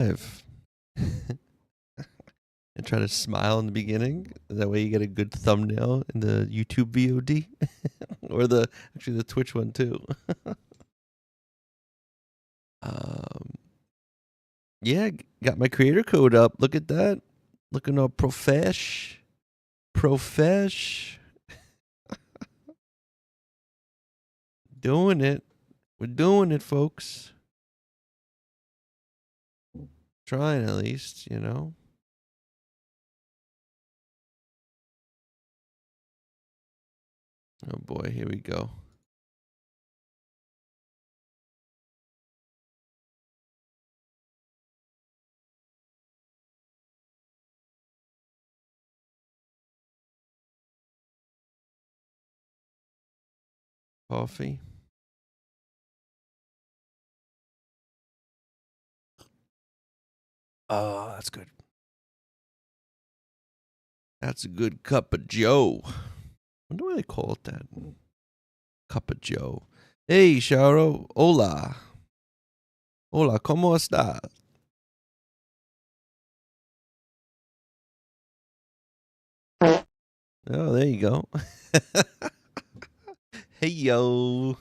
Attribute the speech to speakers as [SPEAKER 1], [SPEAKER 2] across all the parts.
[SPEAKER 1] live. And try to smile in the beginning. That way you get a good thumbnail in the YouTube VOD. Or actually the Twitch one too. Yeah, got my creator code up. Look at that. Looking all profesh. Doing it. We're doing it, folks. Trying at least, you know. Oh boy, here we go. Coffee. Oh, that's good. That's a good cup of Joe. I wonder why they call it that. Cup of Joe. Hey, Sharo. Hola. Hola, ¿cómo estás? Oh, there you go. Hey, yo.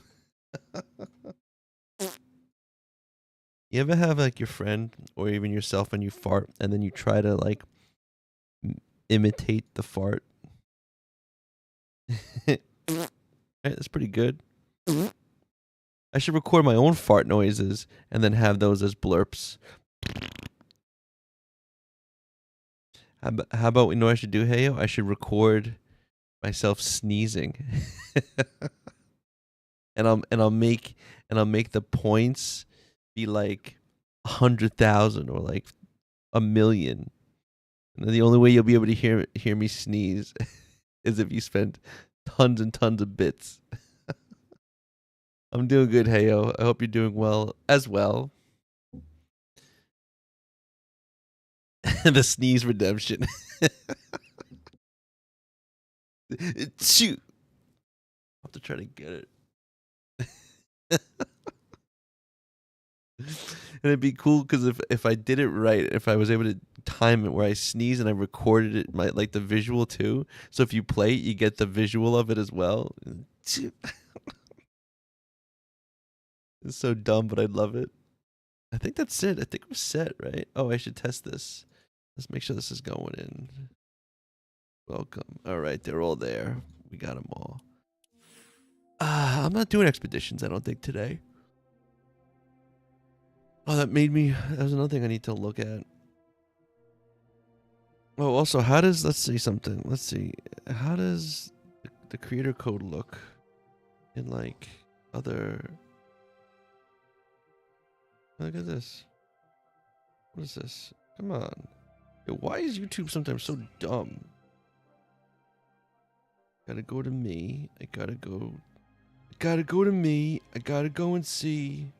[SPEAKER 1] You ever have like your friend or even yourself when you fart and then you try to like imitate the fart? Right, that's pretty good. I should record my own fart noises and then have those as blurps. How about you know what I should do, Heyo? I should record myself sneezing. and I'll make the points be like 100,000 or like 1,000,000. And the only way you'll be able to hear me sneeze is if you spend tons and tons of bits. I'm doing good, Heyo. I hope you're doing well as well. The sneeze redemption. Shoot. I'll have to try to get it. And it'd be cool because if I did it right, if I was able to time it where I sneeze and I recorded it, like the visual too. So if you play it, you get the visual of it as well. It's so dumb, but I love it. I think that's it. I think we're set, right? Oh, I should test this. Let's make sure this is going in. Welcome. All right, they're all there. We got them all. I'm not doing expeditions, I don't think, today. Oh, that was another thing I need to look at. Oh, also, let's see something. Let's see. How does the creator code look in like other... Look at this. What is this? Come on. Yo, why is YouTube sometimes so dumb? Gotta go to me. I gotta go to me. I gotta go and see.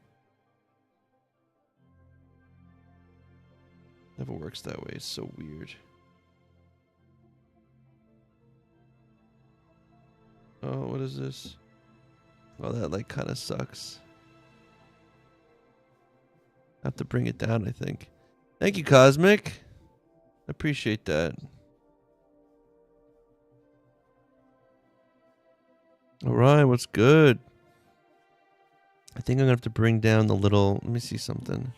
[SPEAKER 1] Never works that way. It's so weird. Oh, what is this? Oh, that like kind of sucks. I have to bring it down, I think. Thank you, Cosmic. I appreciate that. All right, what's good? I think I'm gonna have to bring down the little. Let me see something.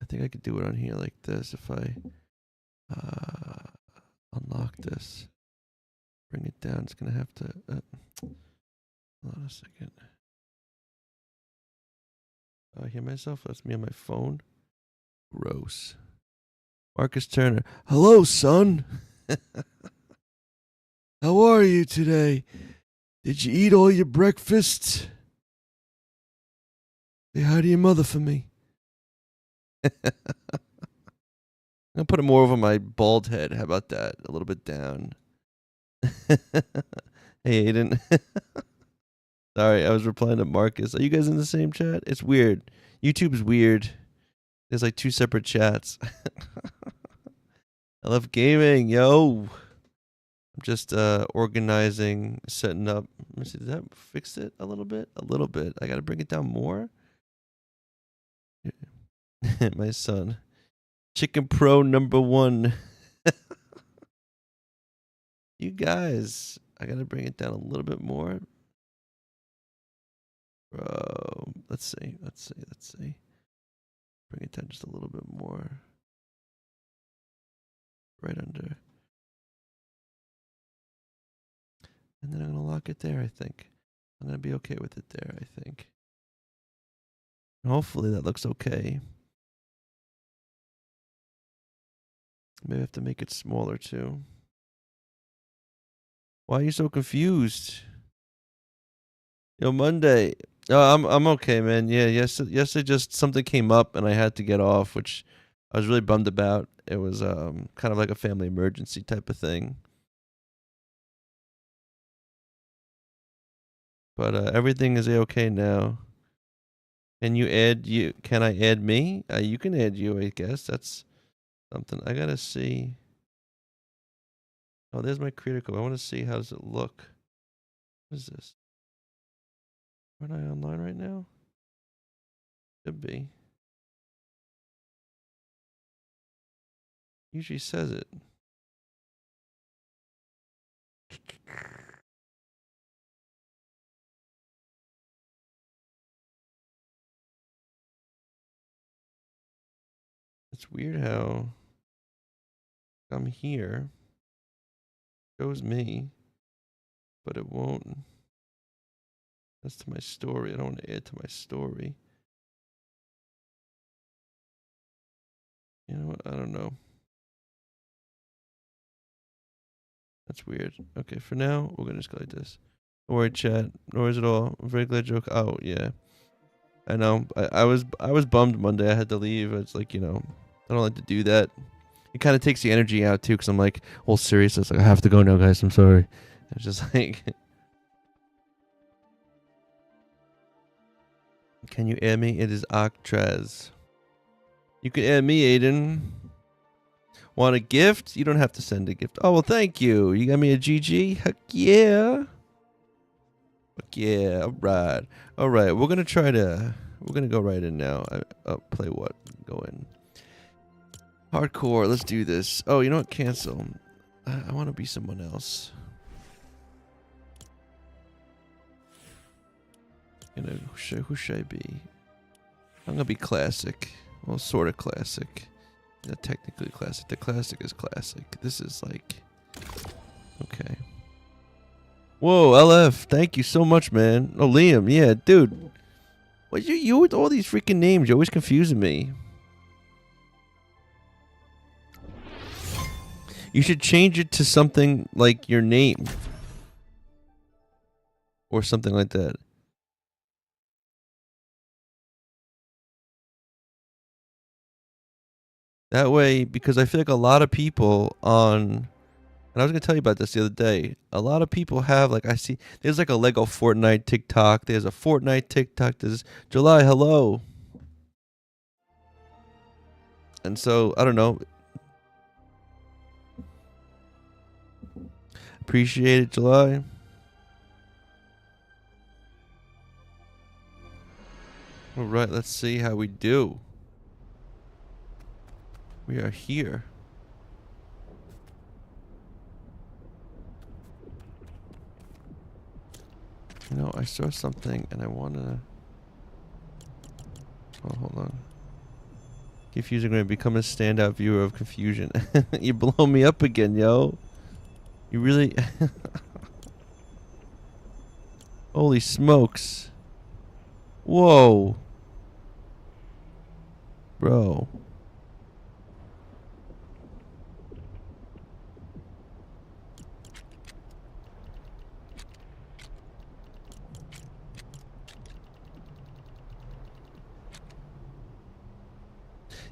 [SPEAKER 1] I think I could do it on here like this if I unlock this. Bring it down. It's gonna have to. Hold on a second. I hear myself. That's me on my phone. Gross. Marcus Turner. Hello, son. How are you today? Did you eat all your breakfast? Say hi to your mother for me. I'll put it more over my bald head. How about that? A little bit down. Hey, Aiden. Sorry, I was replying to Marcus. Are you guys in the same chat? It's weird. YouTube's weird. There's like 2 separate chats. I love gaming, yo. I'm just organizing, setting up. Let me see, did that fix it a little bit? A little bit. I gotta bring it down more. My son. Chicken Pro #1. You guys, I gotta bring it down a little bit more. Bro, let's see. Bring it down just a little bit more. Right under. And then I'm gonna lock it there, I think. I'm gonna be okay with it there, I think. Hopefully that looks okay. Maybe I have to make it smaller too. Why are you so confused? Yo, Monday. Oh, I'm okay, man. Yeah, yesterday just something came up and I had to get off, which I was really bummed about. It was kind of like a family emergency type of thing. But everything is okay now. Can you add you? Can I add me? You can add you, I guess. That's something I gotta see. Oh, there's my critical. I want to see how does it look. What is this? Aren't I online right now? Should be. Usually says it. It's weird how I'm here. Shows me, but it won't. That's to my story. I don't want to add to my story. You know what? I don't know. That's weird. Okay, for now, we're gonna just go like this. Don't worry, chat. No worries at all. I'm very glad joke. Oh yeah, I know. I was bummed Monday. I had to leave. It's like, I don't like to do that. It kind of takes the energy out too, because I'm like all serious. It's like, I have to go now, guys. I'm sorry. It's just like, can you add me? It is Octrez. You can add me, Aiden. Want a gift? You don't have to send a gift. Oh, well, thank you. You got me a GG? Heck yeah. Heck yeah. All right. All right. We're going to go right in now. Play what? Go in. Hardcore. Let's do this. Oh, you know what? Cancel. I want to be someone else. Who should I be? I'm going to be classic. Well, sort of classic. Not technically classic. The classic is classic. This is like... Okay. Whoa, LF. Thank you so much, man. Oh, Liam. Yeah, dude. What you with all these freaking names? You're always confusing me. You should change it to something like your name. Or something like that. That way, because I feel like a lot of people on... And I was going to tell you about this the other day. A lot of people have, like, I see... There's like a Lego Fortnite TikTok. There's a Fortnite TikTok. There's July, hello. And so, I don't know. Appreciate it, July. All right, let's see how we do. We are here. You know, I saw something and I want to... Oh, hold on. Confusing going to become a standout viewer of confusion. You blow me up again, yo. You really... Holy smokes. Whoa. Bro.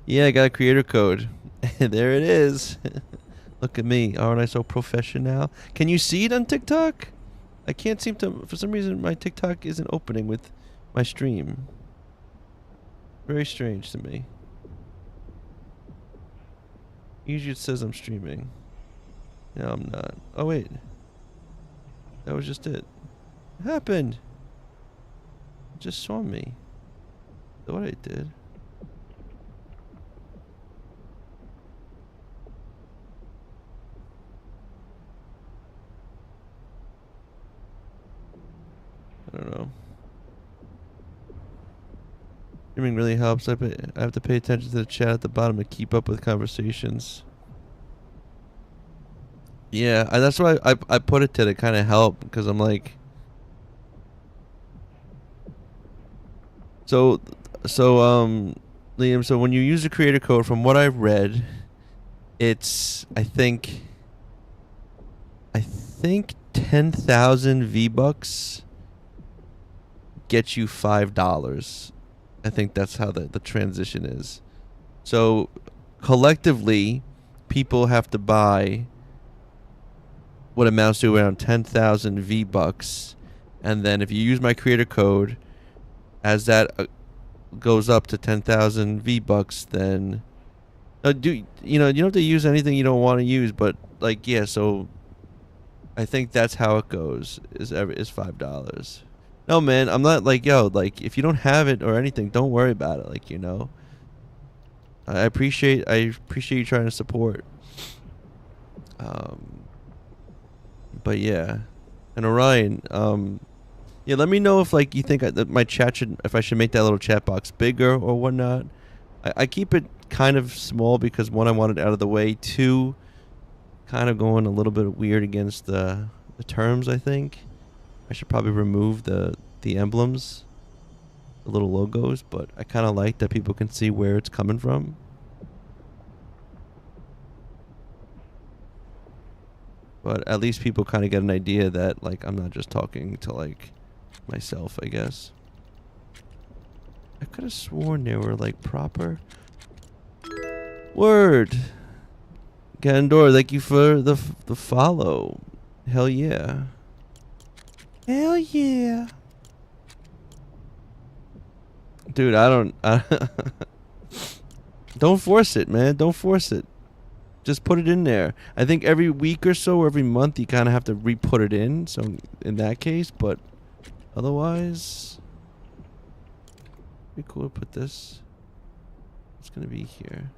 [SPEAKER 1] Yeah, I got a creator code. There it is. Look at me. Aren't I so professional? Can you see it on TikTok? I can't seem to... For some reason, my TikTok isn't opening with my stream. Very strange to me. Usually it says I'm streaming. No, I'm not. Oh, wait. That was just it. What happened? It just saw me. Is that what I did? Streaming really helps. I have to pay attention to the chat at the bottom to keep up with conversations. Yeah, that's why I put it to kind of help, because I'm like, so Liam, so when you use the creator code, from what I've read, it's I think 10,000 V-Bucks gets you $5. I think that's how the transition is. So collectively, people have to buy what amounts to around 10,000 V-Bucks, and then if you use my creator code, as that goes up to 10,000 V-Bucks, then you don't have to use anything you don't want to use, but like, yeah, so I think that's how it goes, is $5. No, man, I'm not like, yo, like, if you don't have it or anything, don't worry about it, like, I appreciate you trying to support. But yeah, and Orion, yeah, let me know if like you think that my chat if I should make that little chat box bigger or whatnot. I keep it kind of small because, one, I want it out of the way. Two, kind of going a little bit weird against the terms. I think I should probably remove the emblems, the little logos, but I kind of like that people can see where it's coming from. But at least people kind of get an idea that, like, I'm not just talking to, like, myself, I guess. I could have sworn they were, like, proper. Word! Gandor, thank you for the follow. Hell yeah. Hell yeah. Dude, don't force it, man. Don't force it. Just put it in there. I think every week or so, or every month, you kind of have to re-put it in. So in that case, but otherwise, it'd be cool to put this. It's gonna be here.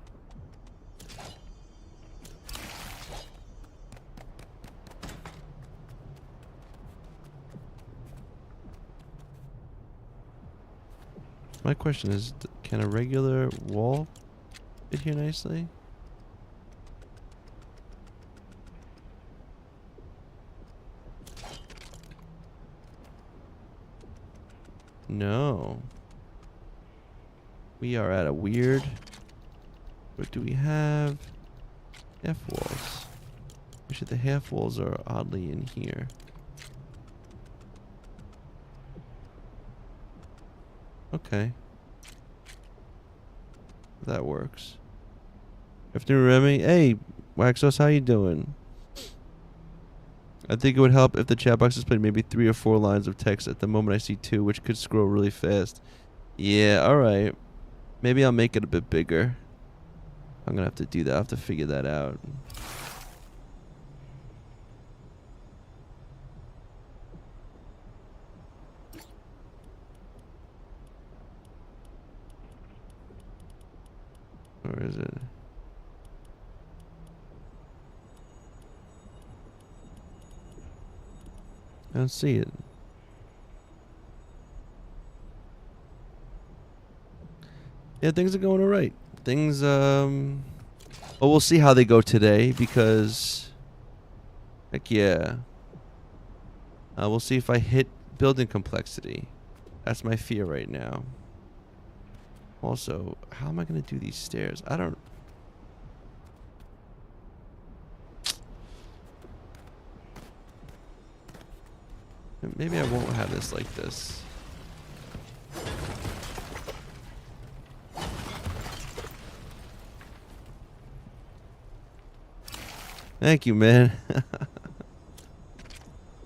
[SPEAKER 1] My question is, can a regular wall fit here nicely? No. We are at a weird... What do we have? Half walls. Actually, the half walls are oddly in here. Okay. That works. Afternoon, Remy. Hey, Waxos, how you doing? I think it would help if the chat box displayed maybe 3 or 4 lines of text. At the moment I see 2, which could scroll really fast. Yeah, alright. Maybe I'll make it a bit bigger. I'm gonna have to do that. I'll have to figure that out. Or is it? I don't see it. Yeah, things are going alright. Things, well, we'll see how they go today, because, heck yeah. We'll see if I hit building complexity. That's my fear right now. Also, how am I going to do these stairs? I don't... Maybe I won't have this like this. Thank you, man.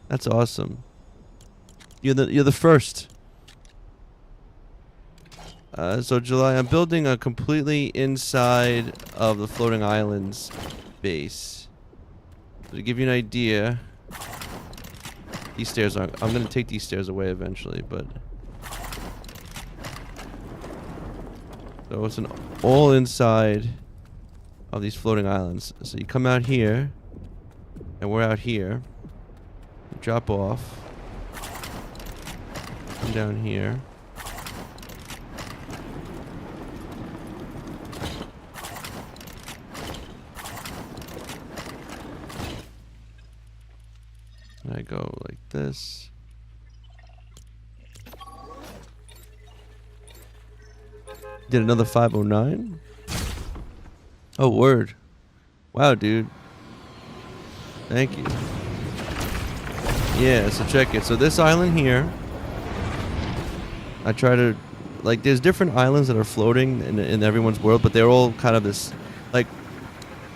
[SPEAKER 1] That's awesome. You're the first. So July, I'm building a completely inside of the floating islands base. So to give you an idea, these stairs aren't... I'm gonna take these stairs away eventually, but... So it's an all inside of these floating islands. So you come out here, and we're out here. You drop off. Come down here. I go like this. Did another 509. Oh, word. Wow, dude. Thank you. Yeah, so check it. So this island here, I try to, like, there's different islands that are floating in everyone's world, but they're all kind of this, like,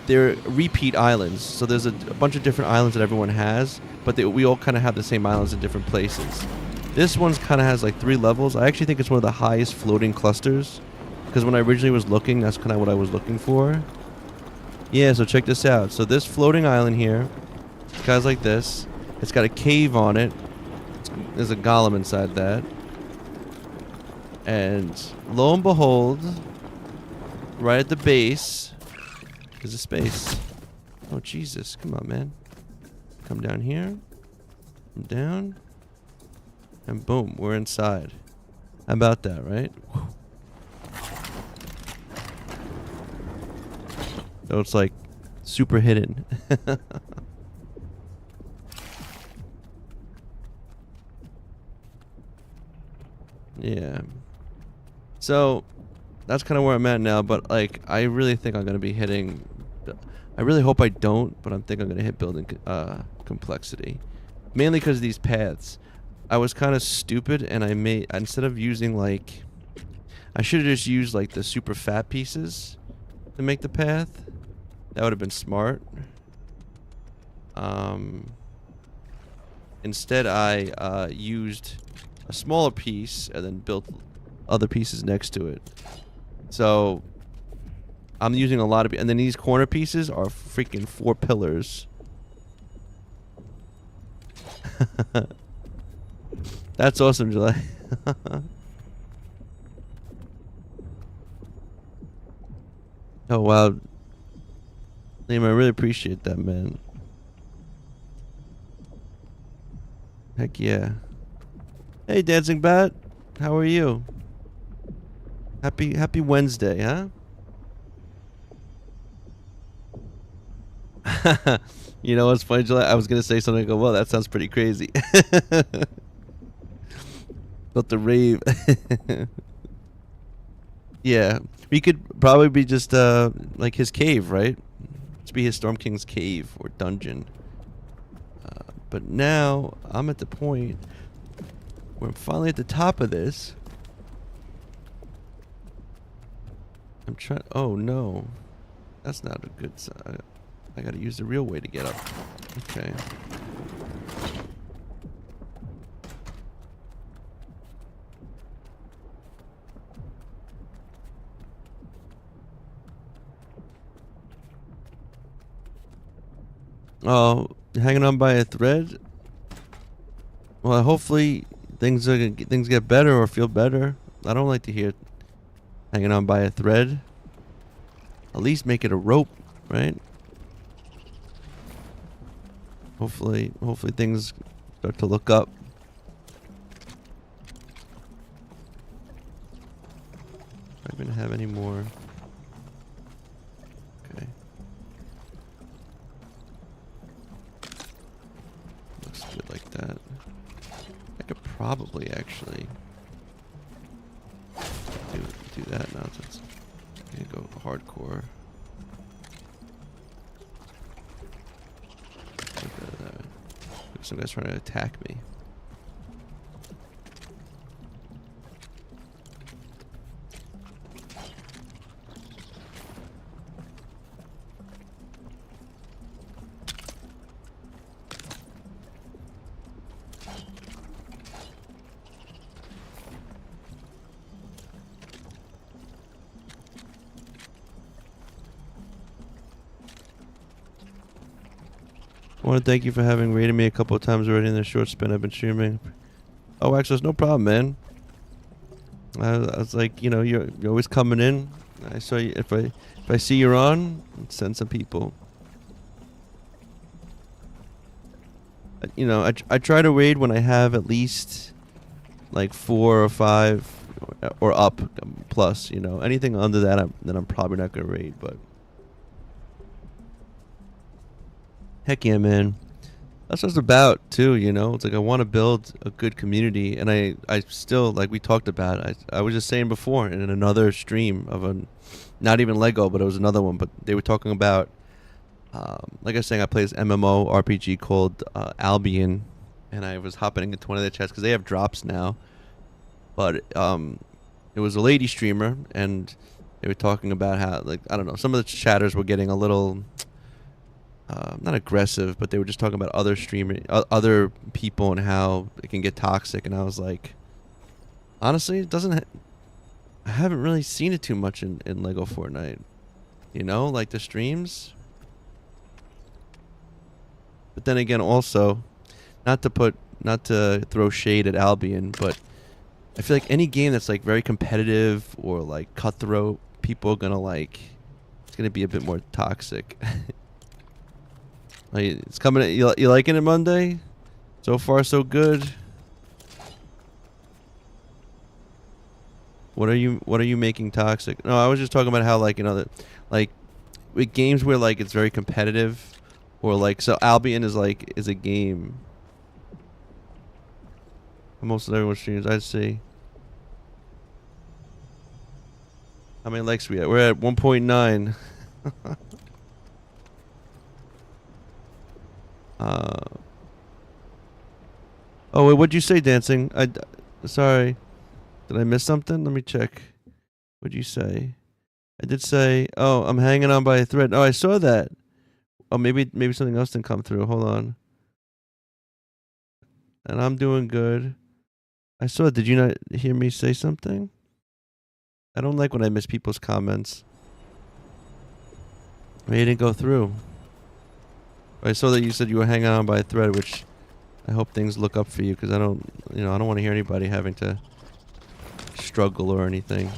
[SPEAKER 1] they're repeat islands. So there's a bunch of different islands that everyone has, but we all kind of have the same islands in different places. This one's kind of has like 3 levels. I actually think it's one of the highest floating clusters, because when I originally was looking, that's kind of what I was looking for. Yeah, so check this out. So this floating island here, guys, like this. It's got a cave on it. There's a golem inside that. And lo and behold, right at the base is a space. Oh, Jesus. Come on, man. Come down here. Come down. And boom, we're inside. How about that, right? So it's like super hidden. Yeah. So that's kind of where I'm at now, but like I really think I'm going to be hitting, I really hope I don't, but I think I'm going to hit building complexity. Mainly because of these paths. I was kind of stupid and I made, instead of using like, I should have just used like the super fat pieces to make the path. That would have been smart. Instead I used a smaller piece and then built other pieces next to it. So I'm using a lot of, and then these corner pieces are freaking 4 pillars. That's awesome, July. Oh wow, Liam, I really appreciate that, man. Heck yeah. Hey, Dancing Bat, how are you? Happy Wednesday, huh? You know what's funny, July? I was gonna say something. I go, well, that sounds pretty crazy. But the rave. Yeah, we could probably be just like his cave, right? Let's be his Storm King's cave or dungeon. But now I'm at the point where I'm finally at the top of this. I'm trying. Oh no, that's not a good sign. I gotta use the real way to get up. Okay. Oh, hanging on by a thread. Well, hopefully things get better or feel better. I don't like to hear hanging on by a thread. At least make it a rope, right? Hopefully things start to look up. Am I gonna have any more? Okay. Looks good like that. I could probably actually do that now. Since I'm gonna go hardcore. Some guy's trying to attack me. I want to thank you for having rated me a couple of times already in the short span I've been streaming. Oh, actually, it's no problem, man. I was like, you know, you're always coming in. I saw you. If I see you're on, send some people. You know, I try to raid when I have at least like 4 or 5 or up plus. You know, anything under that, I'm probably not gonna raid, but. Heck yeah, man. That's what it's about too, you know. It's like I want to build a good community, and I still like we talked about. I was just saying before in another stream of a, not even Lego, but it was another one. But they were talking about, like I was saying, I play this MMO RPG called Albion, and I was hopping into one of their chats because they have drops now. But it was a lady streamer, and they were talking about how, like, I don't know, some of the chatters were getting a little not aggressive, but they were just talking about other other people and how it can get toxic. And I was like, honestly, it doesn't. I haven't really seen it too much in Lego Fortnite. You know, like the streams. But then again, also, not to throw shade at Albion, but I feel like any game that's like very competitive or like cutthroat, people are gonna like. It's gonna be a bit more toxic. Like, it's coming. You liking it, Monday? So far, so good. What are you making toxic? No, I was just talking about how, like, you know, like with games where like it's very competitive, or like, so Albion is a game. Most of everyone's streams, I see. How many likes we at? We're at 1.9. Oh wait, what'd you say, dancing? Sorry, did I miss something? Let me check. What'd you say? I did say, oh, I'm hanging on by a thread. Oh, I saw that. Oh, maybe something else didn't come through. Hold on. And I'm doing good. I saw it. Did you not hear me say something? I don't like when I miss people's comments. Maybe it didn't go through. I saw that you said you were hanging on by a thread, which I hope things look up for you, because I don't want to hear anybody having to struggle or anything.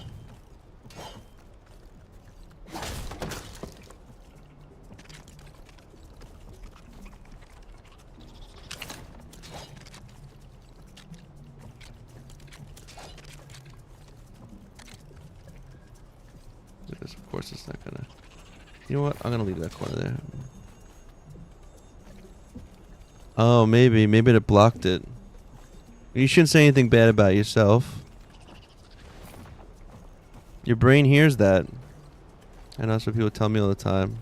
[SPEAKER 1] Because of course it's not gonna. You know what? I'm gonna leave that corner there. Oh, maybe it blocked it. You shouldn't say anything bad about yourself. Your brain hears that. And that's what people tell me all the time.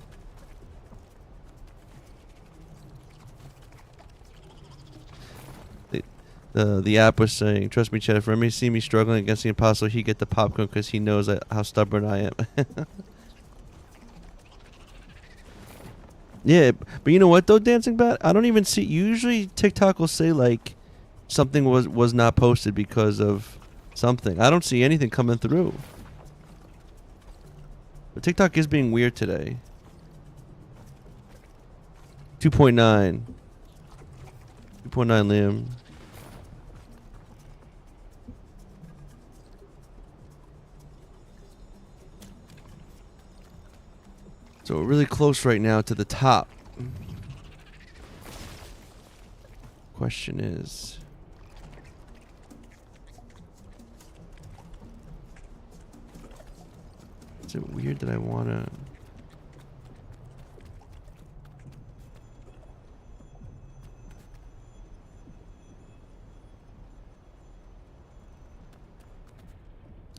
[SPEAKER 1] The app was saying, trust me, Chad, if Remy see me struggling against the impossible, he get the popcorn because he knows how stubborn I am. Yeah, but you know what though, Dancing Bat? I don't even see. Usually TikTok will say like something was not posted because of something. I don't see anything coming through. But TikTok is being weird today. 2.9. 2.9, Liam. So we're really close right now to the top. Question is, is it weird that I wanna?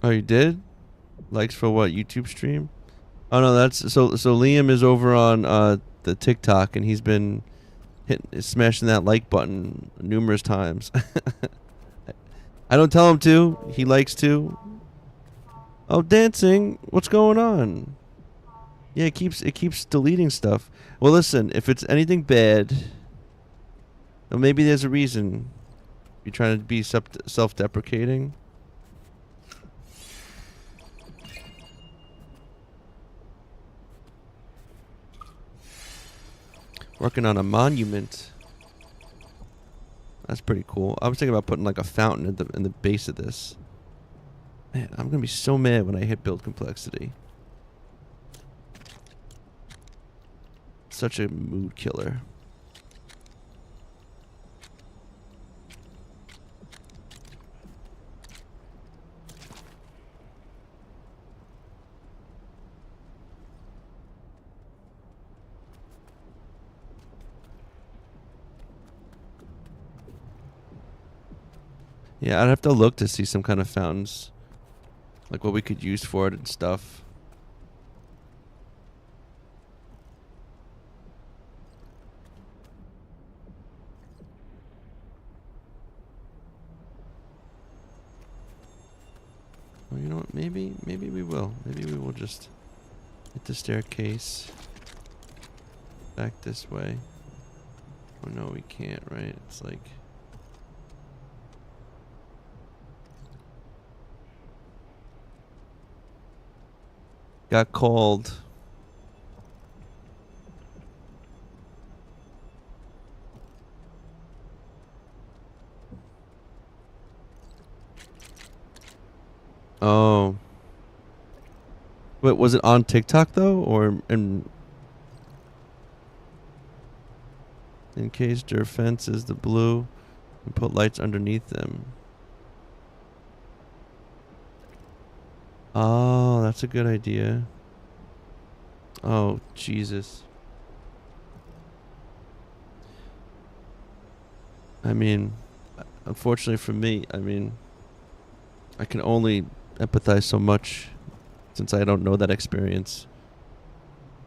[SPEAKER 1] Oh, you did? Likes for what? YouTube stream? Oh no, that's so Liam is over on the TikTok, and he's been smashing that like button numerous times. I don't tell him to. He likes to. Oh, dancing. What's going on? Yeah, it keeps deleting stuff. Well, listen, if it's anything bad, well, maybe there's a reason. You're trying to be self-deprecating. Working on a monument. That's pretty cool. I was thinking about putting like a fountain in the base of this. Man, I'm gonna be so mad when I hit build complexity. Such a mood killer. Yeah, I'd have to look to see some kind of fountains, like what we could use for it and stuff. Well, you know what? Maybe we will. Maybe we will just hit the staircase back this way. Oh no, we can't, right? It's like... Got called. Oh. Wait, was it on TikTok though, or in case their fence is the blue, and put lights underneath them? Oh, that's a good idea. Oh, Jesus. I mean, unfortunately for me, I mean, I can only empathize so much since I don't know that experience.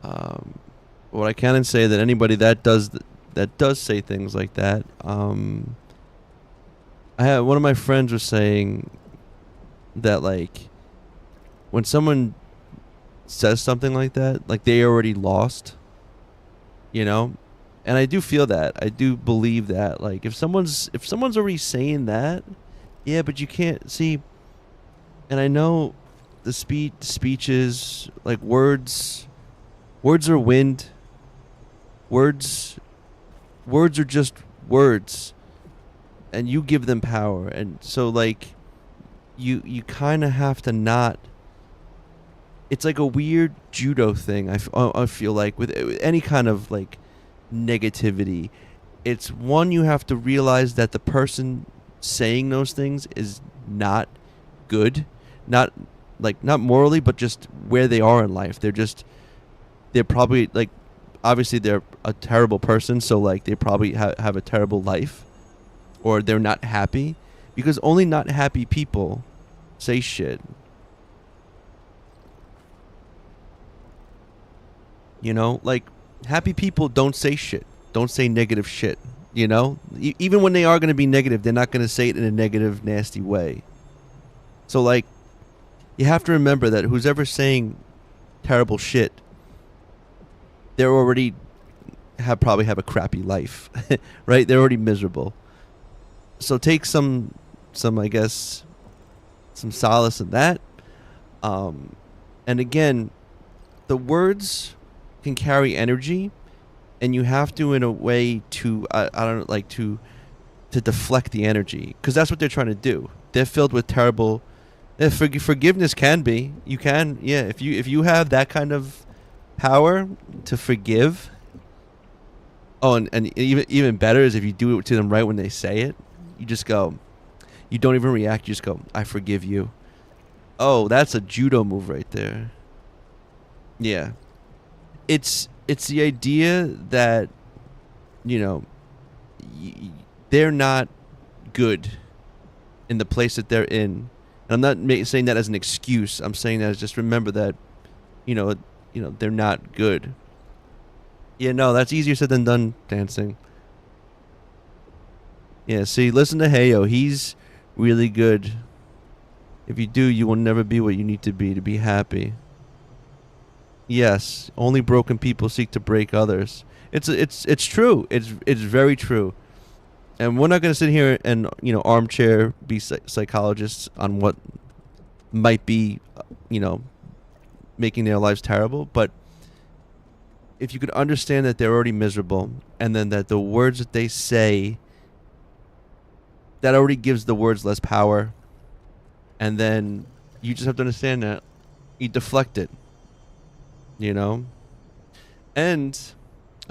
[SPEAKER 1] What I can say that anybody that does say things like that, I had one of my friends was saying that like when someone says something like that, like they already lost, you know? And I do feel that. I do believe that. Like if someone's already saying that, yeah, but you can't see. And I know the speeches, like words are wind. Words are just words, and you give them power. And so like you kind of have to not. It's like a weird judo thing. I feel like with any kind of like negativity, it's one, you have to realize that the person saying those things is not good, not not morally, but just where they are in life. They're probably like, obviously they're a terrible person, so like they probably have a terrible life, or they're not happy, because only not happy people say shit. You know, like happy people don't say shit, don't say negative shit. You know, even when they are going to be negative, they're not going to say it in a negative, nasty way. So like, you have to remember that who's ever saying terrible shit, they're already probably have a crappy life, right? They're already miserable. So take some I guess some solace in that. And again, the words can carry energy, and you have to, in a way, to I don't know, like to deflect the energy, because that's what they're trying to do. They're filled with terrible. Forgiveness can be. You can, yeah. If you have that kind of power to forgive. Oh, and even better is if you do it to them right when they say it. You just go. You don't even react. You just go, "I forgive you." Oh, that's a judo move right there. Yeah. It's the idea that, you know, they're not good in the place that they're in. And I'm not saying that as an excuse. I'm saying that as just remember that, you know, they're not good. Yeah, no, that's easier said than done, dancing. Yeah, see, listen to Heyo. He's really good. If you do, you will never be what you need to be happy. Yes, only broken people seek to break others. It's true. It's very true. And we're not going to sit here and, you know, armchair be psychologists on what might be, you know, making their lives terrible. But if you could understand that they're already miserable, and then that the words that they say, that already gives the words less power. And then you just have to understand that you deflect it, you know? And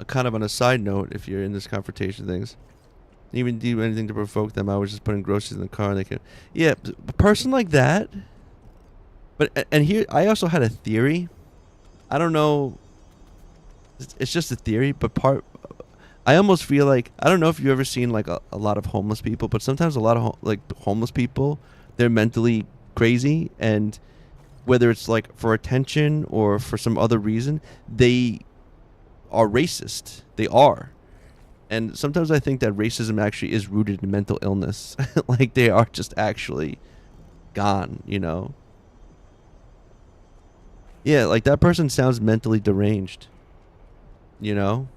[SPEAKER 1] kind of on a side note, if you're in this confrontation things, even do anything to provoke them. I was just putting groceries in the car, and they can, yeah, a person like that. But and here, I also had a theory. I don't know. It's just a theory, but I almost feel like, I don't know if you've ever seen like a lot of homeless people, but sometimes a lot of like homeless people, they're mentally crazy, and whether it's like for attention or for some other reason, they are racist. They are. And sometimes I think that racism actually is rooted in mental illness. Like they are just actually gone, you know? Yeah, like that person sounds mentally deranged, you know?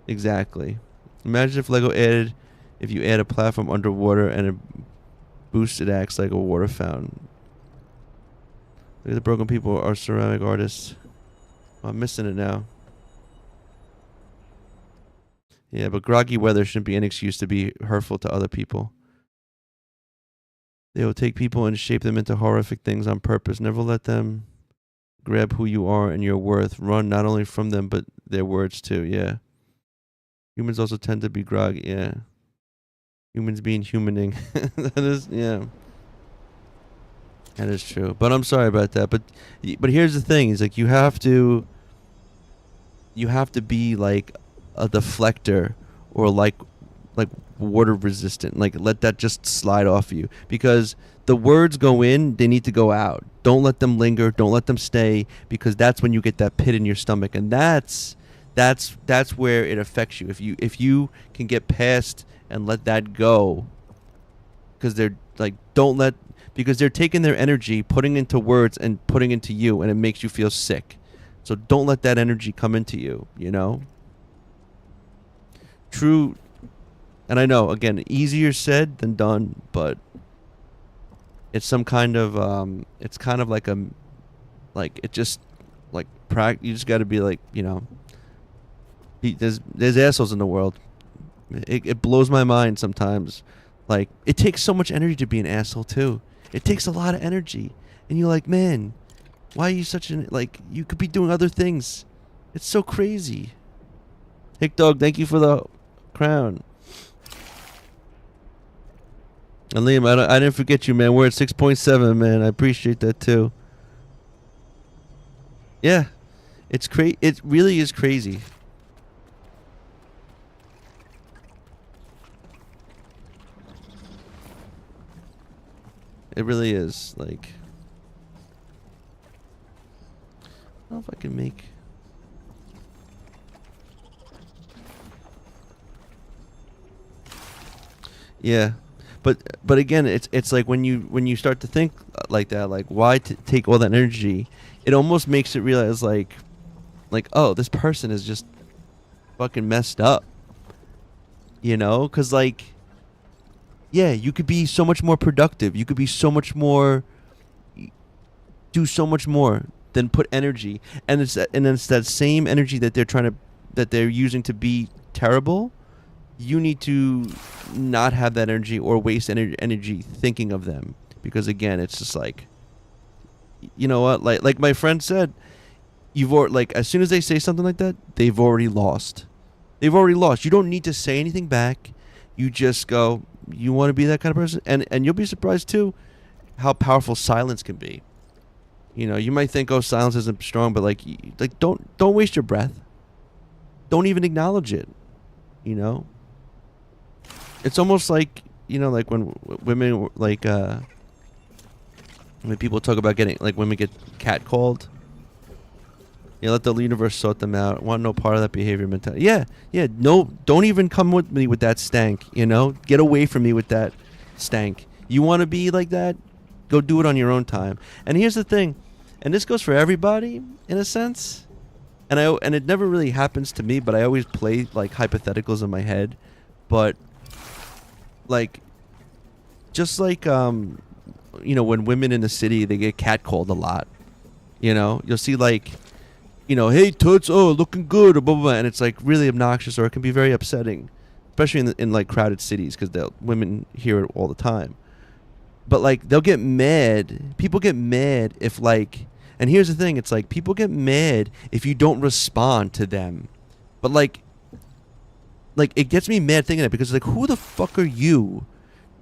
[SPEAKER 1] Exactly. Imagine if Lego added, if you add a platform underwater and it boosted acts like a water fountain. Look at the broken people are ceramic artists. Oh, I'm missing it now. Yeah, but groggy weather shouldn't be an excuse to be hurtful to other people. They will take people and shape them into horrific things on purpose. Never let them grab who you are and your worth. Run not only from them, but their words too. Yeah. Humans also tend to be groggy. Yeah. Humans being humaning. That is, yeah. That is true. But I'm sorry about that. But here's the thing: is like you have to be like a deflector, or like water resistant. Like let that just slide off you, because the words go in, they need to go out. Don't let them linger. Don't let them stay, because that's when you get that pit in your stomach, and that's where it affects you. If you can get past and let that go, because they're like, don't let, because they're taking their energy, putting into words and putting into you, and it makes you feel sick. So don't let that energy come into you, you know? True. And I know, again, easier said than done, but it's some kind of, it's kind of like it just, like, you just got to be like, you know, there's assholes in the world. It blows my mind sometimes. Like, it takes so much energy to be an asshole, too. It takes a lot of energy. And you're like, man, why are you such an, like, you could be doing other things. It's so crazy. Hick Dog, thank you for the crown. And Liam, I didn't forget you, man. We're at 6.7, man. I appreciate that, too. Yeah. It's it really is crazy. It really is. Like, I don't know if I can make... Yeah. But again, it's like when you start to think like that, like, why take all that energy? It almost makes it realize like, oh, this person is just fucking messed up, you know? Because like, yeah, you could be so much more productive. You could be so much more, do so much more than put energy, and it's that same energy that they're using to be terrible. You need to not have that energy or waste energy thinking of them, because again, it's just like, you know what, like my friend said, like, as soon as they say something like that, they've already lost. You don't need to say anything back. You just go, you want to be that kind of person, and you'll be surprised too how powerful silence can be. You know, you might think, oh, silence isn't strong, but like don't waste your breath. Don't even acknowledge it. You know, it's almost like, you know, like when women, like, when people talk about getting, like, women get catcalled. You let the universe sort them out. Want no part of that behavior mentality. Yeah. No, don't even come with me with that stank. You know, get away from me with that stank. You want to be like that? Go do it on your own time. And here's the thing, and this goes for everybody in a sense. And it never really happens to me, but I always play like hypotheticals in my head. But like, just like, you know, when women in the city, they get catcalled a lot. You know, you'll see like, you know, hey toots, oh, looking good, or blah, blah, blah, and it's like really obnoxious, or it can be very upsetting, especially in like crowded cities, because women hear it all the time. But like, they'll get mad. People get mad if like, and here's the thing, it's like people get mad if you don't respond to them. But like it gets me mad thinking that, because it's like, who the fuck are you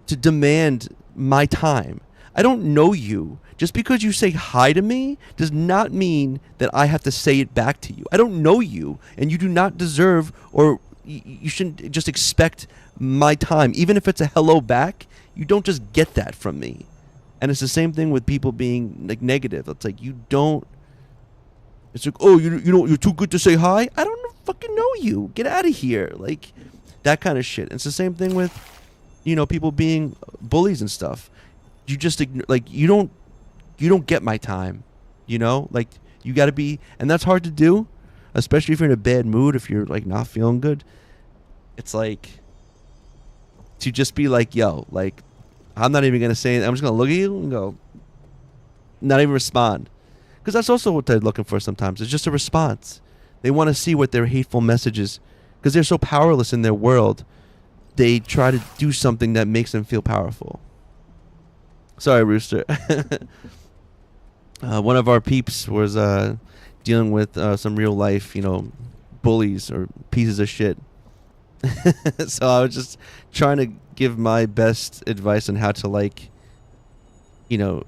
[SPEAKER 1] to demand my time? I don't know you. Just because you say hi to me does not mean that I have to say it back to you. I don't know you, and you do not deserve, or you shouldn't just expect my time. Even if it's a hello back, you don't just get that from me. And it's the same thing with people being like negative. It's like you don't. It's like, oh, you know, you're too good to say hi. I don't fucking know you. Get out of here. Like that kind of shit. And it's the same thing with, you know, people being bullies and stuff. You just like you don't get my time. You know, like you got to be, and that's hard to do, especially if you're in a bad mood. If you're like not feeling good, it's like to just be like, yo, like I'm not even gonna say it. I'm just gonna look at you and go, not even respond. Because that's also what they're looking for sometimes. It's just a response. They want to see what their hateful messages, because they're so powerless in their world, they try to do something that makes them feel powerful. Sorry, Rooster. One of our peeps was dealing with some real life, you know, bullies or pieces of shit. So I was just trying to give my best advice on how to, like, you know,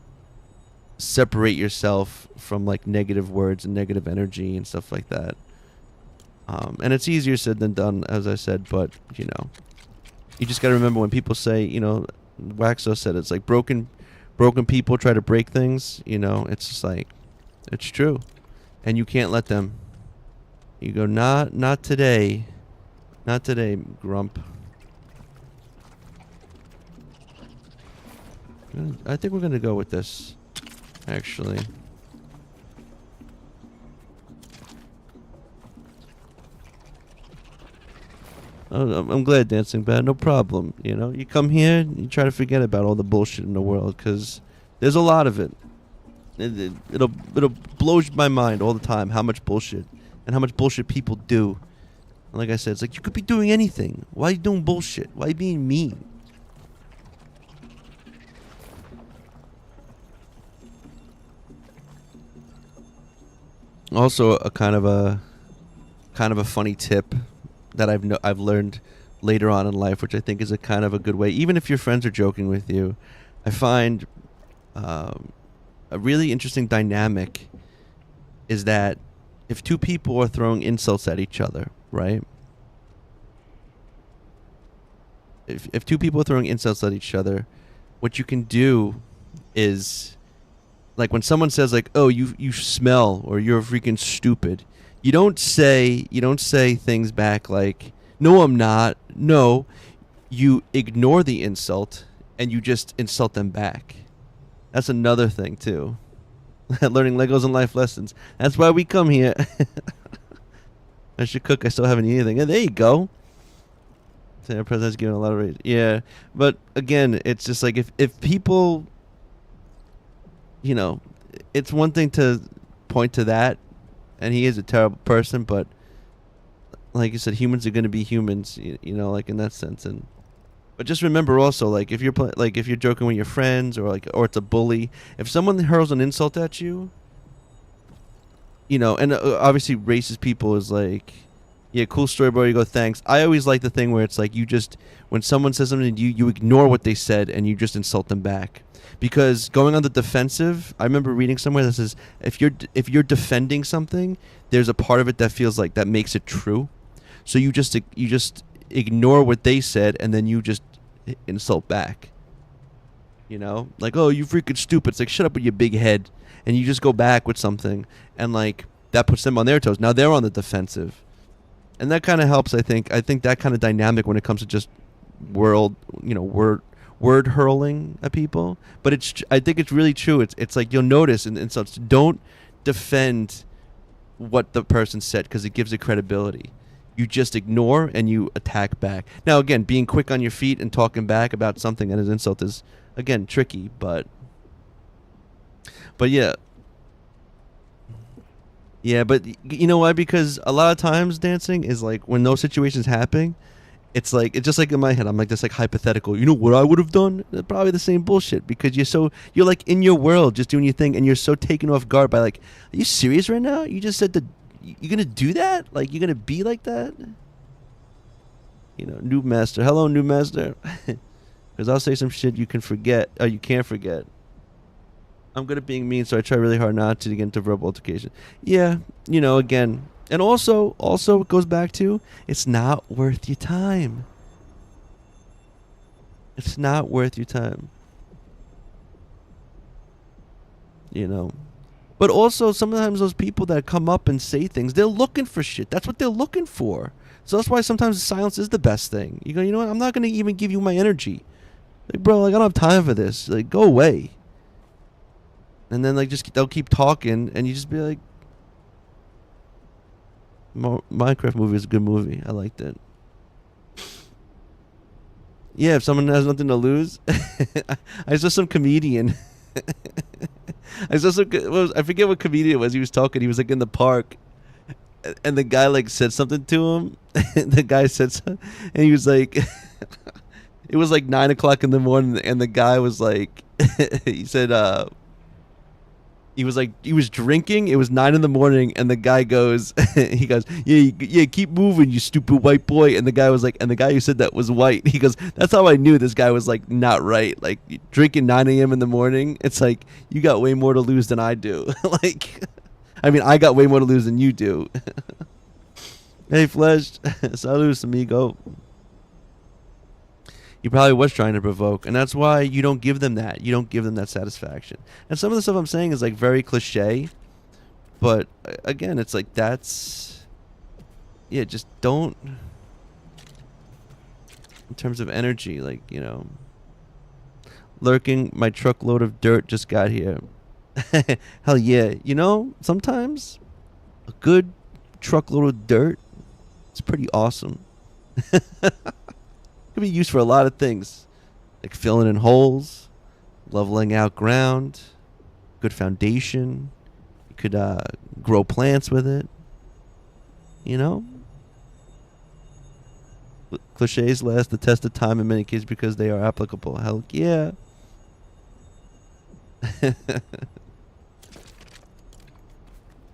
[SPEAKER 1] separate yourself from like negative words and negative energy and stuff like that. And it's easier said than done, as I said, but you know, you just got to remember when people say, you know, Waxo said it's like broken people try to break things, you know, it's just like, it's true. And you can't let them. You go, not today. Not today, grump. I think we're going to go with this. Actually, I'm glad, Dancing Bad. No problem. You know, you come here, you try to forget about all the bullshit in the world, because there's a lot of it. It'll blow my mind all the time how much bullshit and how much bullshit people do. And like I said, it's like you could be doing anything. Why are you doing bullshit? Why are you being mean? Also, a kind of a funny tip that I've learned later on in life, which I think is a kind of a good way. Even if your friends are joking with you, I find a really interesting dynamic is that if two people are throwing insults at each other, right? If two people are throwing insults at each other, what you can do is, like when someone says like, "Oh, you smell," or "You're freaking stupid," you don't say things back like, "No, I'm not." No, you ignore the insult and you just insult them back. That's another thing too. Learning Legos and life lessons. That's why we come here. I should cook. I still haven't eaten anything. And there you go. The president's giving a lot of raise. Yeah, but again, it's just like if people, you know, it's one thing to point to that, and he is a terrible person, but like you said, humans are going to be humans, you know, like in that sense. And but just remember also, like if you're if you're joking with your friends, or it's a bully, if someone hurls an insult at you, you know, and obviously racist people is like, yeah, cool story, bro. You go, thanks. I always like the thing where it's like you just, when someone says something to you, you ignore what they said and you just insult them back. Because going on the defensive, I remember reading somewhere that says if you're defending something, there's a part of it that feels like that makes it true. So you just ignore what they said and then you just insult back. You know, like, oh, you freaking stupid. It's like, shut up with your big head, and you just go back with something, and like that puts them on their toes. Now they're on the defensive, and that kind of helps. I think that kind of dynamic when it comes to just word hurling at people. But I think it's really true. It's like you'll notice and so don't defend what the person said because it gives it credibility. You just ignore and you attack back. Now again, being quick on your feet and talking back about something that is insult is again tricky, but yeah. Yeah, but you know why? Because a lot of times dancing is like when those situations happen, it's just like in my head, I'm like this like hypothetical. You know what I would have done? Probably the same bullshit because you're like in your world just doing your thing and you're so taken off guard by like, are you serious right now? You just said that you're gonna do that? Like you're gonna be like that? You know, Noob Master. Hello, Noob Master. Because I'll say some shit you can forget. Or you can't forget. I'm good at being mean, so I try really hard not to get into verbal altercation. Yeah, you know, again, and also it goes back to it's not worth your time. It's not worth your time. You know. But also sometimes those people that come up and say things, they're looking for shit. That's what they're looking for. So that's why sometimes silence is the best thing. You go, you know what? I'm not gonna even give you my energy. Like, bro, like I don't have time for this. Like, go away. And then like just they'll keep talking, and you just be like, Minecraft movie is a good movie. I liked it. Yeah, if someone has nothing to lose, I saw some comedian. I saw some. I forget what comedian it was. He was talking. He was like in the park, and the guy like said something to him. And the guy said something, and he was like, it was like 9 o'clock in the morning, and the guy was like, he said, he was drinking. It was 9 in the morning, and the guy goes, he goes, yeah, keep moving, you stupid white boy. And the guy was like, and the guy who said that was white. He goes, that's how I knew this guy was like not right. Like drinking 9 a.m. in the morning. It's like you got way more to lose than I do. Like, I mean, I got way more to lose than you do. Hey, Flesh, salud, amigo. He probably was trying to provoke, and that's why you don't give them that. You don't give them that satisfaction. And some of the stuff I'm saying is like very cliche, but again, it's like that's, yeah, just don't. In terms of energy, like, you know, lurking, my truckload of dirt just got here. Hell yeah. You know, sometimes a good truckload of dirt, it's pretty awesome. Could be used for a lot of things, like filling in holes, leveling out ground, good foundation. You could grow plants with it. You know? Cliches last the test of time in many cases because they are applicable. Hell yeah.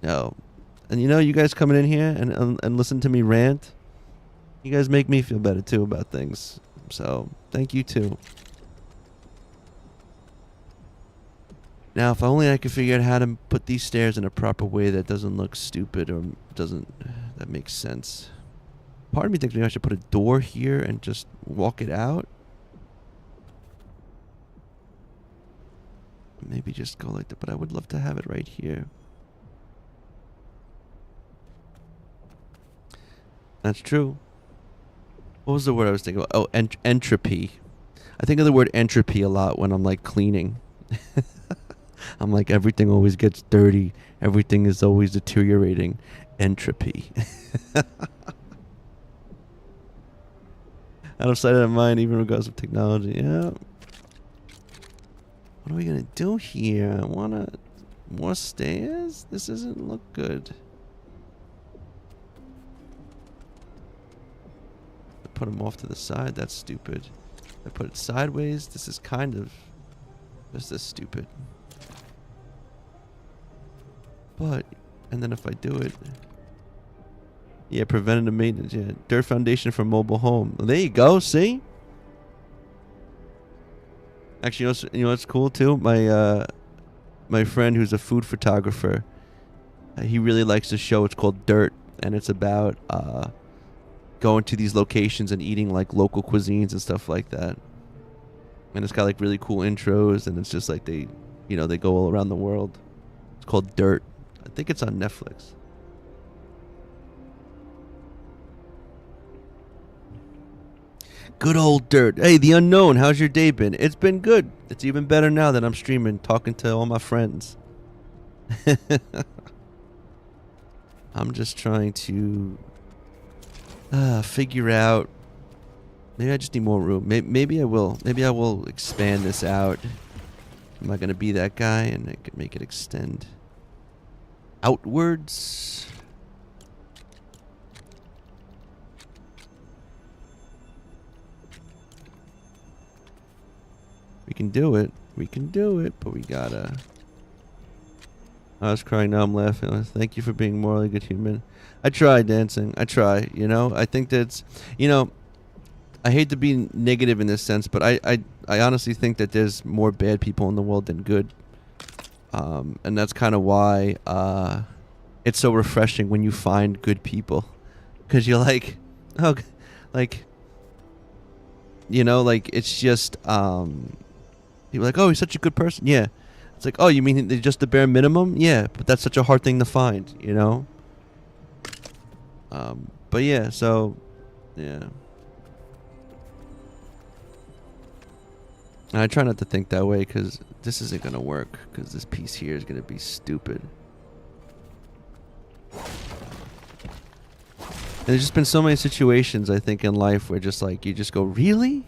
[SPEAKER 1] No. And you know, you guys coming in here and listen to me rant, you guys make me feel better too about things. So, thank you too. Now, if only I could figure out how to put these stairs in a proper way that doesn't look stupid or that makes sense. Part of me thinks maybe I should put a door here and just walk it out. Maybe just go like that, but I would love to have it right here. That's true. What was the word I was thinking about? Oh, entropy. I think of the word entropy a lot when I'm like cleaning. I'm like, everything always gets dirty. Everything is always deteriorating. Entropy. Out of sight, out of mind, even regardless of technology. Yeah. What are we going to do here? I want to... More stairs? This doesn't look good. Put them off to the side. That's stupid. I put it sideways. This is kind of... This is stupid. But... And then if I do it... Yeah, preventative maintenance. Yeah, dirt foundation for mobile home. Well, there you go. See? Actually, you know what's cool too? My friend who's a food photographer, he really likes this show. It's called Dirt, and it's about going to these locations and eating like local cuisines and stuff like that. And it's got like really cool intros, and it's just like they go all around the world. It's called Dirt. I think it's on Netflix. Good old Dirt. Hey, the unknown, how's your day been? It's been good. It's even better now that I'm streaming, talking to all my friends. I'm just trying to figure out. Maybe I just need more room. Maybe I will. Maybe I will expand this out. Am I going to be that guy and I can make it extend outwards? We can do it. We can do it, but we gotta... I was crying, now I'm laughing. Thank you for being morally good human. I try dancing. I try, you know? I think that's... You know, I hate to be negative in this sense, but I honestly think that there's more bad people in the world than good. And that's kind of why it's so refreshing when you find good people, because you're like, oh, like, like it's just people are like, oh, he's such a good person. Yeah, it's like, oh, you mean just the bare minimum? Yeah, but that's such a hard thing to find, But yeah, so yeah. And I try not to think that way because this isn't gonna work, because this piece here is gonna be stupid. And there's just been so many situations, I think, in life where just like you just go, really,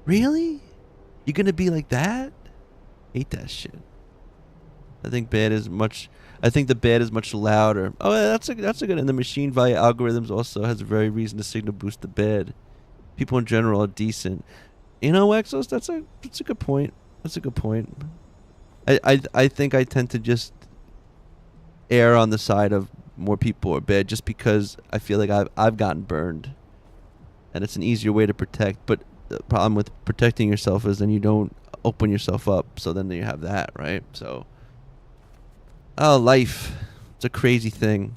[SPEAKER 1] you're gonna be like that? Hate that shit. I think the bad is much louder. Oh, yeah, that's a good. And the machine via algorithms also has a very reason to signal boost the bad. People in general are decent. Exos, that's a good point. That's a good point. I think I tend to just err on the side of more people are bad, just because I feel like I've gotten burned, and it's an easier way to protect. But the problem with protecting yourself is then you don't open yourself up. So then you have that, right? So, life, it's a crazy thing.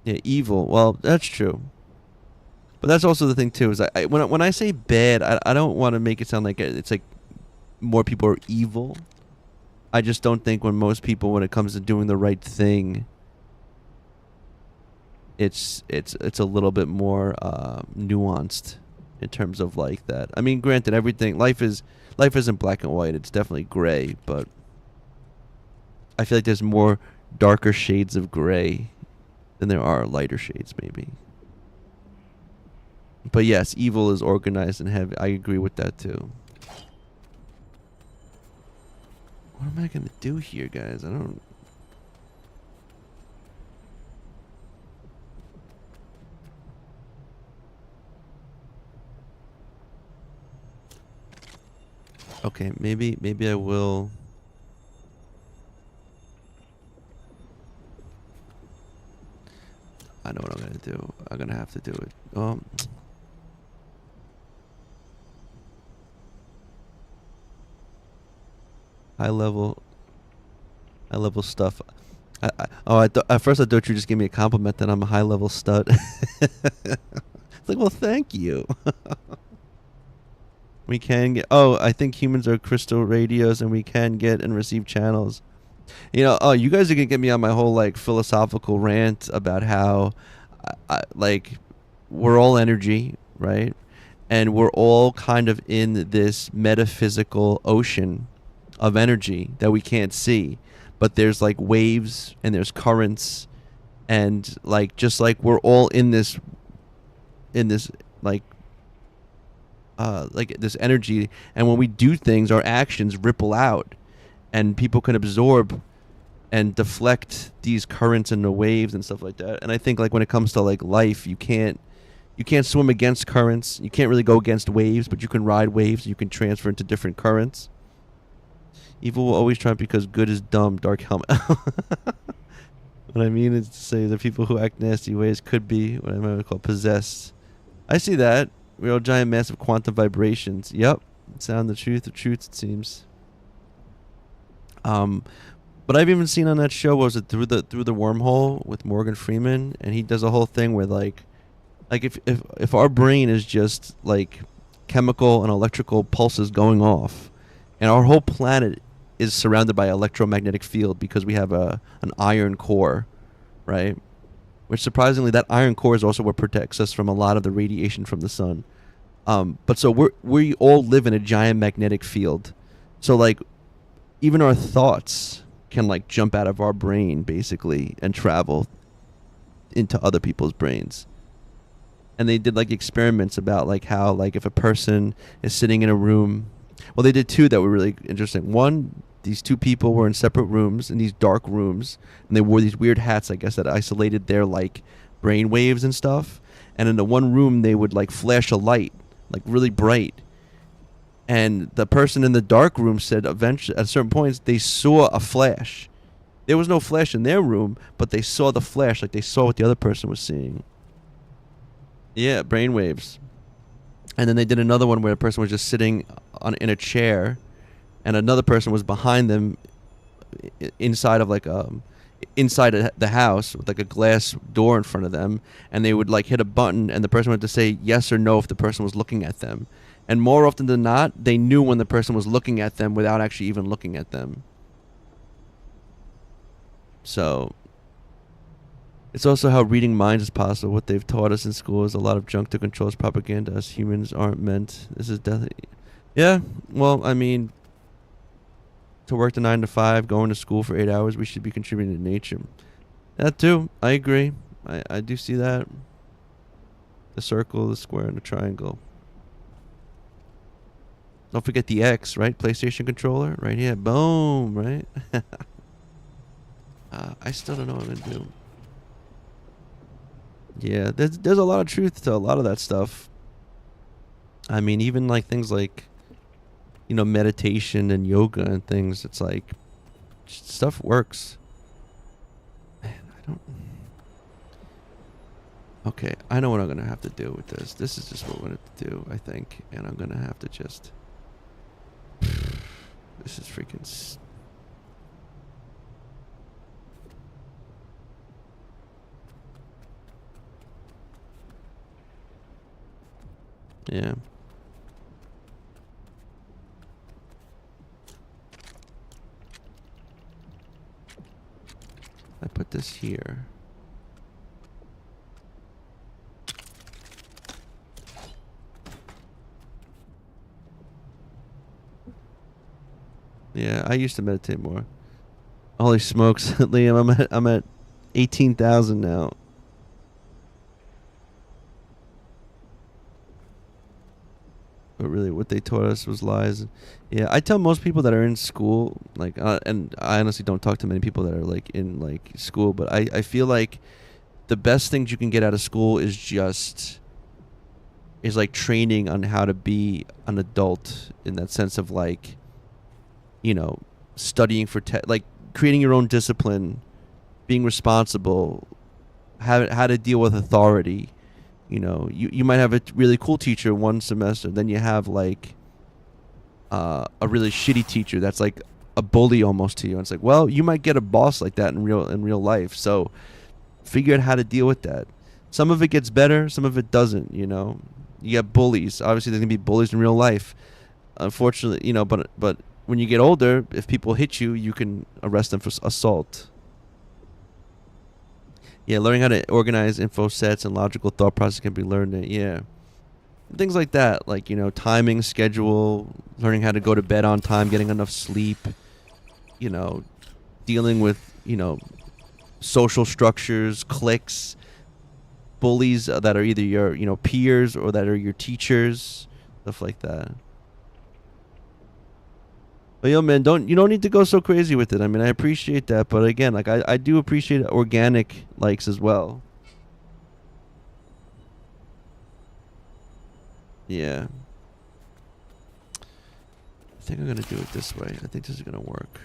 [SPEAKER 1] Yeah, evil. Well, that's true. But that's also the thing too. Is when I say bad, I don't want to make it sound like it's like more people are evil. I just don't think when it comes to doing the right thing, it's a little bit more nuanced in terms of like that. I mean, granted, life isn't black and white. It's definitely gray, but I feel like there's more darker shades of gray than there are lighter shades, maybe. But yes, evil is organized and heavy. I agree with that too. What am I gonna do here, guys? I don't... Okay, maybe I will... I know what I'm gonna do. I'm gonna have to do it. High level stuff. At first I thought you just gave me a compliment that I'm a high level stud. It's like, well, thank you. We can get... I think humans are crystal radios, and we can get and receive channels. You guys are gonna get me on my whole like philosophical rant about how, like, we're all energy, right? And we're all kind of in this metaphysical ocean of energy that we can't see, but there's like waves and there's currents, and like just like we're all in this like this energy, and when we do things, our actions ripple out, and people can absorb and deflect these currents and the waves and stuff like that. And I think like when it comes to like life, you can't swim against currents, you can't really go against waves, but you can ride waves, you can transfer into different currents. Evil will always triumph because good is dumb. Dark helmet. What I mean is to say the people who act nasty ways could be what I might call possessed. I see that. Real giant massive quantum vibrations. Yep. Sound the truth of truth, it seems. But I've even seen on that show, was it Through the Wormhole with Morgan Freeman, and he does a whole thing where like if our brain is just like chemical and electrical pulses going off, and our whole planet is surrounded by electromagnetic field because we have an iron core, right? Which surprisingly, that iron core is also what protects us from a lot of the radiation from the sun. But so we all live in a giant magnetic field. So like even our thoughts can like jump out of our brain basically and travel into other people's brains. And they did like experiments about like how like if a person is sitting in a room, well, they did two that were really interesting. One, these two people were in separate rooms, in these dark rooms, and they wore these weird hats, I guess, that isolated their like brain waves and stuff. And in the one room, they would like flash a light, like really bright. And the person in the dark room said eventually, at certain points, they saw a flash. There was no flash in their room, but they saw the flash, like they saw what the other person was seeing. Yeah, brain waves. And then they did another one where a person was just sitting in a chair, and another person was behind them inside of like inside the house with like a glass door in front of them, and they would like hit a button and the person would have to say yes or no if the person was looking at them. And more often than not, they knew when the person was looking at them without actually even looking at them. So it's also how reading minds is possible. What they've taught us in school is a lot of junk to control us, propaganda. Us humans aren't meant. This is definitely. Yeah, well, I mean, to work the 9 to 5, going to school for 8 hours, we should be contributing to nature. That too, I agree. I do see that. The circle, the square, and the triangle. Don't forget the X, right? PlayStation controller, right here. Boom, right? I still don't know what I'm gonna do. Yeah, there's a lot of truth to a lot of that stuff. I mean, even like things like, you know, meditation and yoga and things. It's like stuff works. Man, I don't. Okay, I know what I'm gonna have to do with this. This is just what we're gonna do, I think, and I'm gonna have to just. This is freaking. Yeah. I put this here. Yeah, I used to meditate more. Holy smokes, Liam! I'm at 18,000 now. But really, what they taught us was lies. Yeah, I tell most people that are in school, like, and I honestly don't talk to many people that are like in like school, but I feel like the best things you can get out of school is like training on how to be an adult in that sense of like, you know, studying for like creating your own discipline, being responsible, how to deal with authority. You know, you might have a really cool teacher one semester, then you have like a really shitty teacher that's like a bully almost to you. And it's like, well, you might get a boss like that in real life. So figure out how to deal with that. Some of it gets better, some of it doesn't. You know, you get bullies. Obviously, there's gonna be bullies in real life. Unfortunately, you know, but when you get older, if people hit you, you can arrest them for assault. Yeah, learning how to organize info sets and logical thought process can be learned. Yeah. Things like that, like, you know, timing, schedule, learning how to go to bed on time, getting enough sleep, you know, dealing with, you know, social structures, cliques, bullies that are either your, you know, peers or that are your teachers, stuff like that. But yo, man, you don't need to go so crazy with it. I mean, I appreciate that, but again, like I do appreciate organic likes as well. Yeah. I think I'm gonna do it this way. I think this is gonna work.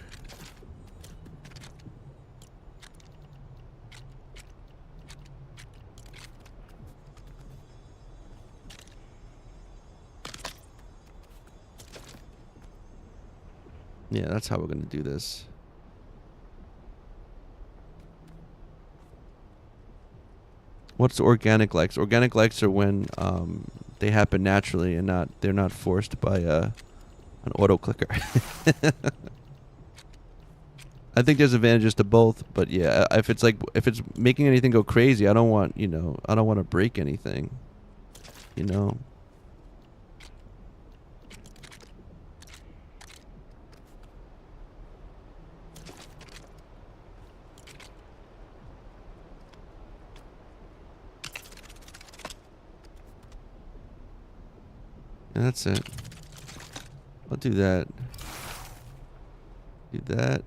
[SPEAKER 1] Yeah, that's how we're gonna do this. What's organic likes? Organic likes are when they happen naturally and they're not forced by an auto clicker. I think there's advantages to both, but yeah, if it's making anything go crazy, I don't want to break anything, you know. And that's it. I'll do that. Do that.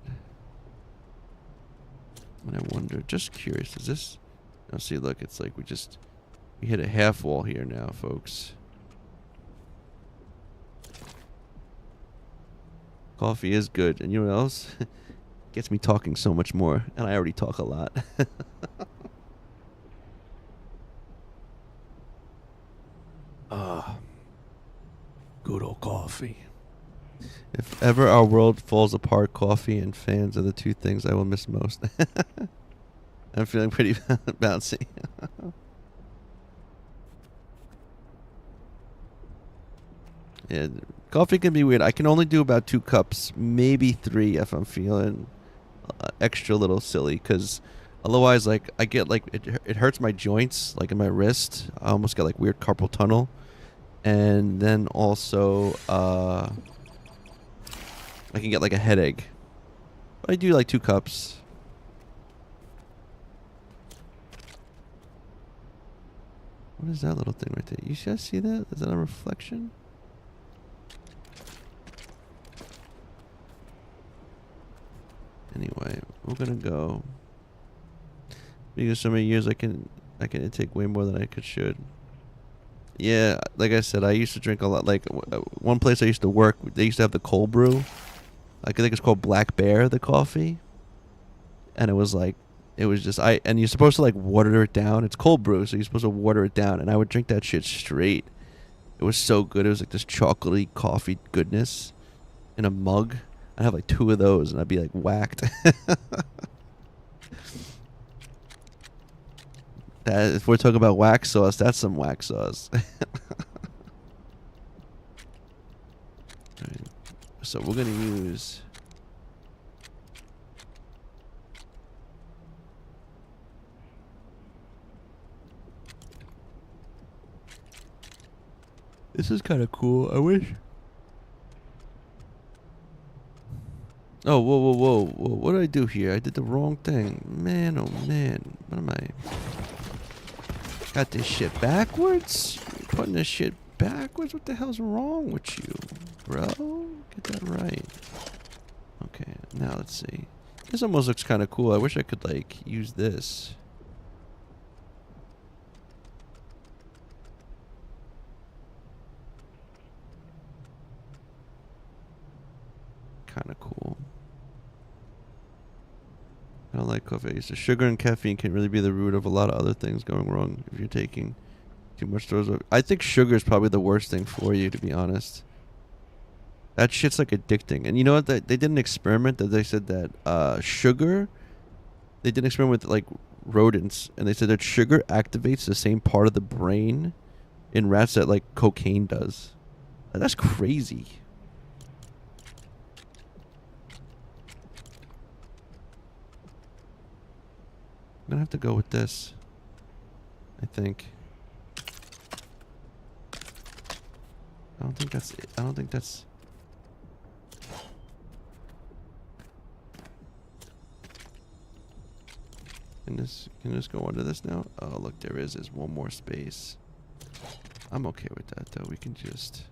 [SPEAKER 1] And I wonder, just curious, is this... Oh, see, look, it's like we hit a half wall here now, folks. Coffee is good. And you know what else? Gets me talking so much more. And I already talk a lot. Good old coffee. If ever our world falls apart, coffee and fans are the two things I will miss most. I'm feeling pretty bouncy. Yeah, coffee can be weird. I can only do about 2 cups, maybe 3 if I'm feeling extra little silly. Because otherwise, like I get like it hurts my joints, like in my wrist. I almost get like weird carpal tunnel, and then also I can get like a headache. But I do like 2 cups. What is that little thing right there? You guys see that? Is that a reflection? Anyway, we're gonna go. Because so many years I can take way more than I should. Yeah, like I said, I used to drink a lot. Like one place I used to work, they used to have the cold brew. I think it's called Black Bear, the coffee. And it was like, it was just and you're supposed to like water it down. It's cold brew, so you're supposed to water it down. And I would drink that shit straight. It was so good. It was like this chocolatey coffee goodness in a mug. I'd have like 2 of those, and I'd be like whacked. That if we're talking about wax sauce, that's some wax sauce. Right. So we're gonna use. This is kind of cool. I wish. Oh, whoa, whoa, whoa, whoa. What did I do here? I did the wrong thing. Man, oh man. What am I? Got this shit backwards? You're putting this shit backwards? What the hell's wrong with you, bro? Get that right. Okay, now let's see. This almost looks kind of cool. I wish I could, like, use this. Kind of cool. I don't like coffee. So sugar and caffeine can really be the root of a lot of other things going wrong if you're taking too much dose of. I think sugar is probably the worst thing for you, to be honest. That shit's like addicting. And you know what? They did an experiment that they said that sugar. They did an experiment with like rodents, and they said that sugar activates the same part of the brain in rats that like cocaine does. That's crazy. I'm gonna have to go with this, I think. I don't think that's it. I don't think that's... Can this go under this now? Oh, look, there's one more space. I'm okay with that, though. We can just...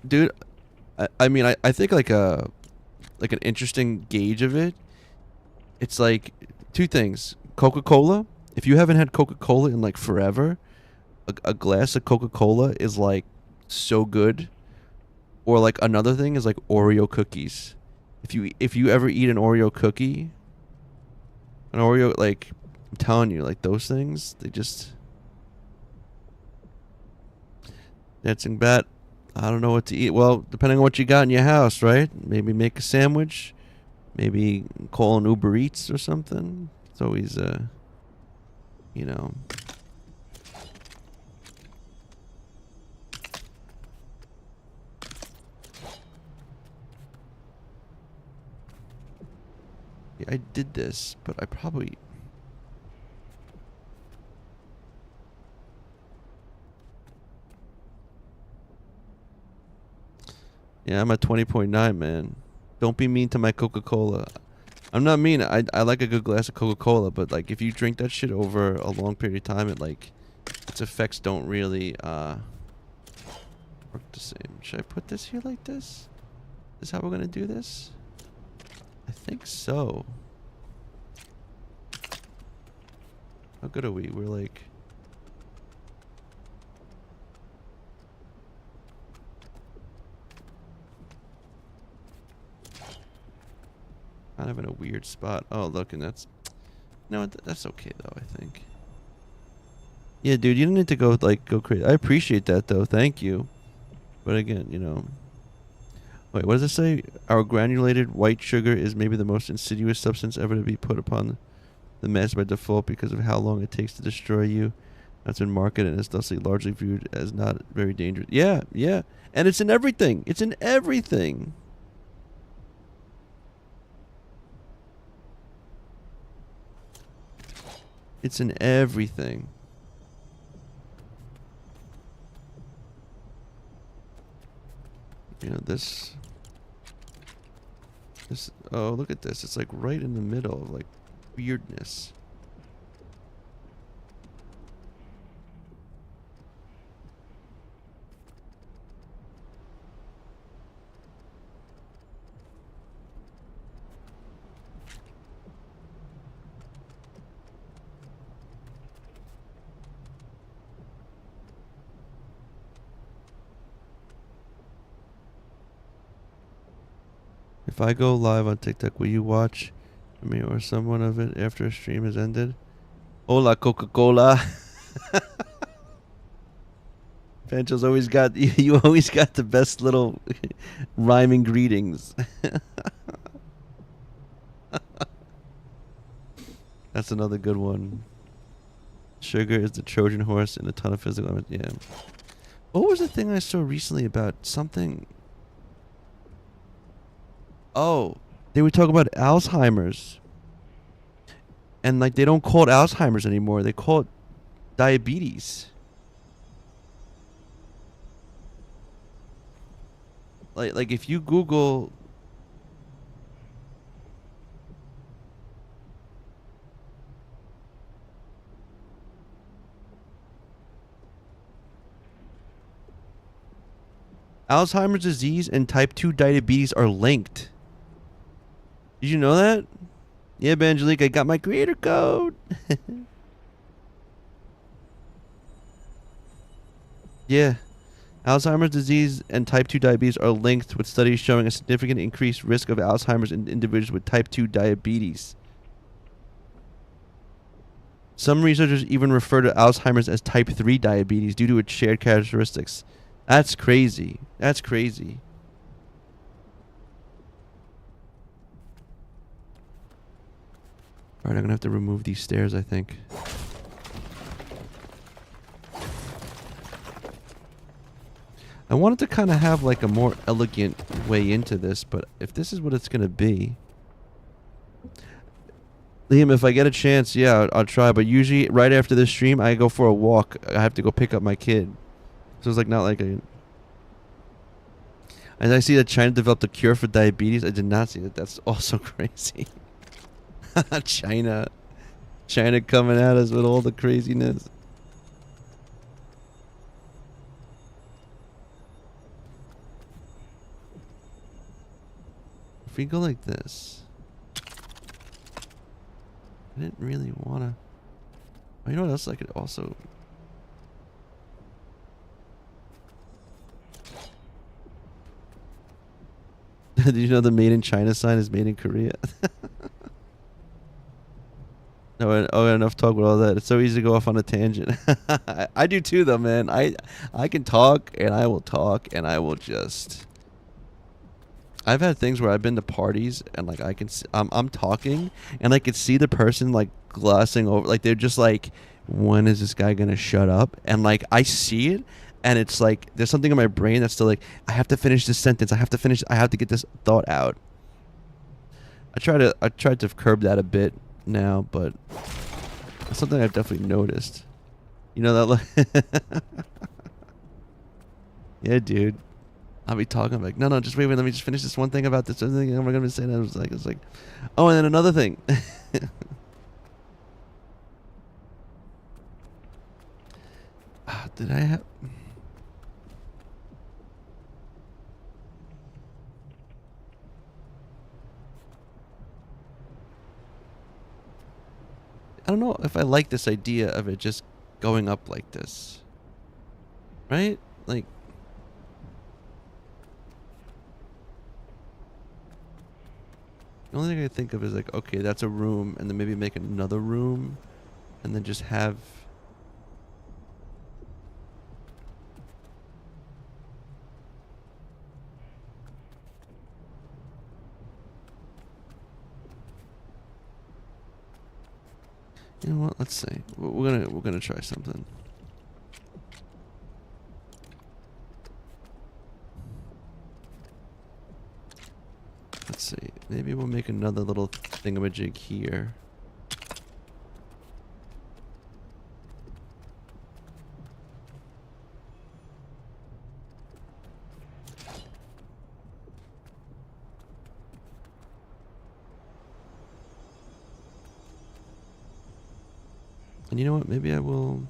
[SPEAKER 1] Dude, I mean, I think like an interesting gauge of it. It's like 2 things. Coca-Cola. If you haven't had Coca-Cola in like forever, a glass of Coca-Cola is like so good. Or like another thing is like Oreo cookies. If you ever eat an Oreo cookie, an Oreo, like, I'm telling you, like those things, they just... Dancing bat. I don't know what to eat. Well, depending on what you got in your house, right? Maybe make a sandwich. Maybe call an Uber Eats or something. It's always, you know. Yeah, I did this, but I probably... Yeah, I'm at 20.9, man. Don't be mean to my Coca-Cola. I'm not mean. I like a good glass of Coca-Cola, but like if you drink that shit over a long period of time, its effects don't really work the same. Should I put this here like this? Is how we're gonna do this? I think so. How good are we? We're like... kind of in a weird spot. Oh, look, and that's... No, that's okay, though, I think. Yeah, dude, you don't need to go crazy. I appreciate that, though. Thank you. But again, you know. Wait, what does it say? Our granulated white sugar is maybe the most insidious substance ever to be put upon the mass by default because of how long it takes to destroy you. That's been marketed and is thusly largely viewed as not very dangerous. Yeah, yeah. And it's in everything. It's in everything. It's in everything. You know, this, oh, look at this. It's like right in the middle of like weirdness. If I go live on TikTok, will you watch me or someone of it after a stream has ended? Hola, Coca-Cola. Pancho's always got, you always got the best little rhyming greetings. That's another good one. Sugar is the Trojan horse and a ton of physical. Yeah. What was the thing I saw recently about something? Oh, they were talking about Alzheimer's. And like they don't call it Alzheimer's anymore. They call it diabetes. Like if you Google Alzheimer's disease and type 2 diabetes are linked. Did you know that? Yeah, Angelique, I got my creator code. Yeah. Alzheimer's disease and type 2 diabetes are linked, with studies showing a significant increased risk of Alzheimer's in individuals with type 2 diabetes. Some researchers even refer to Alzheimer's as type 3 diabetes due to its shared characteristics. That's crazy. That's crazy. Alright, I'm gonna have to remove these stairs, I think. I wanted to kind of have like a more elegant way into this, but if this is what it's gonna be... Liam, if I get a chance, yeah, I'll try, but usually right after this stream, I go for a walk. I have to go pick up my kid. So it's like not like a... And I see that China developed a cure for diabetes. I did not see that. That's also crazy. China coming at us with all the craziness. If we go like this, I didn't really want to. Oh, you know what else I could also. Did you know the made in China sign is made in Korea? No, oh, enough talk with all that. It's so easy to go off on a tangent. I do too, though, man. I can talk, and I will talk, and I will just... I've had things where I've been to parties, and like I can... I'm talking, and I can see the person like glossing over. Like they're just like, when is this guy gonna shut up? And like I see it, and it's like there's something in my brain that's still like, I have to finish this sentence. I have to get this thought out. I tried to curb that a bit now, but it's something I've definitely noticed. You know that? Yeah, dude. I'll be talking like, no, just wait, let me just finish this one thing about this other thing I'm gonna say. And it's like, oh, and then another thing. Did I have? I don't know if I like this idea of it just going up like this. Right? Like, the only thing I think of is like, okay, that's a room, and then maybe make another room, and then just have... You know what? Let's see. We're gonna try something. Let's see. Maybe we'll make another little thingamajig here. And you know what? Maybe I will...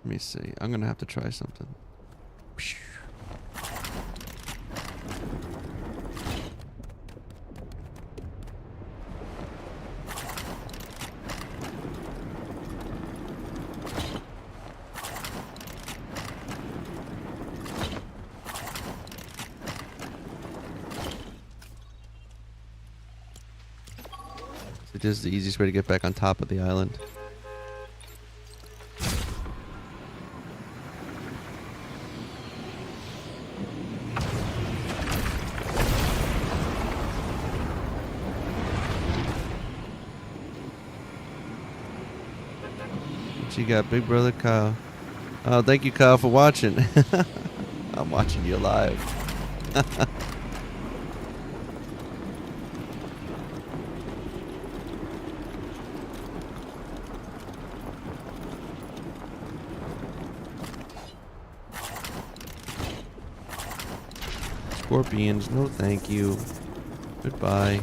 [SPEAKER 1] Let me see. I'm gonna have to try something. This is the easiest way to get back on top of the island. What you got, big brother Kyle? Oh, thank you, Kyle, for watching. I'm watching you live. Scorpions, no thank you. Goodbye.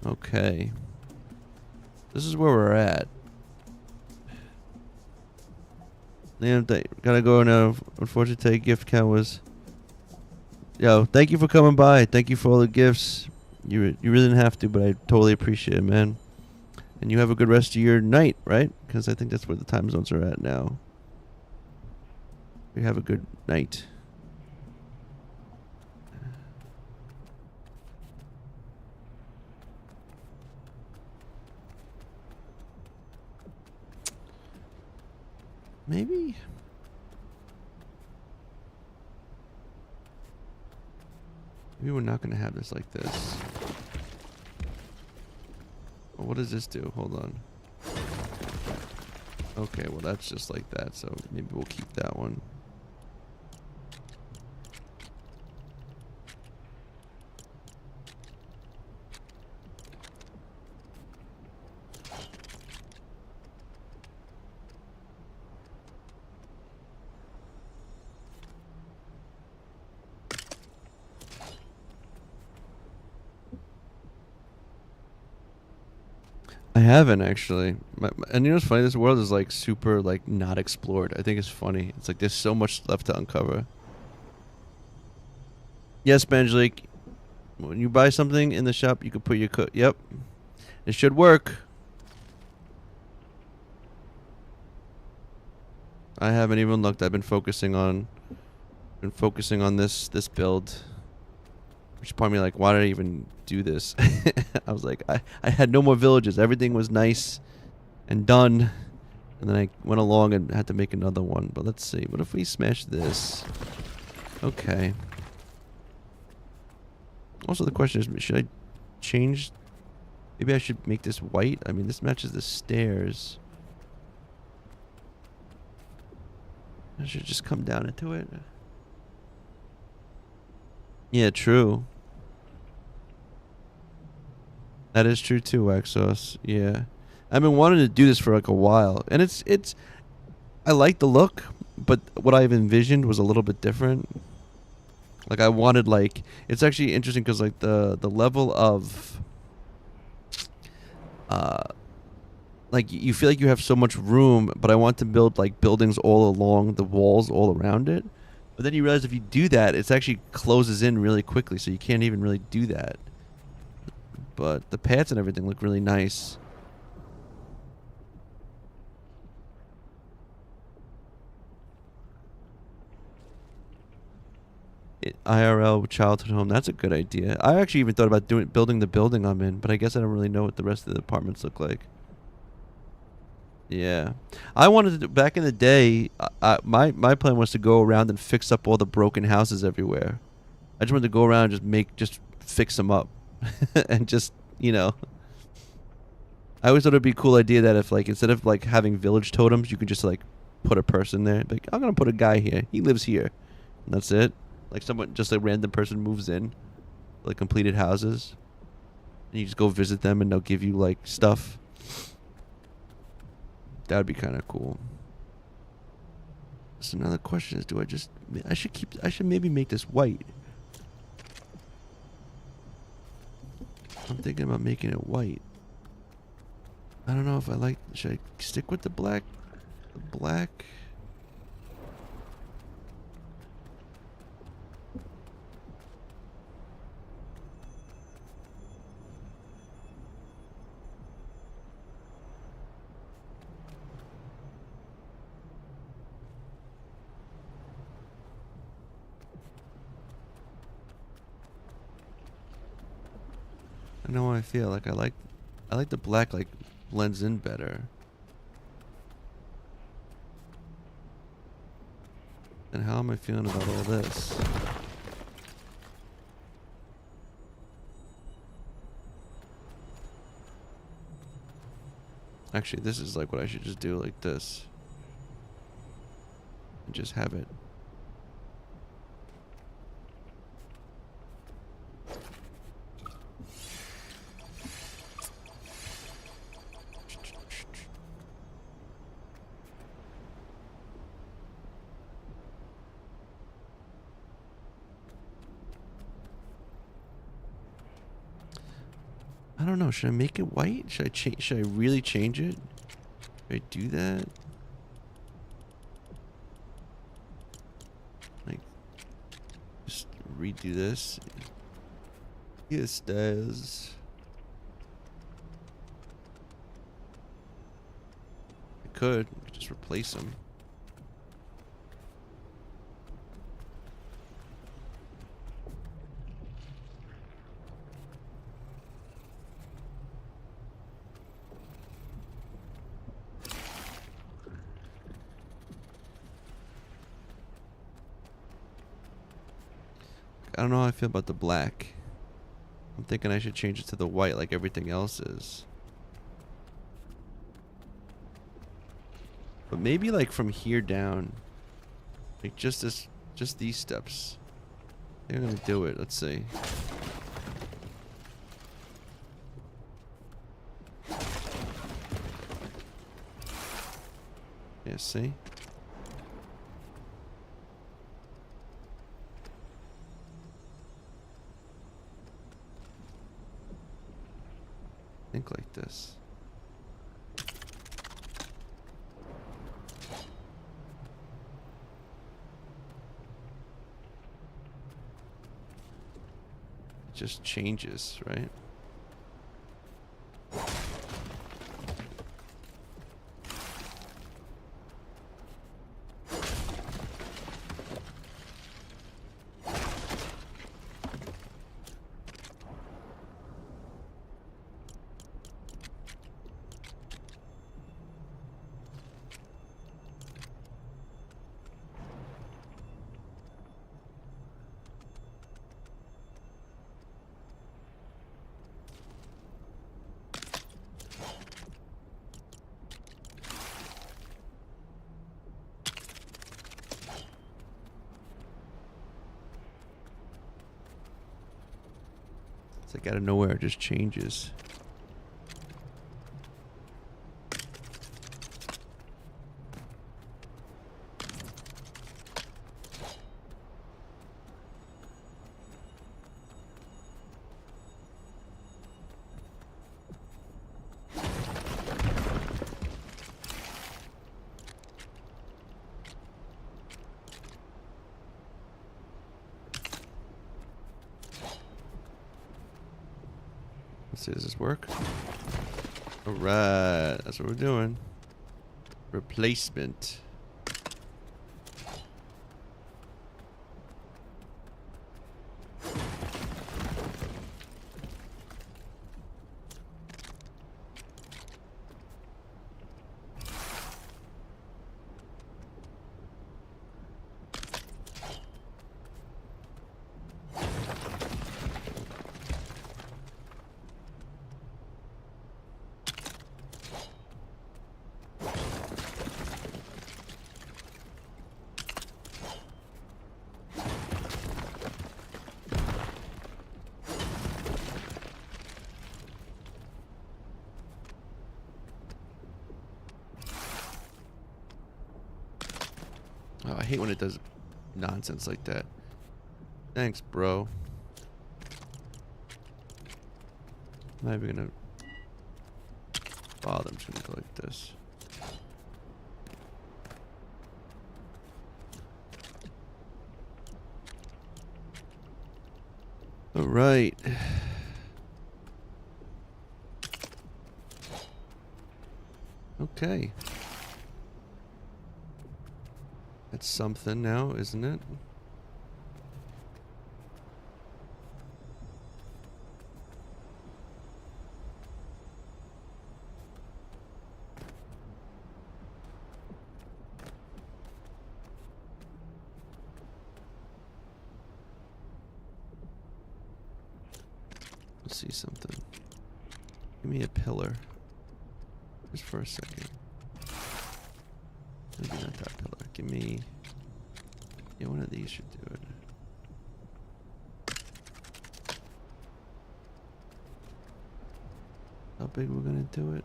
[SPEAKER 1] Okay. This is where we're at. Damn, gotta go now. Unfortunately, gift count was... Yo, thank you for coming by. Thank you for all the gifts. You really didn't have to, but I totally appreciate it, man. And you have a good rest of your night, right? Because I think that's where the time zones are at now. You have a good night. Maybe we're not gonna have this like this. Well, what does this do? Hold on. Okay, well that's just like that, so maybe we'll keep that one. I haven't actually. And you know what's funny? This world is like super like not explored. I think it's funny. It's like there's so much left to uncover. Yes, Benjalik. When you buy something in the shop, you can put your code. Yep. It should work. I haven't even looked. I've been focusing on this build. Which part of me like, why did I even do this? I was like, I had no more villages. Everything was nice and done. And then I went along and had to make another one. But let's see. What if we smash this? Okay. Also, the question is, should I change? Maybe I should make this white. I mean, this matches the stairs. I should just come down into it. Yeah, true. That is true too, Waxos. Yeah. I've been wanting to do this for like a while. And it's I like the look, but what I've envisioned was a little bit different. Like I wanted like, it's actually interesting because like the level of like you feel like you have so much room, but I want to build like buildings all along the walls all around it. But then you realize if you do that, it actually closes in really quickly, so you can't even really do that. But the paths and everything look really nice. IRL childhood home, that's a good idea. I actually even thought about building the building I'm in, but I guess I don't really know what the rest of the apartments look like. Yeah, I wanted to. Back in the day, my plan was to go around and fix up all the broken houses everywhere. I just wanted to go around and just fix them up, and just I always thought it'd be a cool idea that if like instead of like having village totems, you could just like put a person there. Like I'm gonna put a guy here. He lives here, and that's it. Like someone, just a random person moves in, like completed houses, and you just go visit them, and they'll give you like stuff. That would be kind of cool. So another question is, I should maybe make this white. I'm thinking about making it white. I don't know if I like, should I stick with the black? The black? I know how I feel. Like I like the black, like blends in better. And how am I feeling about all this? Actually, this is like what I should just do, like this. And just have it. I don't know. Should I make it white? Should I change? Should I really change it? Should I do that? Like, just redo this. Yes, does. I could just replace them. I don't know how I feel about the black. I'm thinking I should change it to the white like everything else is. But maybe like from here down. Like just these steps. I think I'm gonna do it. Let's see. Yeah, see? Think like this. It just changes, right? It's like out of nowhere, it just changes. Let's see, does this work? Alright, that's what we're doing. Replacement. hate when it does nonsense like that. Thanks, bro. I'm not even gonna bother. I'm just gonna go like this. All right. Okay. That's something now, isn't it? Let's see something. Give me a pillar. Just for a second. Maybe not that pillar. Give me... Yeah, one of these should do it. How big we're gonna do it?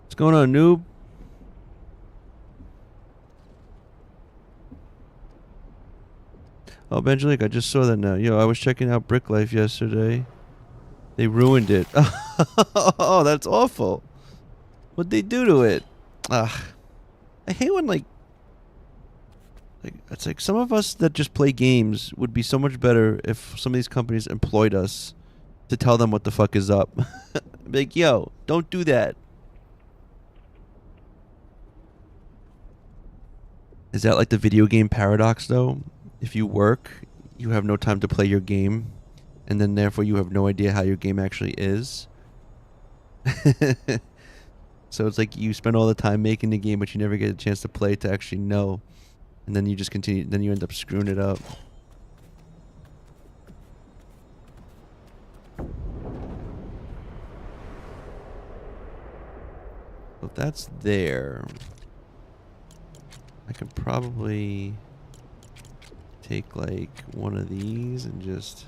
[SPEAKER 1] What's going on, noob? Oh, Benjalik, I just saw that now. Yo, I was checking out Brick Life yesterday. They ruined it. Oh, that's awful. What'd they do to it? Ugh. I hate when, like, it's like some of us that just play games would be so much better if some of these companies employed us to tell them what the fuck is up. Be like, yo, don't do that. Is that like the video game paradox, though? If you work, you have no time to play your game, and then therefore you have no idea how your game actually is. So it's like you spend all the time making the game, but you never get a chance to play to actually know. And then you just continue, then you end up screwing it up. So if that's there, I can probably take like one of these and just...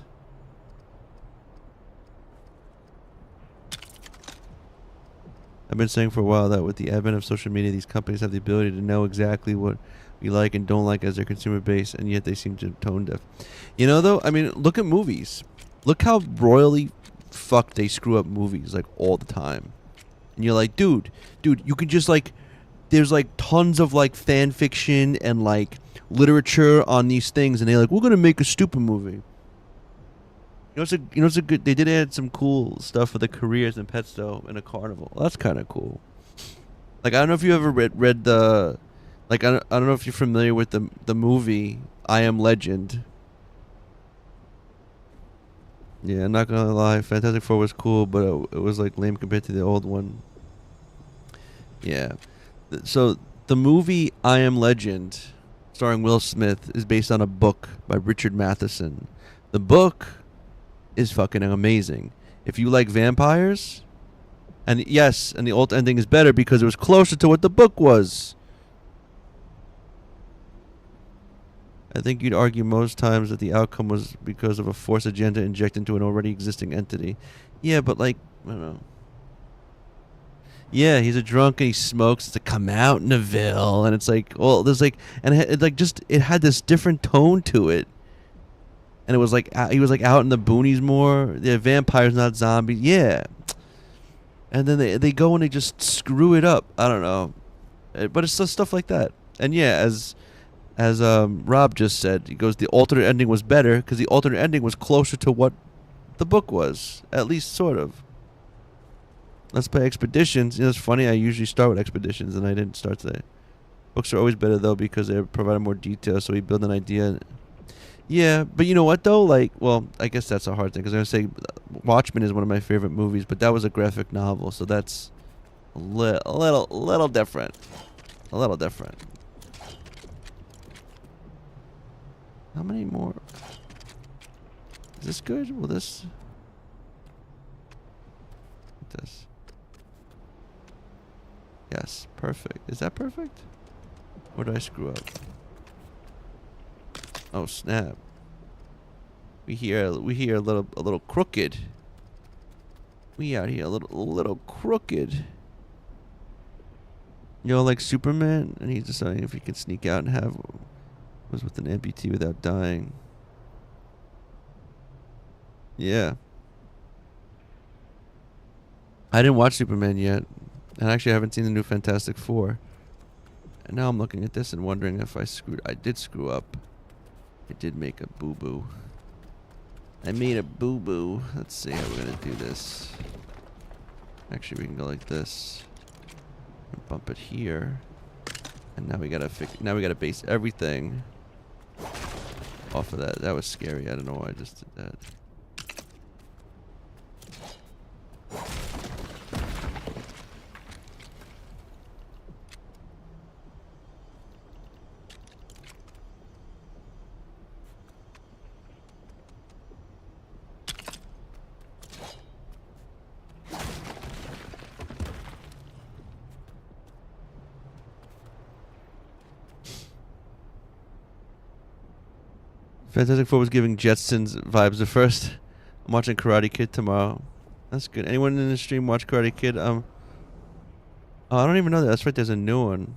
[SPEAKER 1] I've been saying for a while that with the advent of social media, these companies have the ability to know exactly what we like and don't like as their consumer base, and yet they seem to tone deaf. You know, though, I mean, look at movies. Look how royally fucked they screw up movies, like, all the time. And you're like, dude, you can just, like, there's, like, tons of, like, fan fiction and, like, literature on these things, and they're like, we're gonna make a stupid movie. It's a good. They did add some cool stuff for the careers and pets though in a carnival. Well, that's kind of cool. Like I don't know if you ever read the, like I don't know if you're familiar with the movie I Am Legend. Yeah, I'm not gonna lie, Fantastic Four was cool, but it was like lame compared to the old one. Yeah, so the movie I Am Legend, starring Will Smith, is based on a book by Richard Matheson. The book is fucking amazing. If you like vampires, and yes, and the alt ending is better because it was closer to what the book was. I think you'd argue most times that the outcome was because of a force agenda injected into an already existing entity. Yeah, but like, I don't know. Yeah, he's a drunk and he smokes to come out Neville, and it's like, well, there's like, and it like just it had this different tone to it. And it was like he was like out in the boonies more. Yeah, vampires, not zombies. Yeah. And then they go and they just screw it up. I don't know, but it's just stuff like that. And yeah, as Rob just said, he goes, the alternate ending was better because the alternate ending was closer to what the book was, at least sort of. Let's play Expeditions. You know, it's funny. I usually start with Expeditions, and I didn't start today. Books are always better though because they provide more detail, so we build an idea. Yeah, but you know what though? Like, well, I guess that's a hard thing because I'm gonna say Watchmen is one of my favorite movies, but that was a graphic novel, so that's a little different. A little different. How many more? Is this good? Will this? This. Yes, perfect. Is that perfect? Or did I screw up? Oh snap! We hear a little crooked. We out here a little crooked. You know, like Superman, and he's deciding if he can sneak out and have was with an amputee without dying. Yeah. I didn't watch Superman yet, and actually I haven't seen the new Fantastic Four. And now I'm looking at this and wondering if I did screw up. I did make a boo-boo. I made a boo-boo. Let's see how we're gonna do this. Actually, we can go like this. And bump it here. And now we gotta base everything off of that. That was scary. I don't know why I just did that. Fantastic Four was giving Jetsons vibes at first. I'm watching Karate Kid tomorrow. That's good. Anyone in the stream watch Karate Kid? Oh, I don't even know that. That's right. There's a new one.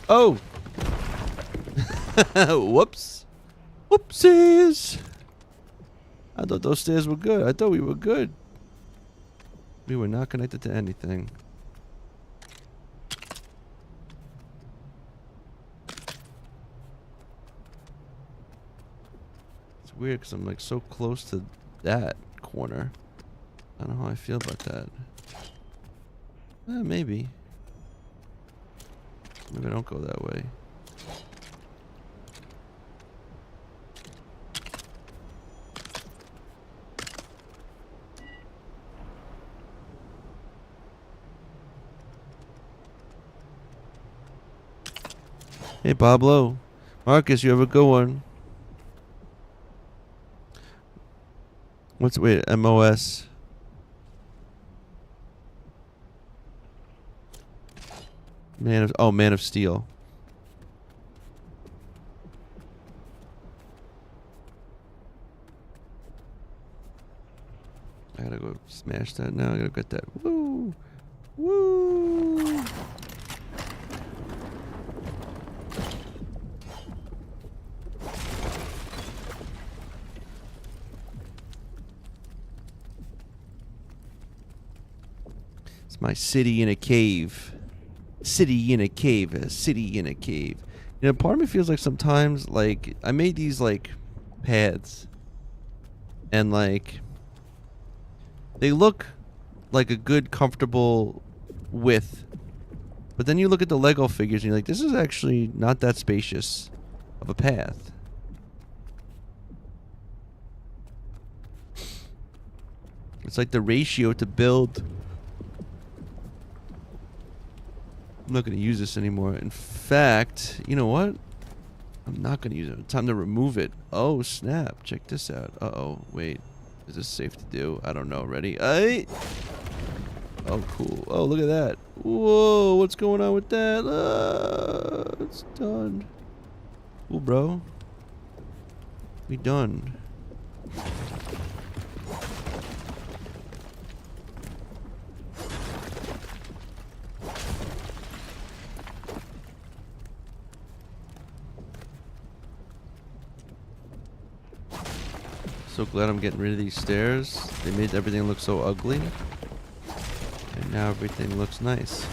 [SPEAKER 1] Oh! Whoops. Whoopsies! I thought those stairs were good. I thought we were good. We were not connected to anything. It's weird because I'm like so close to that corner. I don't know how I feel about that. Maybe. Maybe I don't go that way. Hey, Pablo. Marcus, you have a good one. Wait, MOS. Man of Steel. I gotta go smash that now. I gotta get that. Woo! Woo! It's my city in a cave. City in a cave. A city in a cave. You know, part of me feels like sometimes, like, I made these, like, paths. And, like, they look like a good, comfortable width. But then you look at the Lego figures and you're like, this is actually not that spacious of a path. It's like the ratio to build. I'm not going to use this anymore. In fact, you know what? I'm not going to use it. Time to remove it. Oh, snap. Check this out. Uh-oh. Wait. Is this safe to do? I don't know. Ready? Oh, cool. Oh, look at that. Whoa, what's going on with that? It's done. Cool, bro. We done. So glad I'm getting rid of these stairs. They made everything look so ugly. And now everything looks nice.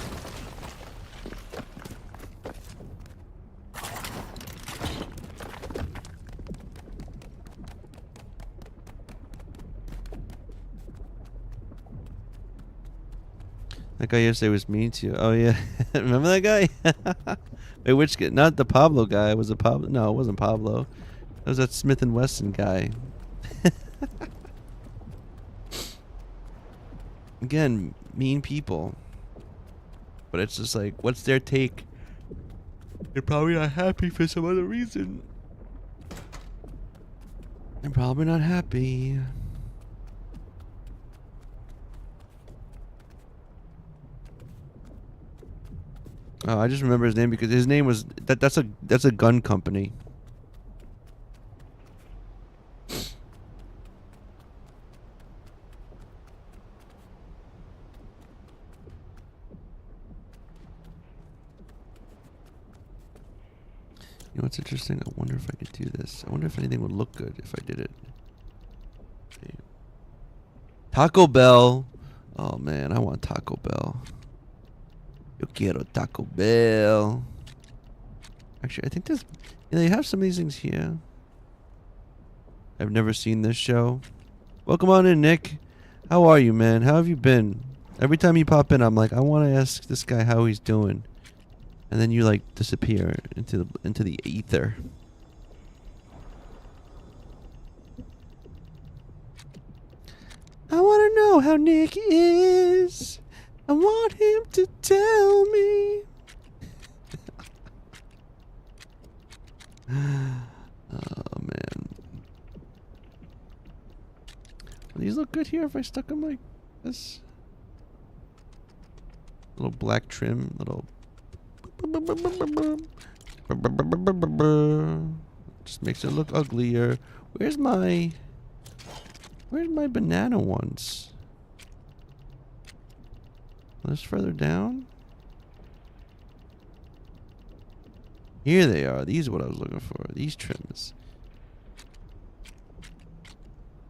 [SPEAKER 1] That guy yesterday was mean to you. Oh yeah. Remember that guy? Wait, which guy? Not the Pablo guy. Was it Pablo? No, it wasn't Pablo. It was that Smith & Wesson guy. Again, mean people. But it's just like, what's their take? They're probably not happy for some other reason. They're probably not happy. Oh, I just remember his name because his name was that's a gun company. You know what's interesting? I wonder if I could do this. I wonder if anything would look good if I did it. Okay. Taco Bell. Oh man, I want Taco Bell. Yo quiero Taco Bell. Actually, I think there's... Yeah, they have some of these things here. I've never seen this show. Welcome on in, Nick. How are you, man? How have you been? Every time you pop in, I'm like, I want to ask this guy how he's doing. And then you, like, disappear into the ether. I want to know how Nick is. I want him to tell me. Oh, man. Will these look good here if I stuck them like this? Little black trim, little... Just makes it look uglier. Where's my banana ones? This further down? Here they are. These are what I was looking for. These trims.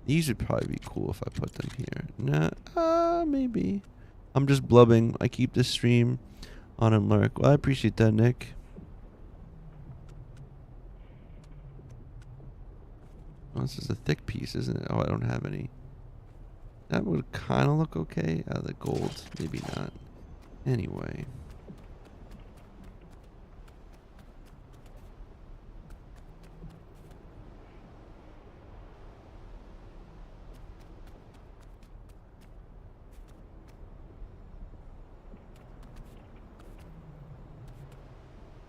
[SPEAKER 1] These would probably be cool if I put them here. Nah, maybe. I'm just blubbing. I keep this stream on and lurk. Well, I appreciate that, Nick. Oh, this is a thick piece, isn't it? Oh, I don't have any. That would kind of look okay. The gold, maybe not. Anyway.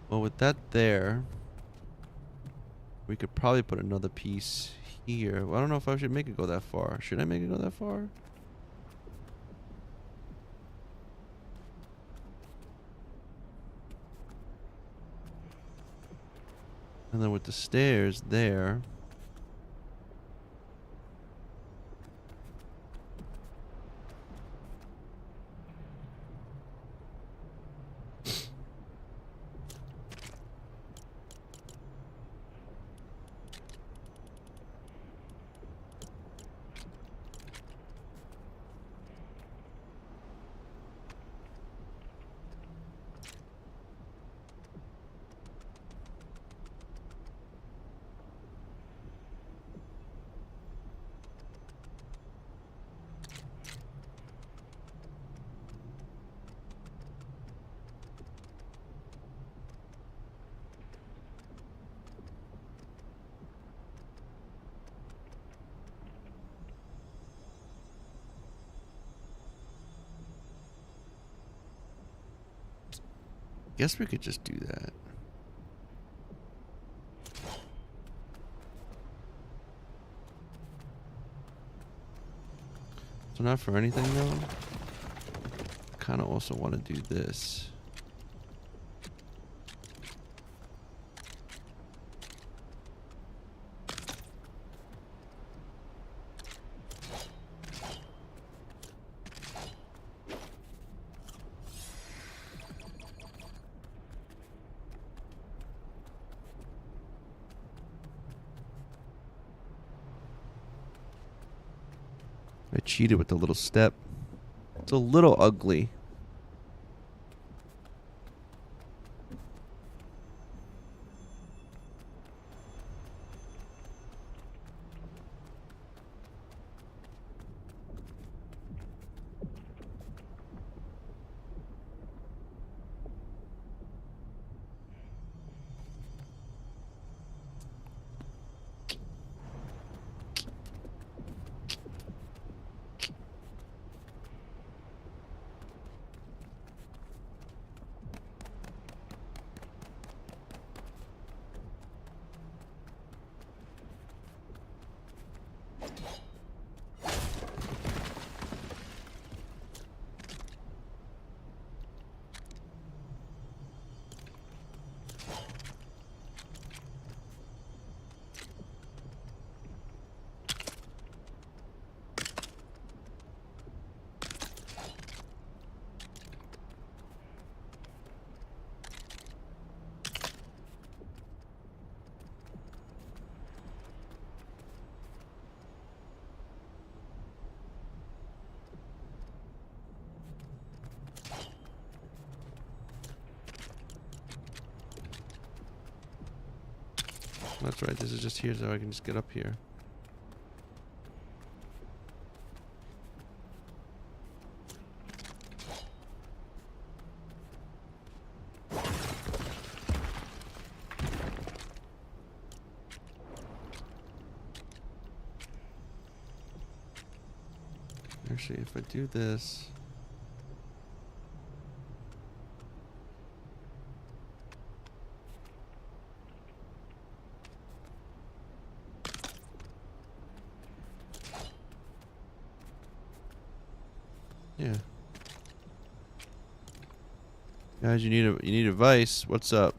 [SPEAKER 1] Well, with that there, we could probably put another piece here. Well, I don't know if I should make it go that far. Should I make it go that far? And then with the stairs there. Guess we could just do that. So not for anything though. Kind of also want to do this. I cheated with the little step. It's a little ugly. That's right. This is just here so I can just get up here. Actually, if I do this... Yeah. Guys, you need advice. What's up?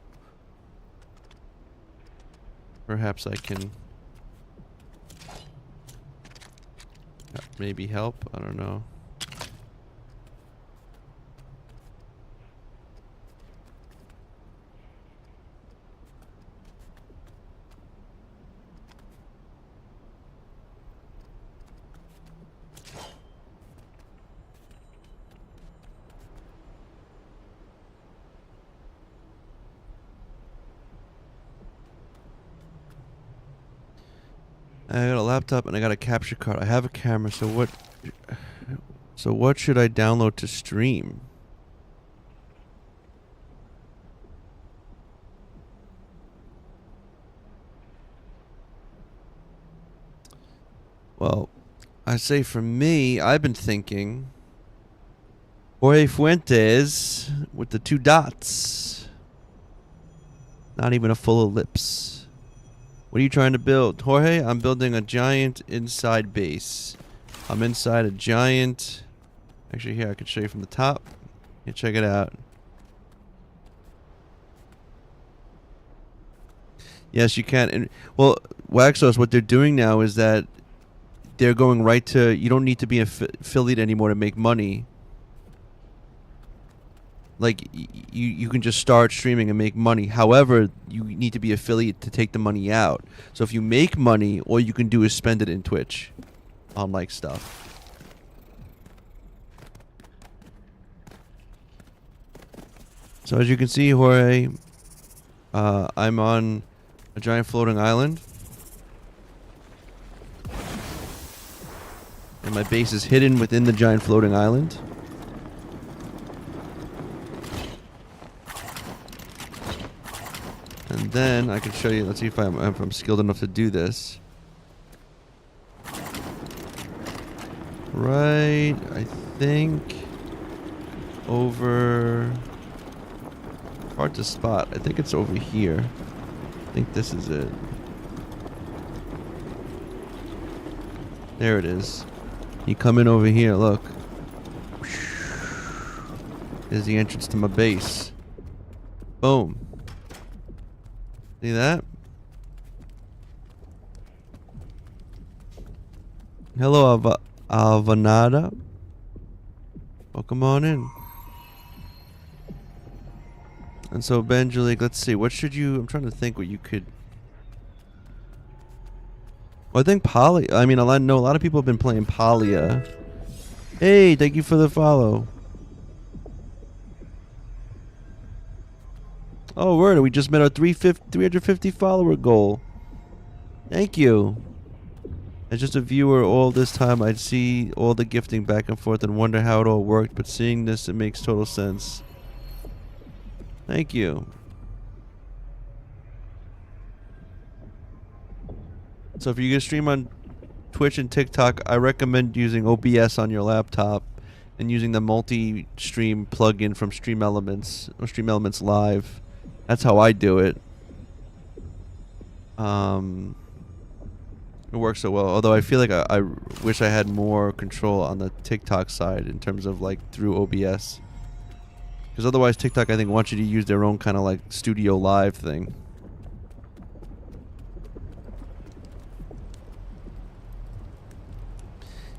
[SPEAKER 1] Perhaps I can maybe help. I don't know. I got a laptop and I got a capture card. I have a camera, so what should I download to stream? Well, I say for me, I've been thinking Jorge Fuentes with the 2 dots. Not even a full ellipse. What are you trying to build? Jorge, I'm building a giant inside base. I'm inside a giant... Actually, here, I can show you from the top. Yeah, check it out. Yes, you can. And, well, Waxos, what they're doing now is that they're going right to... You don't need to be affiliate anymore to make money. Like, you can just start streaming and make money. However, you need to be affiliate to take the money out. So if you make money, all you can do is spend it in Twitch on, like, stuff. So as you can see, Jorge, I'm on a giant floating island. And my base is hidden within the giant floating island. And then I can show you, let's see if I'm skilled enough to do this. Right, I think over, hard to spot. I think it's over here. I think this is it. There it is. You come in over here, look. There's the entrance to my base. Boom. See that? Hello, Alvanada. Welcome on in. And so, Benjalik, let's see. What should you... I'm trying to think what you could... Well, I think Poly... I mean, I know a lot of people have been playing Polya. Hey, thank you for the follow. Oh, word. We just met our 350 follower goal. Thank you. As just a viewer all this time, I'd see all the gifting back and forth and wonder how it all worked. But seeing this, it makes total sense. Thank you. So if you're going to stream on Twitch and TikTok, I recommend using OBS on your laptop and using the multi-stream plugin from Stream Elements or Stream Elements Live. That's how I do it. It works so well. Although I feel like I wish I had more control on the TikTok side in terms of like through OBS. Because otherwise TikTok, I think, wants you to use their own kind of like studio live thing.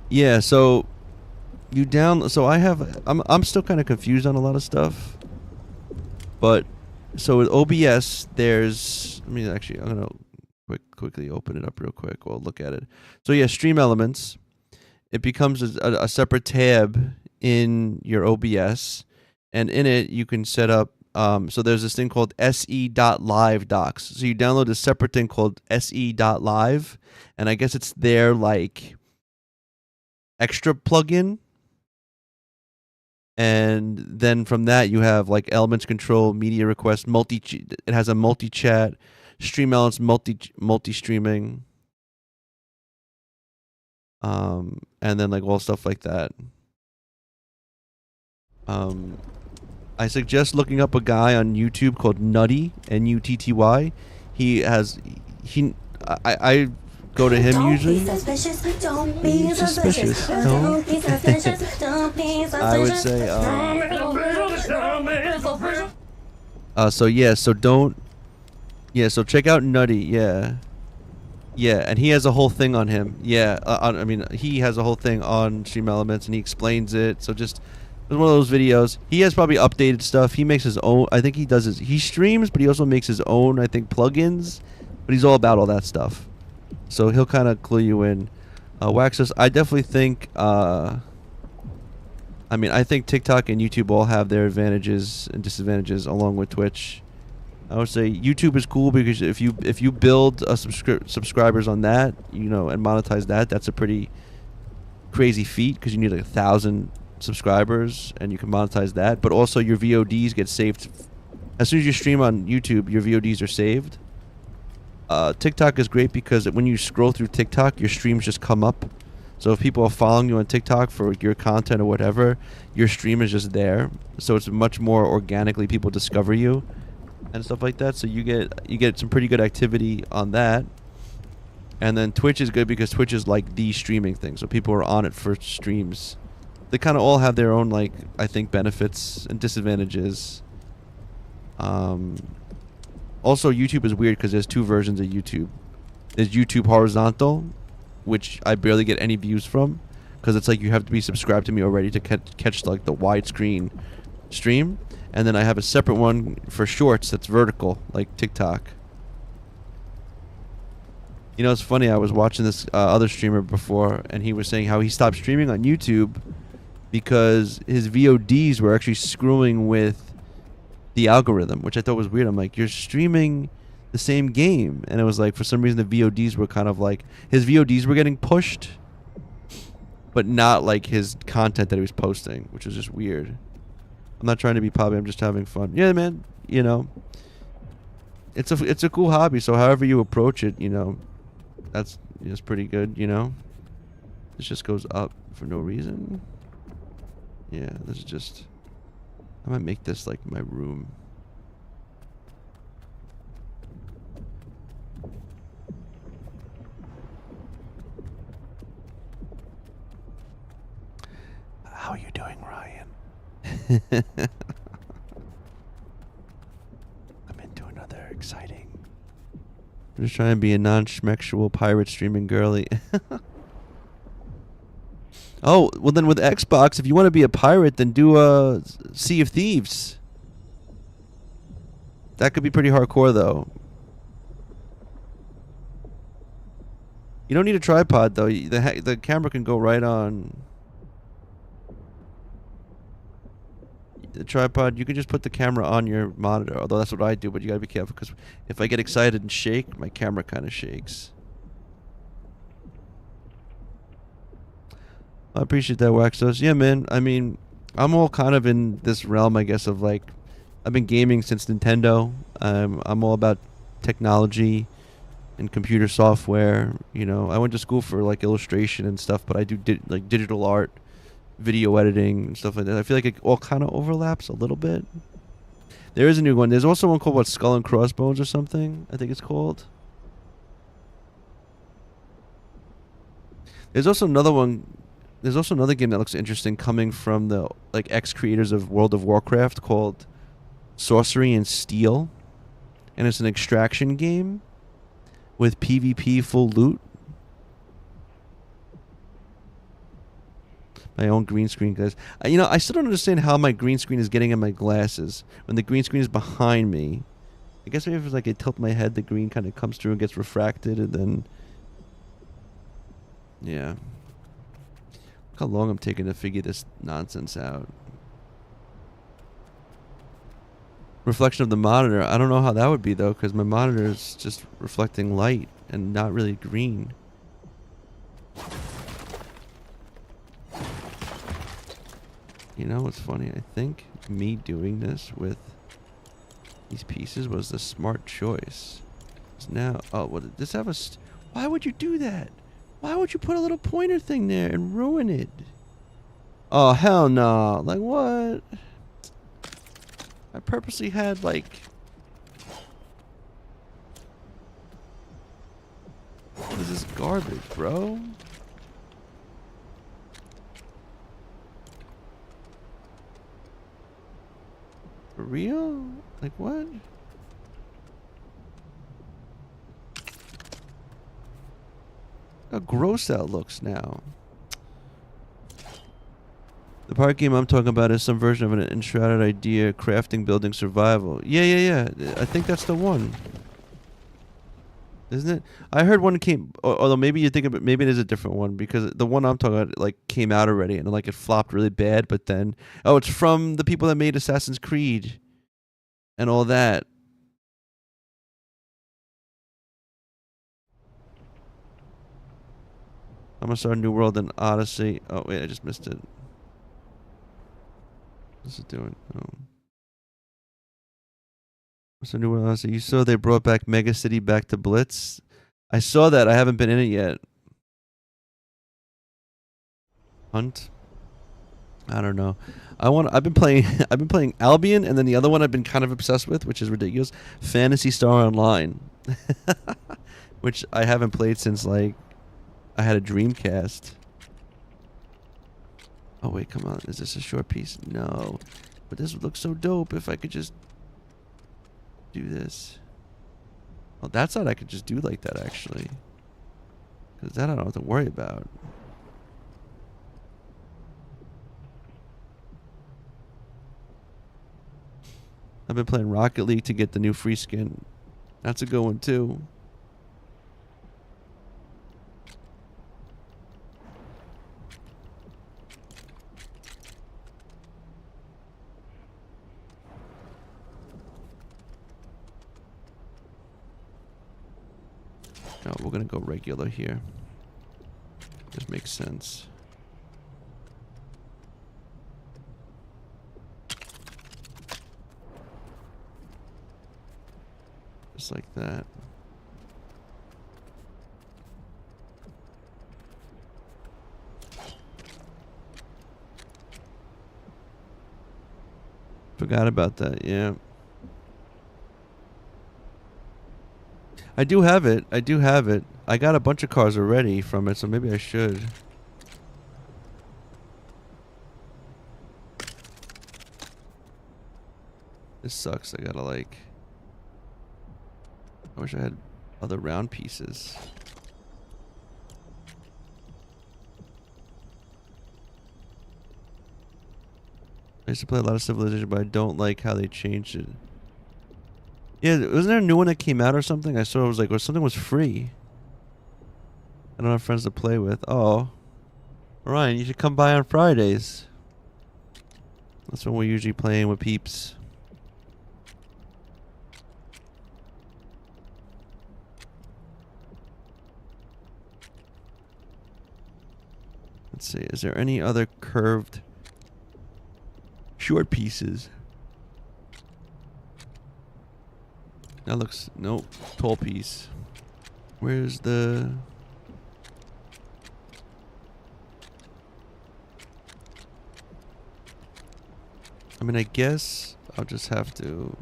[SPEAKER 1] Yeah, so you so I'm still kind of confused on a lot of stuff. But so with OBS, there's, I mean, actually, I'm going to quickly open it up real quick. We'll look at it. So yeah, Stream Elements. It becomes a separate tab in your OBS. And in it, you can set up So there's this thing called se.live docs. So you download a separate thing called se.live, and I guess it's their like extra plugin. And then from that you have like elements control, media request, it has a multi chat, stream elements, multi streaming, and then like all stuff like that. I suggest looking up a guy on YouTube called Nutty, Nutty. I go to him usually. Don't be suspicious. Don't be suspicious. Don't be suspicious. I would say, so check out Nutty, yeah, and he has a whole thing on him, he has a whole thing on Stream Elements, and he explains it. So just. It's one of those videos. He has probably updated stuff. He makes his own. I think he streams, but he also makes his own, I think, plugins. But he's all about all that stuff. So he'll kind of clue you in. Waxus, I definitely think, I think TikTok and YouTube all have their advantages and disadvantages along with Twitch. I would say YouTube is cool because if you build a subscribers on that, and monetize that, that's a pretty crazy feat because you need like 1,000 subscribers and you can monetize that. But also your VODs get saved as soon as you stream on YouTube. Your VODs are saved. TikTok is great because when you scroll through TikTok, your streams just come up. So if people are following you on TikTok for your content or whatever, your stream is just there. So it's much more organically people discover you and stuff like that. So you get some pretty good activity on that. And then Twitch is good because Twitch is like the streaming thing. So people are on it for streams. They kind of all have their own, like, I think, benefits and disadvantages. Also, YouTube is weird because there's two versions of YouTube. There's YouTube horizontal, which I barely get any views from because it's like you have to be subscribed to me already to catch like the widescreen stream. And then I have a separate one for shorts that's vertical, like TikTok. It's funny. I was watching this other streamer before, and he was saying how he stopped streaming on YouTube because his VODs were actually screwing with the algorithm, which I thought was weird. I'm like, you're streaming the same game. And it was like, for some reason, the VODs were kind of like, his VODs were getting pushed, but not like his content that he was posting, which was just weird. I'm not trying to be poppy. I'm just having fun. Yeah, man, it's a cool hobby. So however you approach it, that's pretty good, This just goes up for no reason. Yeah, this is just... I might make this like my room. How are you doing, Ryan? I'm into another exciting... I'm just trying to be a non-schmexual pirate streaming girly. Oh, well then with Xbox, if you want to be a pirate, then do Sea of Thieves. That could be pretty hardcore, though. You don't need a tripod, though. The camera can go right on. The tripod, you can just put the camera on your monitor, although that's what I do, but you gotta be careful, because if I get excited and shake, my camera kind of shakes. I appreciate that, Waxos. Yeah, man. I'm all kind of in this realm, I guess, of like, I've been gaming since Nintendo. I'm all about technology and computer software. I went to school for like illustration and stuff, but I do like digital art, video editing, and stuff like that. I feel like it all kind of overlaps a little bit. There is a new one. There's also one called Skull and Crossbones or something, I think it's called. There's also another one. There's also another game that looks interesting coming from the like ex-creators of World of Warcraft called Sorcery and Steel. And it's an extraction game with PvP full loot. My own green screen, guys. I still don't understand how my green screen is getting in my glasses when the green screen is behind me. I guess maybe if it's like I tilt my head, the green kind of comes through and gets refracted, and then... Yeah. Look how long I'm taking to figure this nonsense out. reflection of the monitor. I don't know how that would be though, because my monitor is just reflecting light and not really green. You know what's funny? I think me doing this with these pieces was the smart choice. So now, oh, what did this have a? Why would you do that? Why would you put a little pointer thing there and ruin it? Oh hell no! Like what? I purposely had like. What is this garbage, bro? For real? Like what? How gross that looks now. The part game I'm talking about is some version of an enshrouded idea, crafting, building, survival. Yeah. I think that's the one. Isn't it? I heard one came, although maybe you think of it, maybe it is a different one, because the one I'm talking about like came out already and like it flopped really bad, but then, oh, it's from the people that made Assassin's Creed and all that. I'm gonna start a new world in Odyssey. Oh wait, I just missed it. What's it doing? Oh. What's a new world in Odyssey? You saw they brought back Mega City back to Blitz? I saw that. I haven't been in it yet. Hunt? I don't know. I've been playing Albion, and then the other one I've been kind of obsessed with, which is ridiculous, Phantasy Star Online. Which I haven't played since like I had a Dreamcast. Oh wait, come on. Is this a short piece? No. But this would look so dope if I could just do this. Well, that side I could just do like that actually. Because that I don't have to worry about. I've been playing Rocket League to get the new free skin. That's a good one too. No, we're gonna go regular here. Just makes sense. Just like that. Forgot about that, yeah. I do have it. I do have it. I got a bunch of cars already from it, so maybe I should. This sucks. I gotta like... I wish I had other round pieces. I used to play a lot of Civilization, but I don't like how they changed it. Yeah, wasn't there a new one that came out or something? I saw it was like, or something was free. I don't have friends to play with. Oh. Ryan, you should come by on Fridays. That's when we're usually playing with peeps. Let's see, is there any other curved short pieces? That looks, nope, tall piece. Where's the... I mean, I guess I'll just have to...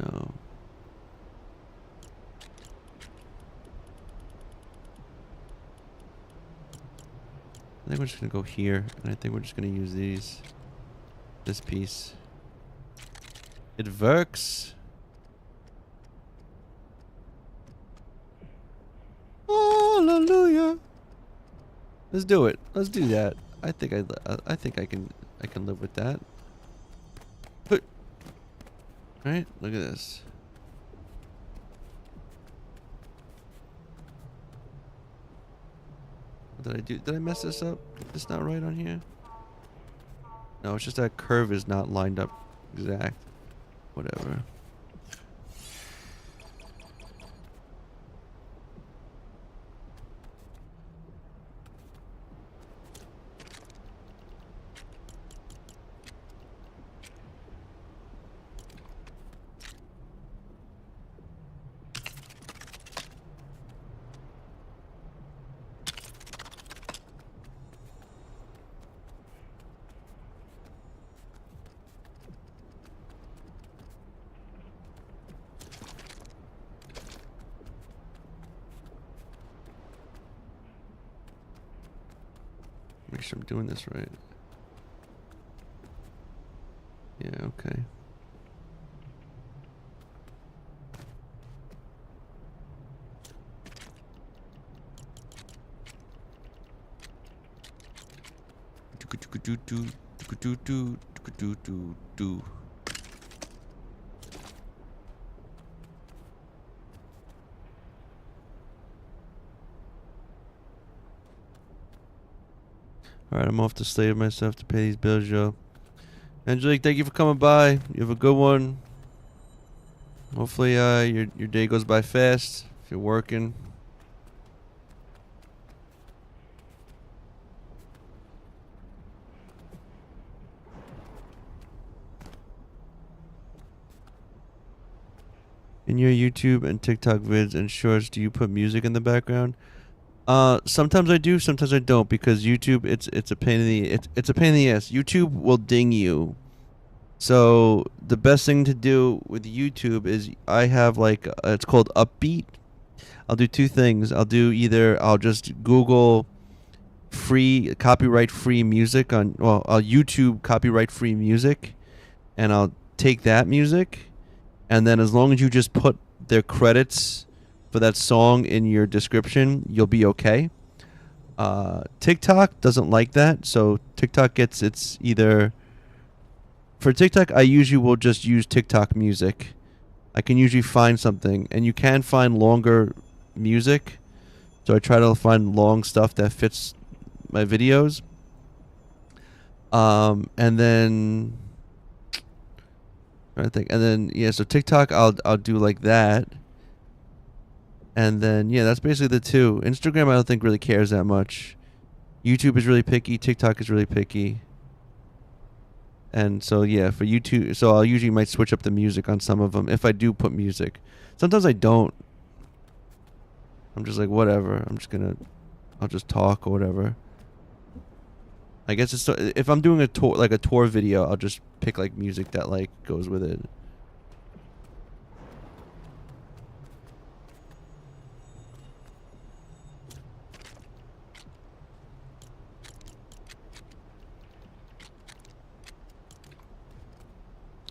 [SPEAKER 1] No. I think we're just gonna go here, and I think we're just gonna use these. This piece. It works. Hallelujah. Let's do it. Let's do that. I think I can live with that. But right, look at this. What did I do? Did I mess this up? It's not right on here. No, it's just that curve is not lined up exact. Whatever. Make sure I'm doing this right. Yeah, okay. Alright, I'm off to slave myself to pay these bills, yo. Angelique, thank you for coming by. You have a good one. Hopefully, your day goes by fast if you're working. In your YouTube and TikTok vids and shorts, do you put music in the background? Sometimes I do, sometimes I don't, because YouTube it's a pain in the it's a pain in the ass. YouTube will ding you. So the best thing to do with YouTube is I have like it's called Upbeat. I'll do two things. I'll just Google free copyright free music I'll YouTube copyright free music, and I'll take that music, and then as long as you just put their credits for that song in your description, you'll be okay. TikTok doesn't like that, so TikTok gets it's either for TikTok I usually will just use TikTok music. I can usually find something, and you can find longer music, so I try to find long stuff that fits my videos. And then I think, and then yeah, so TikTok I'll do like that, and then yeah, that's basically the two. Instagram I don't think really cares that much. YouTube is really picky. TikTok is really picky. And so yeah, for YouTube, so I'll usually might switch up the music on some of them if I do put music. Sometimes I don't. I'm just like whatever. I'll just talk or whatever. I guess it's if I'm doing a tour like a tour video, I'll just pick like music that like goes with it.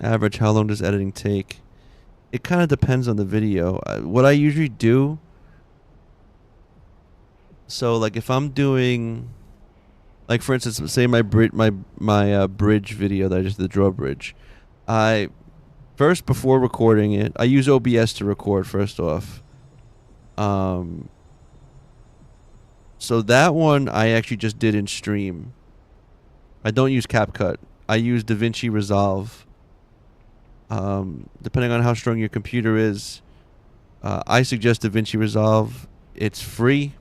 [SPEAKER 1] Average, how long does editing take? It kind of depends on the video. What I usually do, so like if I'm doing, like for instance, say my bridge video that I just did, the drawbridge. I first before recording it, I use OBS to record first off. So that one I actually just did in stream. I don't use CapCut. I use DaVinci Resolve. Depending on how strong your computer is, I suggest DaVinci Resolve. It's free.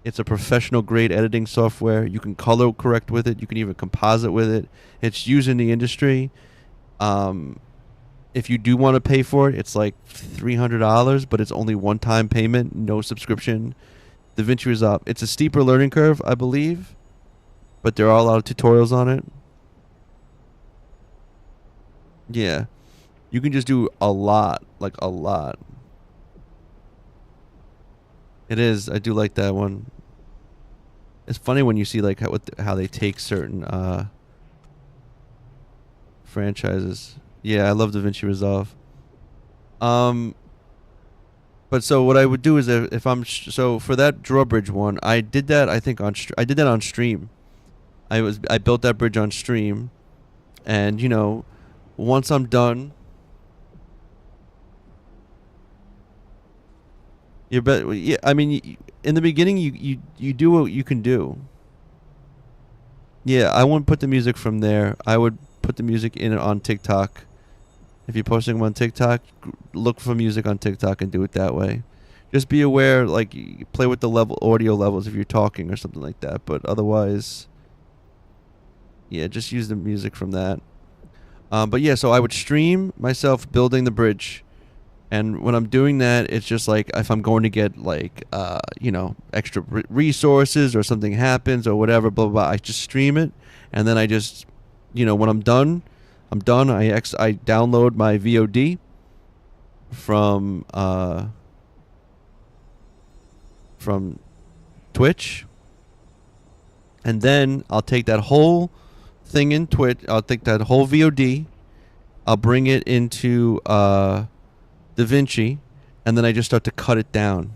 [SPEAKER 1] It's a professional grade editing software. You can color correct with it. You can even composite with it. It's used in the industry. If you do want to pay for it, it's like $300, but it's only one-time payment, no subscription. DaVinci Resolve. It's a steeper learning curve, I believe, but there are a lot of tutorials on it. Yeah. You can just do a lot, like a lot. It is. I do like that one. It's funny when you see like how they take certain franchises. Yeah, I love DaVinci Resolve. But so what I would do is if I'm so for that drawbridge one, I did that I think I did that on stream. I built that bridge on stream, and once I'm done. Yeah, I mean, in the beginning, you do what you can do. Yeah, I wouldn't put the music from there. I would put the music in on TikTok. If you're posting them on TikTok, look for music on TikTok and do it that way. Just be aware, like, play with the audio levels if you're talking or something like that. But otherwise, yeah, just use the music from that. But yeah, so I would stream myself building the bridge. And when I'm doing that, it's just like if I'm going to get like, extra resources or something happens or whatever, blah, blah, blah, I just stream it. And then I just, when I'm done, I'm done. I download my VOD from Twitch. And then I'll take that whole thing in Twitch. I'll take that whole VOD. I'll bring it into DaVinci, and then I just start to cut it down.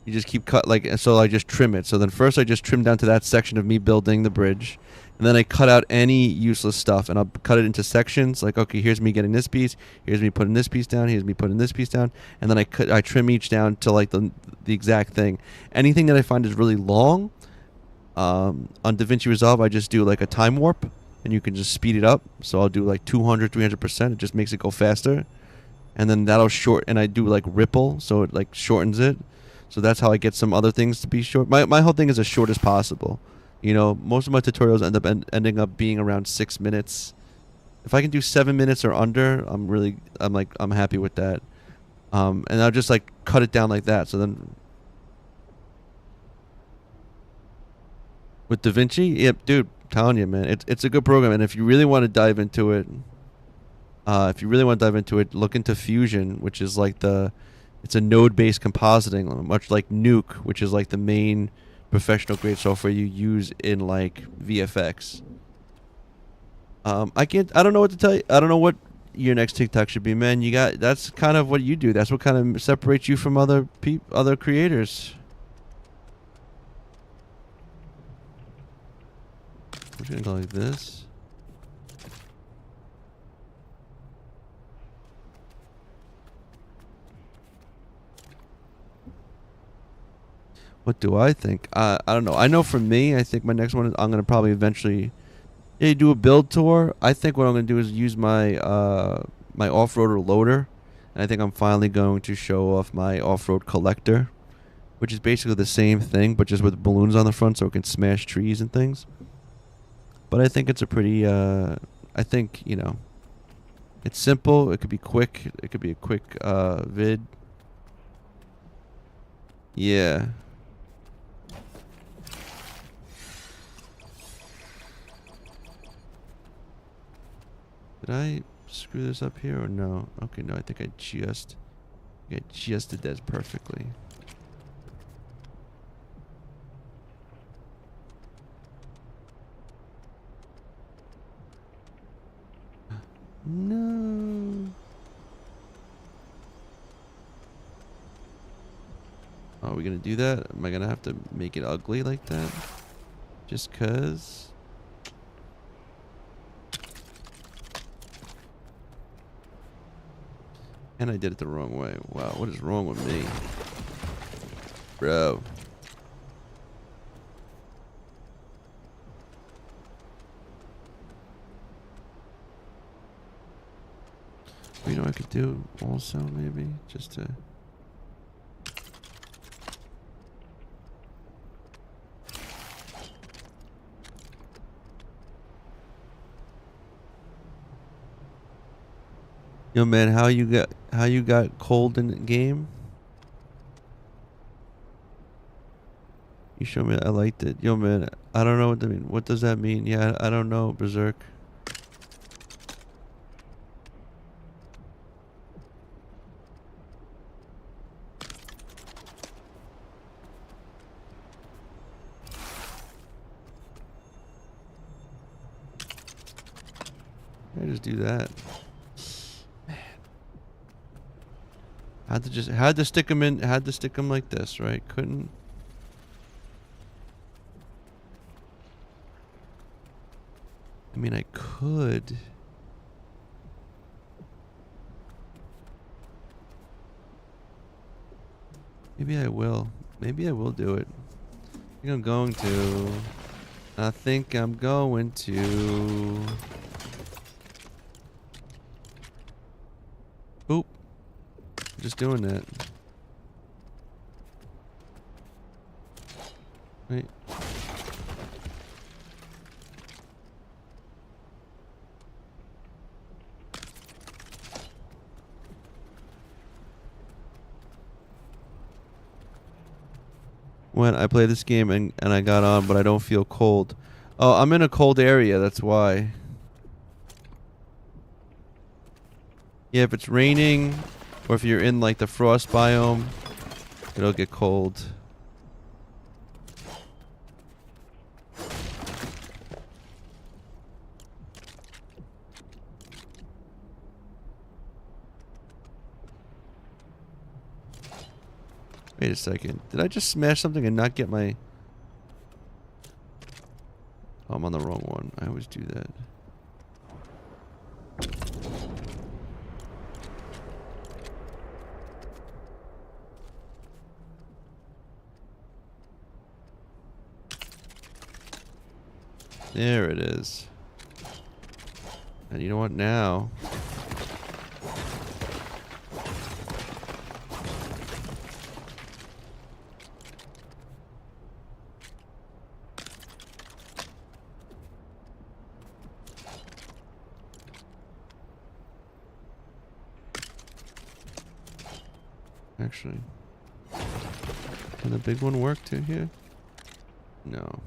[SPEAKER 1] You just keep so I just trim it. So then first I just trim down to that section of me building the bridge, and then I cut out any useless stuff, and I'll cut it into sections. Like, okay, here's me getting this piece, here's me putting this piece down, here's me putting this piece down, and then I trim each down to like the exact thing. Anything that I find is really long, on DaVinci Resolve, I just do like a time warp, and you can just speed it up. So I'll do like 200, 300%. It just makes it go faster. And then that'll and I do like ripple, so it like shortens it. So that's how I get some other things to be short. My whole thing is as short as possible. Most of my tutorials end up ending up being around 6 minutes. If I can do 7 minutes or under, I'm happy with that. And I'll just like cut it down like that. So then with DaVinci, yep, dude, I'm telling you, man, it's a good program. And if you really want to dive into it, look into Fusion, which is like it's a node-based compositing, much like Nuke, which is like the main professional grade software you use in like VFX. I don't know what to tell you. I don't know what your next TikTok should be, man. That's kind of what you do. That's what kind of separates you from other creators. We're gonna go like this. What do I think? I don't know. I know for me, I think my next one is I'm gonna probably eventually do a build tour. I think what I'm gonna do is use my my off-roader loader, and I think I'm finally going to show off my off-road collector, which is basically the same thing but just with balloons on the front, so it can smash trees and things. But I think it's a pretty. I think it's simple. It could be quick. It could be a quick vid. Yeah. Did I screw this up here or no? Okay, no, I think I just did that perfectly. No. Are we gonna do that? Am I gonna have to make it ugly like that? Just cause? And I did it the wrong way. Wow, what is wrong with me? Bro. You know what I could do also, maybe? Just to... Yo, man, how you got cold in the game? You showed me. I liked it. Yo, man, I don't know what that mean. What does that mean? Yeah, I don't know, Berserk. I just do that. Man, had to stick them in. Had to stick them like this, right? Couldn't. I mean, I could. Maybe I will. Maybe I will do it. I think I'm going to. I think I'm going to... Oop. Just doing that. Wait. When I play this game and I got on, but I don't feel cold. Oh, I'm in a cold area, that's why. Yeah, if it's raining, or if you're in like the frost biome, it'll get cold. Wait a second. Did I just smash something and not get my... Oh, I'm on the wrong one. I always do that. There it is. And you know what now? Actually, can the big one work too here? No.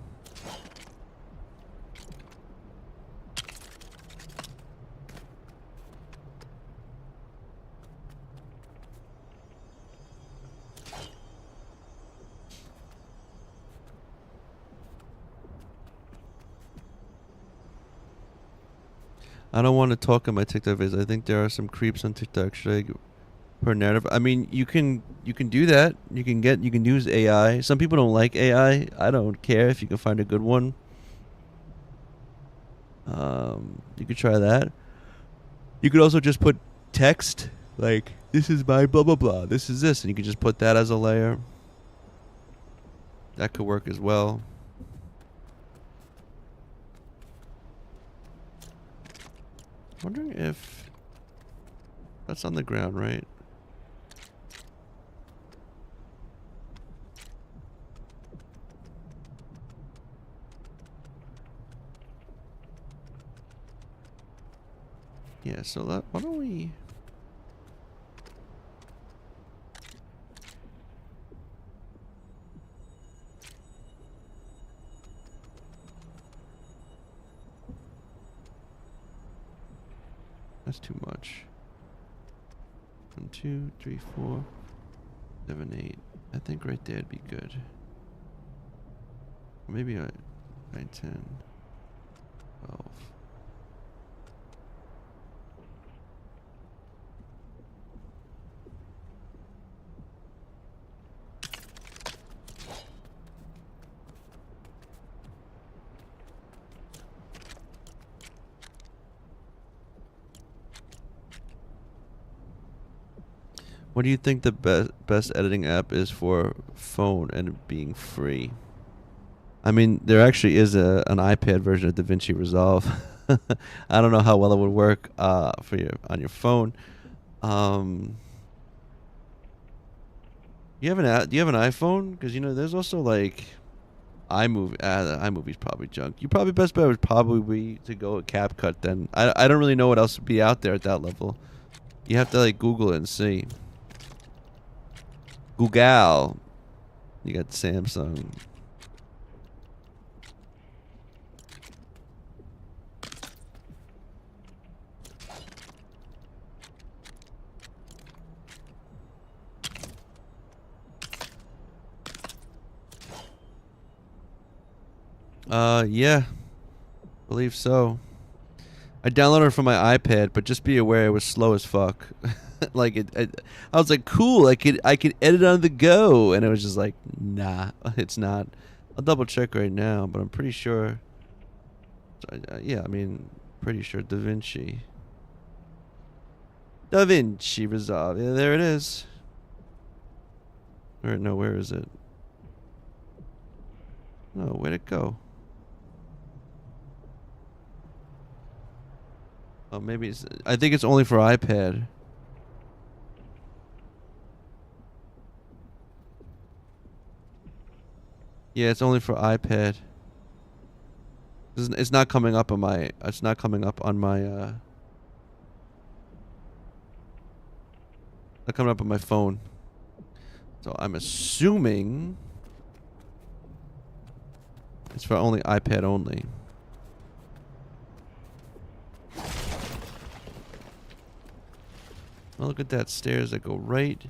[SPEAKER 1] I don't want to talk in my TikTok videos. I think there are some creeps on TikTok. Should I per narrative? I mean, you can do that. You can use AI. Some people don't like AI. I don't care if you can find a good one. You could try that. You could also just put text like, "This is my blah blah blah. This is this," and you could just put that as a layer. That could work as well. Wondering if that's on the ground, right? Yeah, so why don't we... That's too much. 1, 2, 3, 4, 7, 8. I think right there'd be good. Maybe 9, 10, 12. What do you think the best editing app is for phone and being free? I mean, there actually is an iPad version of DaVinci Resolve. I don't know how well it would work for you on your phone. You have do you have an iPhone? Because there's also like iMovie. iMovie's probably junk. You probably best bet would probably be to go with CapCut. Then I don't really know what else would be out there at that level. You have to like Google it and see. Google. You got Samsung. Yeah, believe so. I downloaded it from my iPad, but just be aware it was slow as fuck. Like I was like, cool. I could edit on the go, and it was just like, nah, it's not. I'll double check right now, but I'm pretty sure. Yeah, I mean, pretty sure DaVinci Resolve. Yeah, there it is. Or no, where is it? No, where'd it go? Oh, maybe it's. I think it's only for iPad. Yeah, it's only for iPad. It's not coming up on my. It's not coming up on my. Not coming up on my phone. So I'm assuming it's for only iPad only. Oh, look at that stairs that go right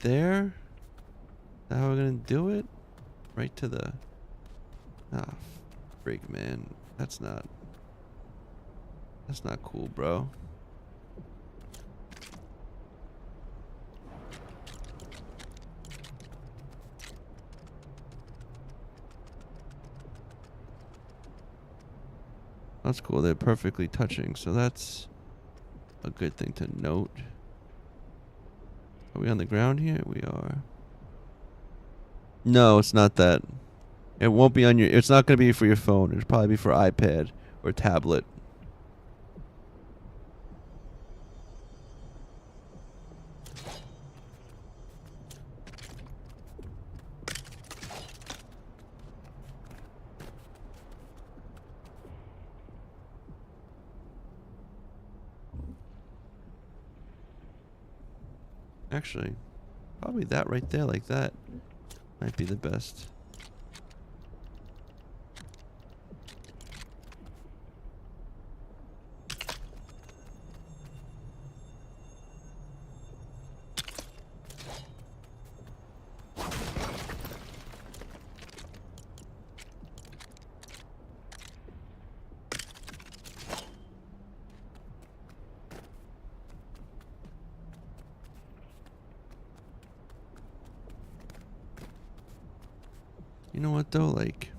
[SPEAKER 1] there. Is that how we're gonna do it? Right to the. Ah, freak, man. That's not cool, bro. That's cool. They're perfectly touching, so that's a good thing to note. Are we on the ground here? We are. No, it's not that. It won't be on your. It's not going to be for your phone. It'll probably be for iPad or tablet. Actually, probably that right there, like that, might be the best. You know what though, like,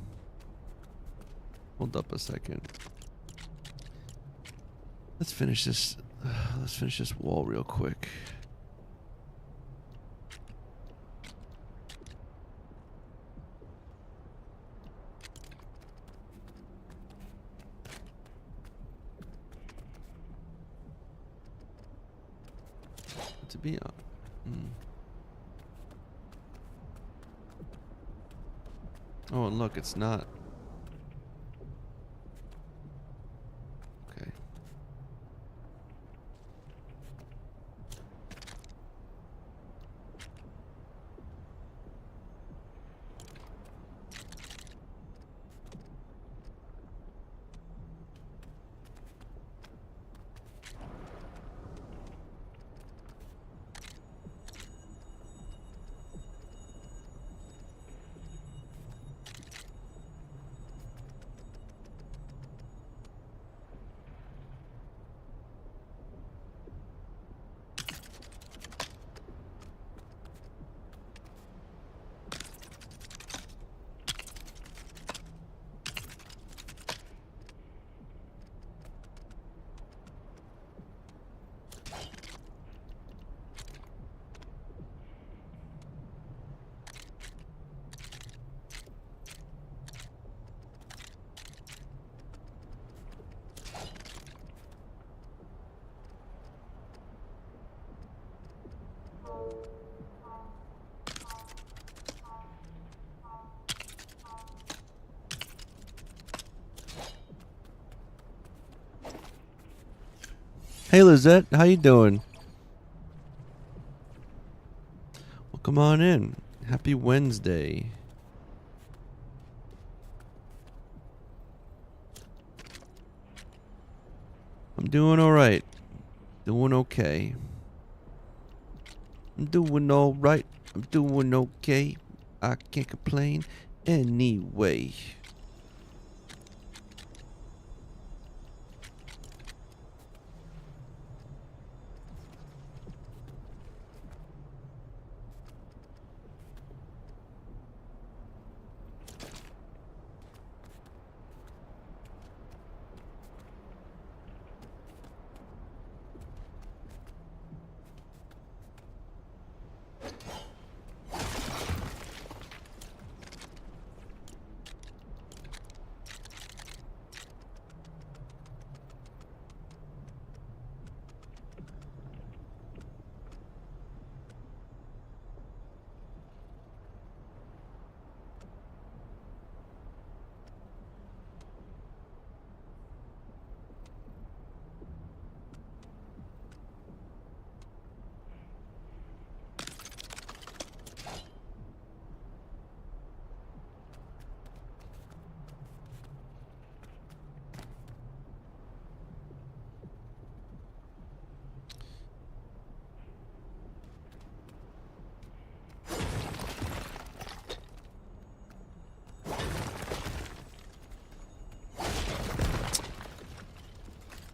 [SPEAKER 1] hold up a second. Let's finish this. Let's finish this wall real quick. To be on. Oh, and look, it's not. Okay. Hey Lizette, how you doing? Well, come on in. Happy Wednesday. I'm doing alright. Doing okay. I'm doing alright. I'm doing okay. I can't complain anyway.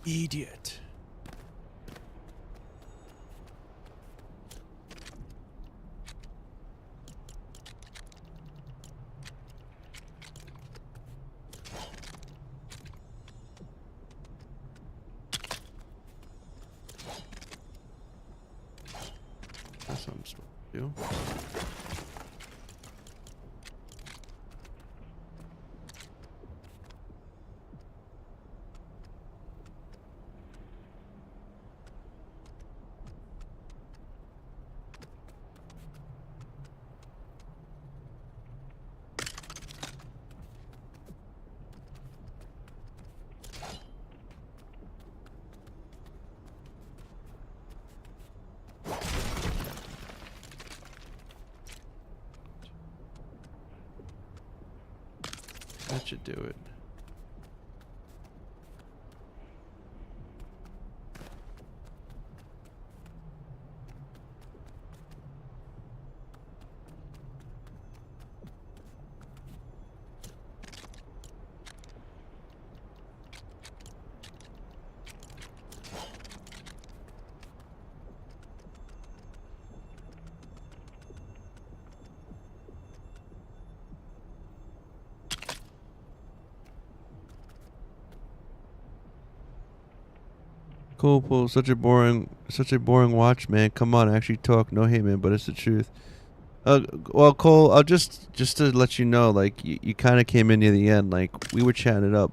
[SPEAKER 2] Idiot.
[SPEAKER 1] That's what I'm supposed to do. That should do it. Cool, Paul. Such a boring watch, man. Come on, actually talk. No hate, man, but it's the truth. Well, Cole, I'll just to let you know, like you kind of came in near the end. Like we were chatting it up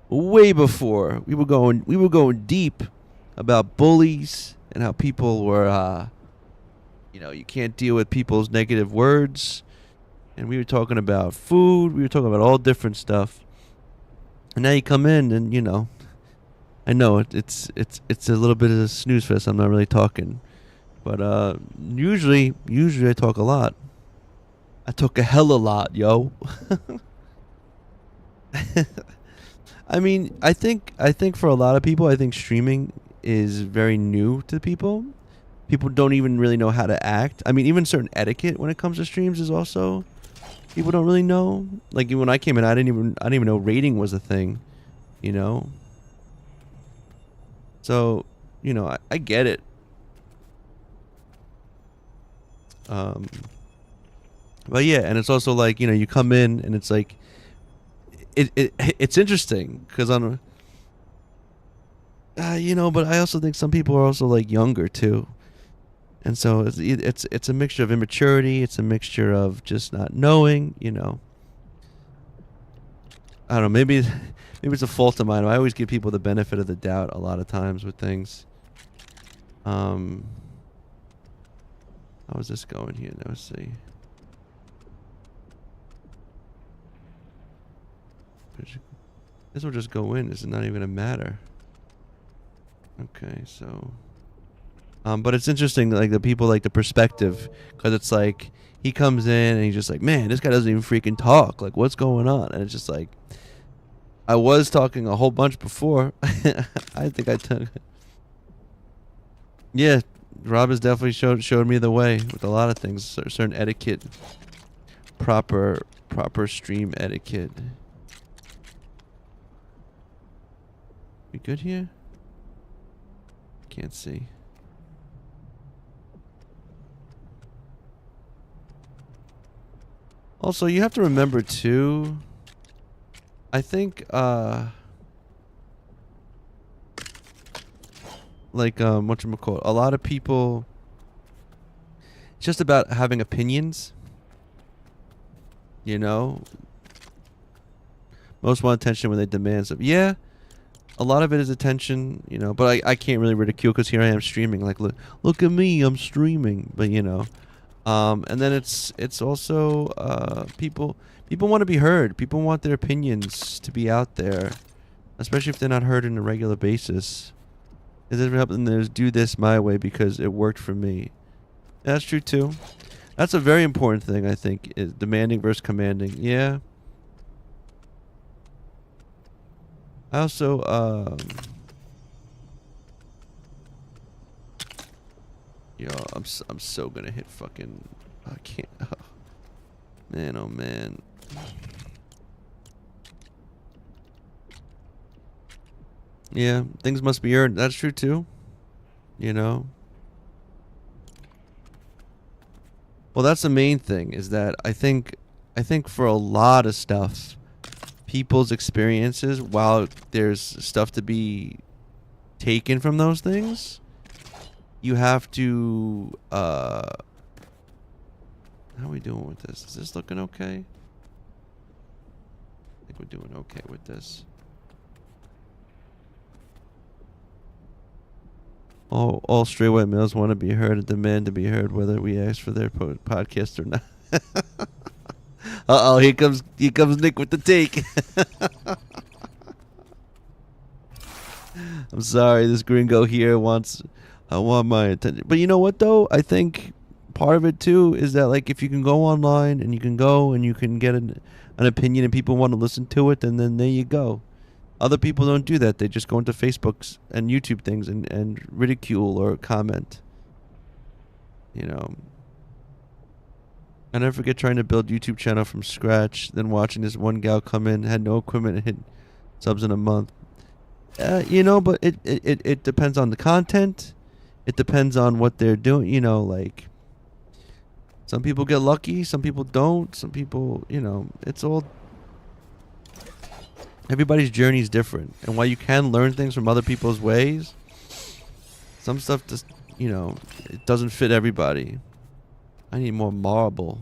[SPEAKER 1] way before. We were going deep about bullies and how people were, you can't deal with people's negative words. And we were talking about food. We were talking about all different stuff. And now you come in, and I know it's a little bit of a snooze fest. I'm not really talking, but usually I talk a lot. I talk a hell of a lot, yo. I mean, I think for a lot of people, I think streaming is very new to people. People don't even really know how to act. I mean, even certain etiquette when it comes to streams is also people don't really know. Like when I came in, I didn't even know rating was a thing, you know. So, I get it. But yeah, and it's also like, you come in and it's like, it's interesting because but I also think some people are also like younger too. And so it's a mixture of immaturity. It's a mixture of just not knowing, I don't know, maybe it's a fault of mine. I always give people the benefit of the doubt a lot of times with things. How is this going here? Now let's see. This will just go in. This is not even a matter. Okay, so but it's interesting, like the people, like the perspective, because it's like he comes in and he's just like, man, this guy doesn't even freaking talk. Like, what's going on? And it's just like, I was talking a whole bunch before. I think I took. Yeah, Rob has definitely showed me the way with a lot of things, certain etiquette, proper stream etiquette. We good here? Can't see. Also, you have to remember too, I think like whatchamacallit, a lot of people, it's just about having opinions, most want attention when they demand stuff. Yeah, a lot of it is attention, but I can't really ridicule because here I am streaming. Like, look at me, I'm streaming. But and then it's also people want to be heard. People want their opinions to be out there, especially if they're not heard on a regular basis. Is it helping them do this my way because it worked for me? That's true too. That's a very important thing, I think, is demanding versus commanding. Yeah. I also yo, I'm so gonna hit fucking, I can't. Oh. Man, oh man. Yeah, things must be earned. That's true too. You know. Well, that's the main thing is that I think for a lot of stuff, people's experiences, while there's stuff to be taken from those things, you have to how are we doing with this? Is this looking okay? I think we're doing okay with this. All straight white males want to be heard and demand to be heard whether we ask for their podcast or not. Uh-oh, here comes Nick with the take. I'm sorry, this gringo here I want my attention. But you know what though? I think part of it too is that like if you can go online and you can go and you can get an opinion and people want to listen to it, then there you go. Other people don't do that. They just go into Facebooks and YouTube things and ridicule or comment. You know. I never forget trying to build YouTube channel from scratch, then watching this one gal come in, had no equipment, and hit subs in a month. You know, but it depends on the content. It depends on what they're doing. You know, like some people get lucky, some people don't. Some people, you know, it's all. Everybody's journey is different, and while you can learn things from other people's ways, some stuff just, you know, it doesn't fit everybody. I need more marble.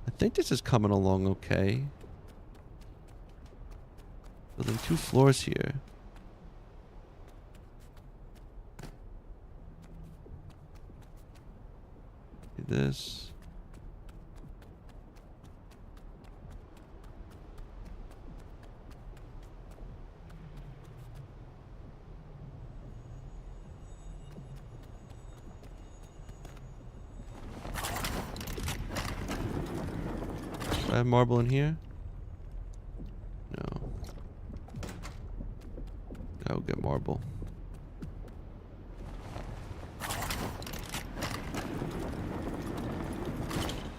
[SPEAKER 1] I think this is coming along okay. Building 2 floors here. This. I have marble in here? No. I'll get marble.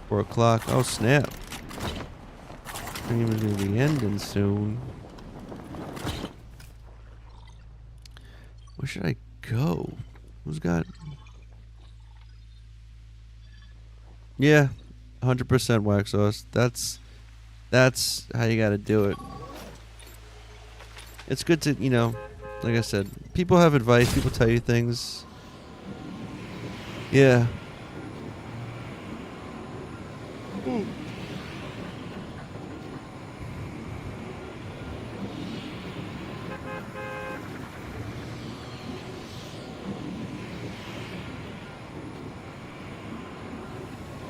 [SPEAKER 1] Four o'clock. Oh snap! Stream is gonna be ending soon. Where should I go? Who's got? Yeah, 100% wax sauce. That's how you gotta do it. It's good to, you know, like I said, people have advice, people tell you things. Yeah.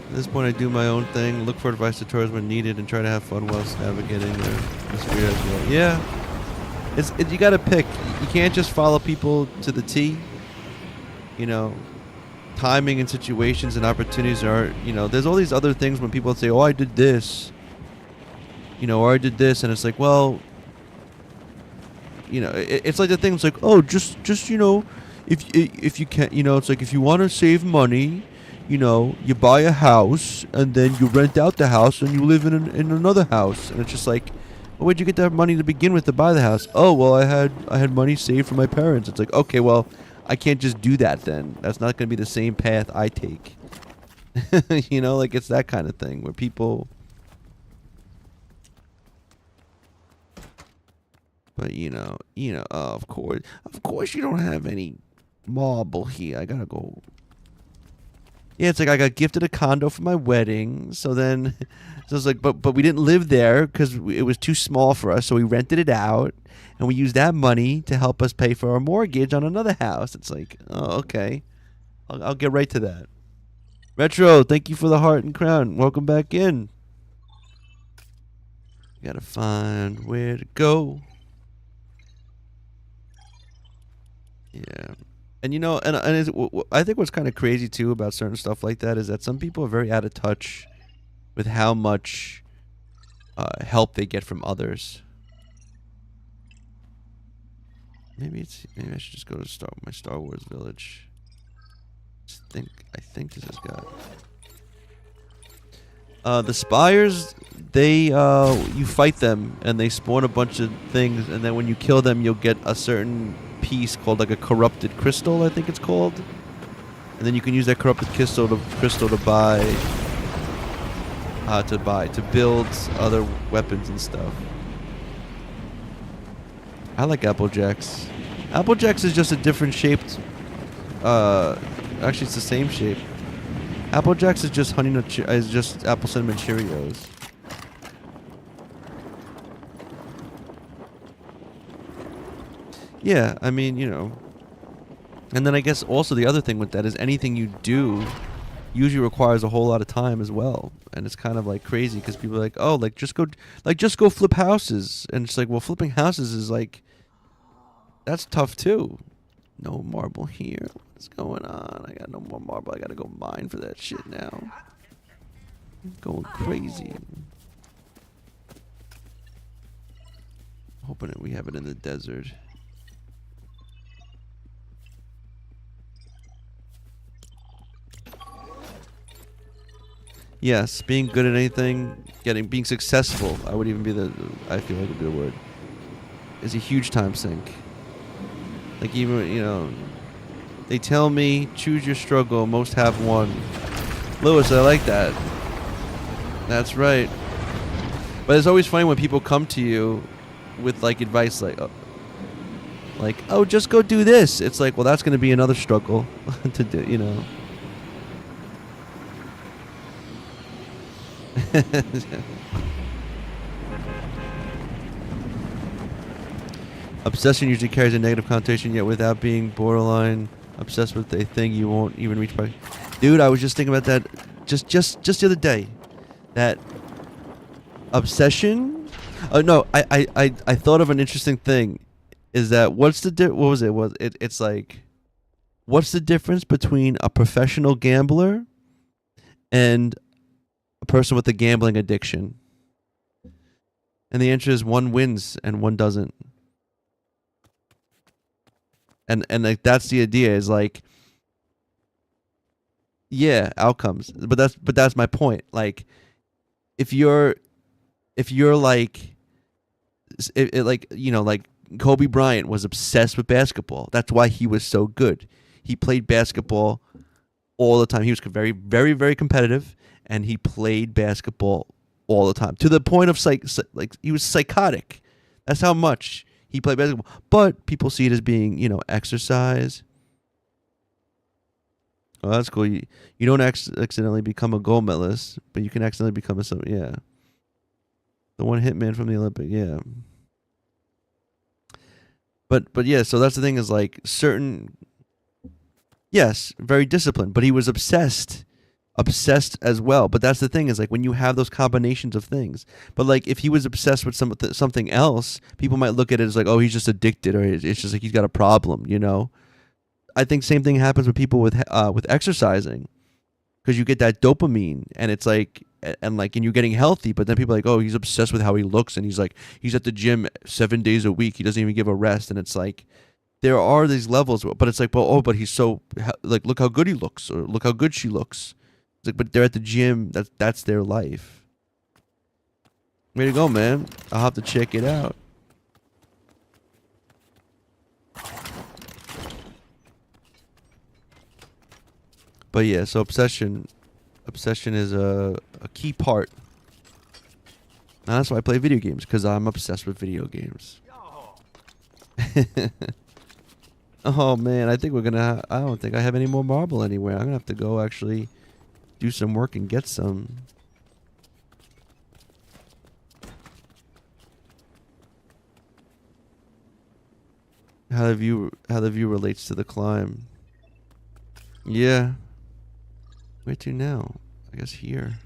[SPEAKER 1] At this point, I do my own thing, look for advice tutorials when needed, and try to have fun whilst navigating the sphere as well. Yeah, you got to pick. You can't just follow people to the T. You know, timing and situations and opportunities are. You know, there's all these other things when people say, "Oh, I did this," you know, or "I did this," and it's like, well, you know, it's like the thing. It's like, oh, just you know, if you can't, you know, it's like if you want to save money. You know, you buy a house and then you rent out the house and you live in another house, and it's just like, well, where'd you get that money to begin with to buy the house? Oh, well, I had money saved from my parents. It's like, okay, well, I can't just do that then. That's not going to be the same path I take. You know, like it's that kind of thing where people. But you know, of course, you don't have any marble here. I gotta go. Yeah, it's like I got gifted a condo for my wedding, so it's like, but we didn't live there because it was too small for us, so we rented it out, and we used that money to help us pay for our mortgage on another house. It's like, oh, okay, I'll get right to that. Retro, thank you for the heart and crown. Welcome back in. Gotta find where to go. Yeah. And you know, and I think what's kind of crazy too about certain stuff like that is that some people are very out of touch with how much help they get from others. Maybe I should just go to my Star Wars village. I think this has got the spires. they you fight them and they spawn a bunch of things, and then when you kill them, you'll get a certain piece called like a corrupted crystal, I think it's called, and then you can use that corrupted crystal to buy to build other weapons and stuff. I like Apple Jacks. Apple Jacks is just a different shaped. Actually, it's the same shape. Apple Jacks is just is just apple cinnamon Cheerios. Yeah, I mean, you know. And then I guess also the other thing with that is anything you do usually requires a whole lot of time as well. And it's kind of like crazy because people are like, oh, just go flip houses. And it's like, well, flipping houses is like, that's tough too. No marble here. What's going on? I got no more marble. I gotta go mine for that shit now. Going crazy. Hoping that we have it in the desert. Yes, being good at anything, being successful, I would even be I feel like would be the word, is a huge time sink. Like even, you know, they tell me, choose your struggle, most have won. Lewis, I like that. That's right. But it's always funny when people come to you with like advice like, oh, just go do this. It's like, well, that's going to be another struggle to do, you know. Obsession usually carries a negative connotation, yet without being borderline obsessed with a thing you won't even reach by. Dude, I was just thinking about that just the other day. That obsession. Oh no, I thought of an interesting thing. Is that what was it? It's like, what's the difference between a professional gambler and a person with a gambling addiction? And the answer is one wins and one doesn't. And like that's the idea, is like, yeah, outcomes. But that's my point. Like, if you're like, like, you know, like Kobe Bryant was obsessed with basketball. That's why he was so good. He played basketball all the time. He was very, very, very competitive, and he played basketball all the time to the point of like he was psychotic. That's how much he played basketball. But people see it as being, you know, exercise. Oh, that's cool. You don't accidentally become a gold medalist, but you can accidentally become yeah. The one hitman from the Olympic, yeah. But yeah, so that's the thing, is like certain, yes, very disciplined, but he was obsessed as well. But that's the thing, is like when you have those combinations of things. But like if he was obsessed with something else, people might look at it as like, oh, he's just addicted, or it's just like he's got a problem, you know. I think same thing happens with people with exercising, because you get that dopamine, and it's like, and you're getting healthy, but then people are like, oh, he's obsessed with how he looks, and he's at the gym 7 days a week, he doesn't even give a rest. And it's like, there are these levels, but it's like, well, oh, but he's so, like, look how good he looks, or look how good she looks. It's like, but they're at the gym, that's their life. Way to go, man. I'll have to check it out. But yeah, so obsession is a key part. And that's why I play video games, because I'm obsessed with video games. Oh man, I think I don't think I have any more marble anywhere. I'm gonna have to go actually do some work and get some. How the view relates to the climb. Yeah. Where to now? I guess here.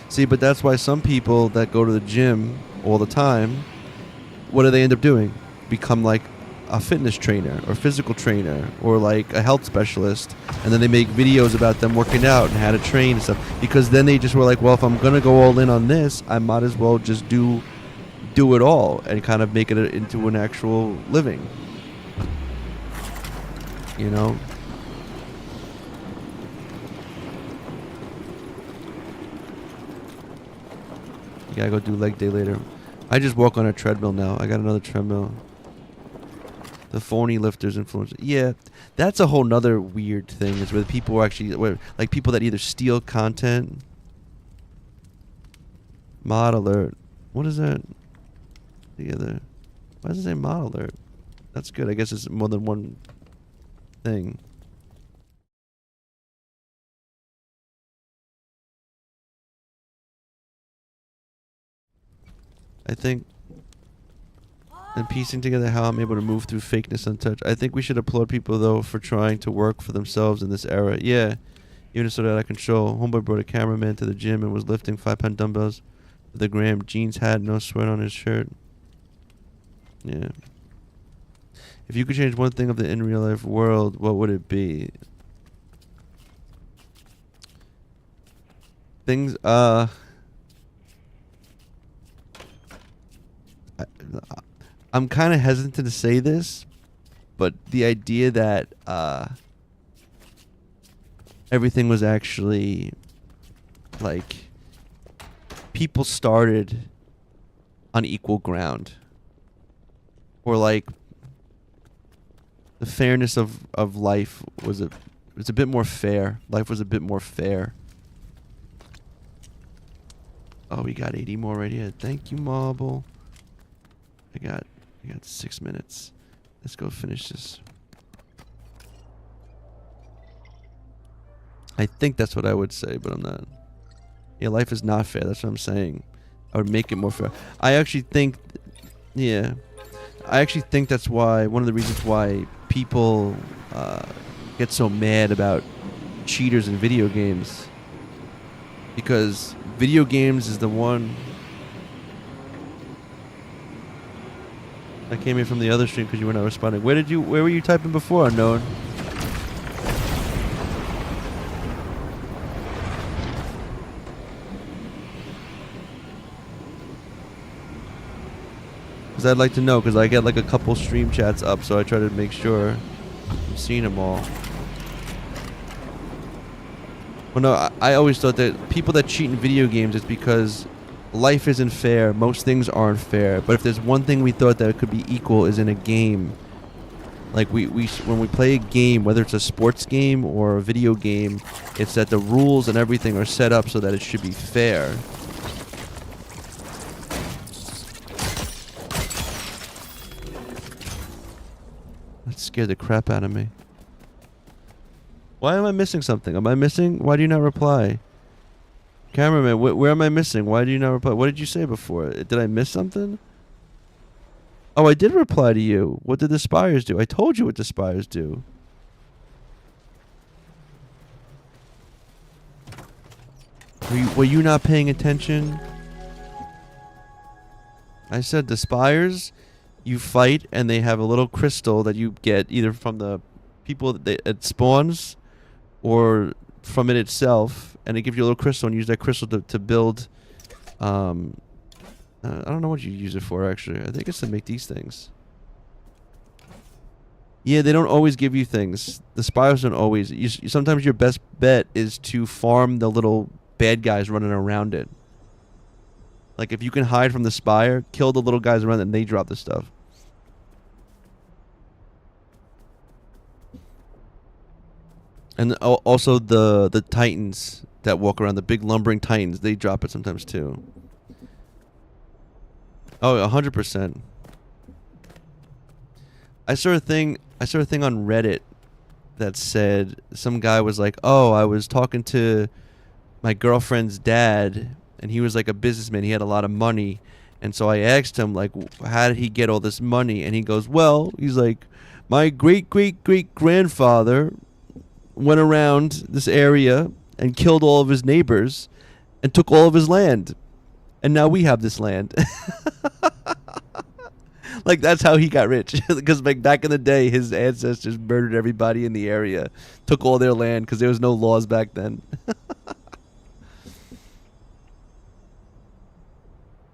[SPEAKER 1] See, but that's why some people that go to the gym all the time, what do they end up doing? Become like a fitness trainer or physical trainer or like a health specialist, and then they make videos about them working out and how to train and stuff, because then they just were like, well, if I'm gonna go all in on this, I might as well just do it all and kind of make it into an actual living. You know? You gotta go do leg day later. I just walk on a treadmill now. I got another treadmill. The phony lifters influence. Yeah, that's a whole nother weird thing. Is where people are actually, like people that either steal content. Mod alert. What is that? The other. Why does it say mod alert? That's good. I guess it's more than one thing. I think. And piecing together how I'm able to move through fakeness untouched. I think we should applaud people though for trying to work for themselves in this era. Yeah, even so that I control. Homeboy brought a cameraman to the gym and was lifting 5-pound dumbbells with a gram. Jeans hat, no sweat on his shirt. Yeah. If you could change one thing of the in real life world, what would it be? Things. I'm kind of hesitant to say this, but the idea that everything was actually like people started on equal ground, or like the fairness of life was a bit more fair. Life was a bit more fair. Oh, we got 80 more right here. Thank you, Marble. I got 6 minutes. Let's go finish this. I think that's what I would say, but I'm not. Yeah, life is not fair. That's what I'm saying. I would make it more fair. I actually think, yeah, I actually think that's why, one of the reasons why people get so mad about cheaters in video games. Because video games is the one. I came in from the other stream because you were not responding. Where were you typing before, Unknown? Because I'd like to know, because I get like a couple stream chats up, so I try to make sure I'm seeing them all. Well, no, I always thought that people that cheat in video games is because life isn't fair. Most things aren't fair. But if there's one thing we thought that could be equal is in a game. Like when we play a game, whether it's a sports game or a video game, it's that the rules and everything are set up so that it should be fair. That scared the crap out of me. Why am I missing something? Am I missing? Why do you not reply? Cameraman, where am I missing? Why do you not reply? What did you say before? Did I miss something? Oh, I did reply to you. What did the Spires do? I told you what the Spires do. Were you not paying attention? I said the Spires, you fight and they have a little crystal that you get either from the people that it spawns or from it itself, and it gives you a little crystal, and you use that crystal to build. I don't know what you use it for, actually. I think it's to make these things. Yeah, they don't always give you things. The Spires don't always. Sometimes your best bet is to farm the little bad guys running around it. Like, if you can hide from the Spire, kill the little guys around it, and they drop the stuff. And also the Titans that walk around, the big lumbering Titans, they drop it sometimes too. Oh, 100%. I saw a thing on Reddit that said some guy was like, "Oh, I was talking to my girlfriend's dad, and he was like a businessman. He had a lot of money, and so I asked him like, how did he get all this money? And he goes, well, he's like, my great great great grandfather went around this area and killed all of his neighbors and took all of his land. And now we have this land." Like, that's how he got rich. Because like back in the day, his ancestors murdered everybody in the area, took all their land because there was no laws back then.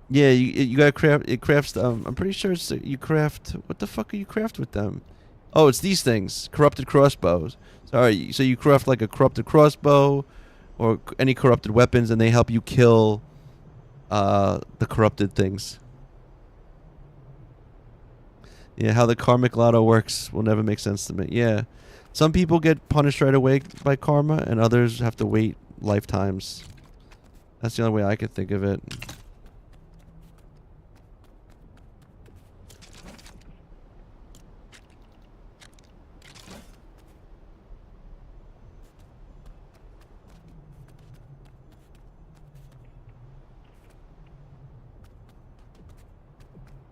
[SPEAKER 1] Yeah, you gotta craft. It crafts. I'm pretty sure it's you craft. What the fuck are you craft with them? Oh, it's these things. Corrupted crossbows. Sorry. So you craft like a corrupted crossbow or any corrupted weapons, and they help you kill the corrupted things. Yeah, how the karmic lotto works will never make sense to me. Yeah. Some people get punished right away by karma, and others have to wait lifetimes. That's the only way I could think of it.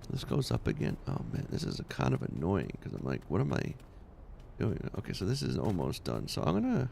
[SPEAKER 1] This goes up again. Oh man, this is kind of annoying because I'm like, what am I doing? Okay, so this is almost done. So I'm gonna.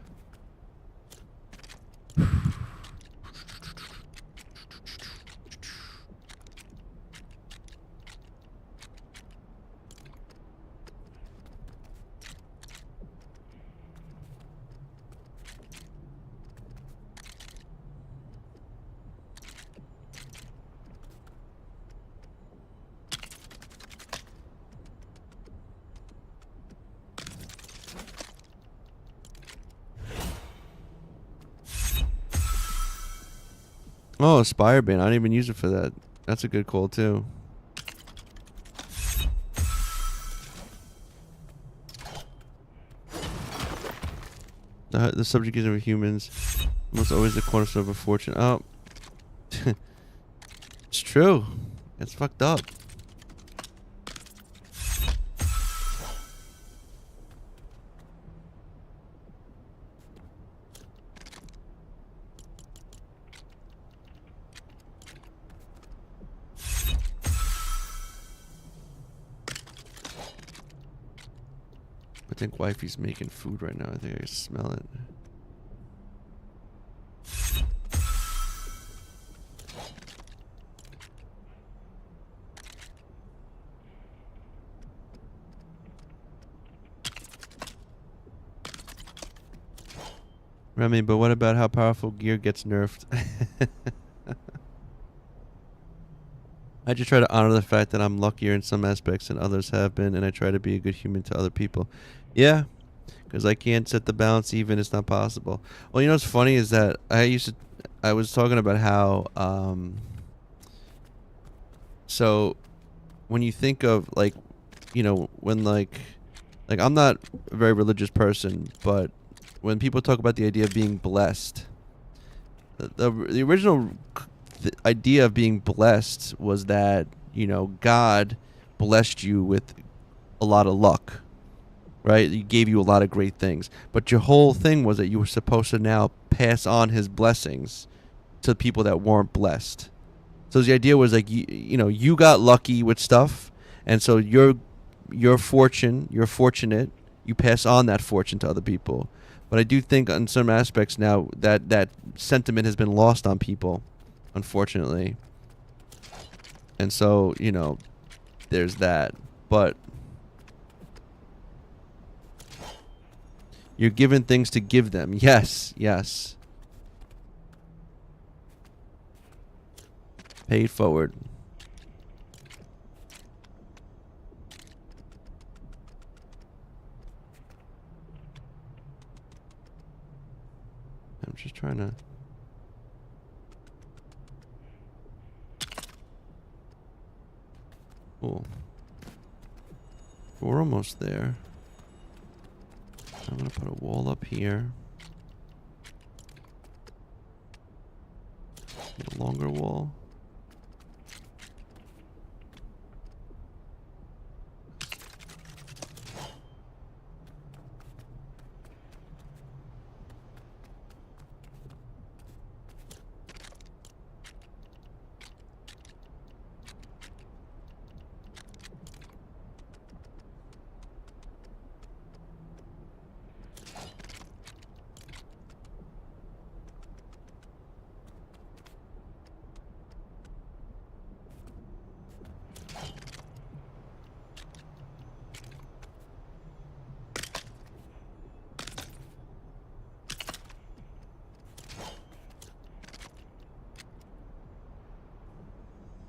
[SPEAKER 1] Oh, Spire Band. I didn't even use it for that. That's a good call too. The subject is of humans. Almost always the cornerstone of a fortune. Oh. It's true. It's fucked up. I think wifey's making food right now. I think I can smell it. Remy, but what about how powerful gear gets nerfed? I just try to honor the fact that I'm luckier in some aspects than others have been, and I try to be a good human to other people. Yeah, because I can't set the balance even. It's not possible. Well, you know what's funny is that I was talking about how, so when you think of like, when like I'm not a very religious person, but when people talk about the idea of being blessed, the original idea of being blessed was that, God blessed you with a lot of luck, right? He gave you a lot of great things. But your whole thing was that you were supposed to now pass on his blessings to people that weren't blessed. So the idea was like, you got lucky with stuff, and so you're fortunate, you pass on that fortune to other people. But I do think on some aspects now that sentiment has been lost on people, unfortunately. And so, there's that. But you're given things to give them. Yes, yes. Pay it forward. I'm just trying to... Cool. We're almost there. I'm gonna put a wall up here. A longer wall.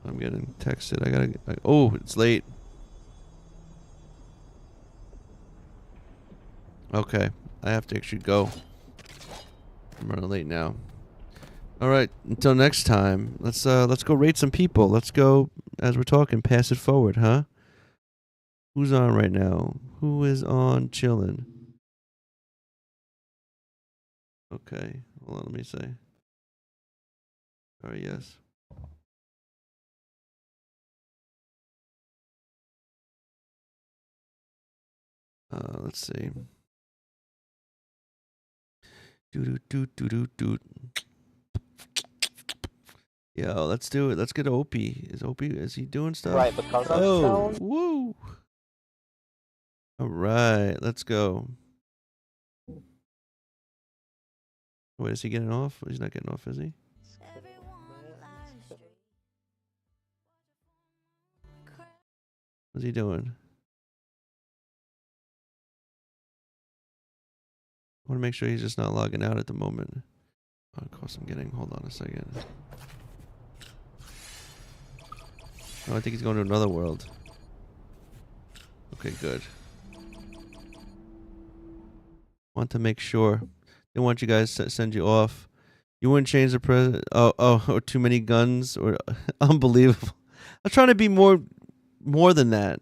[SPEAKER 1] I'm getting texted. Oh, it's late. Okay, I have to actually go. I'm running late now. All right, until next time. Let's go rate some people. Let's go as we're talking. Pass it forward, huh? Who's on right now? Who is on chilling? Okay, hold on. Let me say. All right, yes. Let's see. Do do do do do. Yo, let's do it. Let's get Opie. Is he doing stuff?
[SPEAKER 2] Right, because I'm
[SPEAKER 1] Oh,
[SPEAKER 2] stoned.
[SPEAKER 1] woo. All right, let's go. Wait, is he getting off? He's not getting off, is he? What's he doing? I want to make sure he's just not logging out at the moment. Oh, of course I'm getting. Hold on a second. Oh, I think he's going to another world. Okay, good. Want to make sure. Didn't want you guys to send you off. You wouldn't change the president. Or too many guns, or unbelievable. I'm trying to be more than that.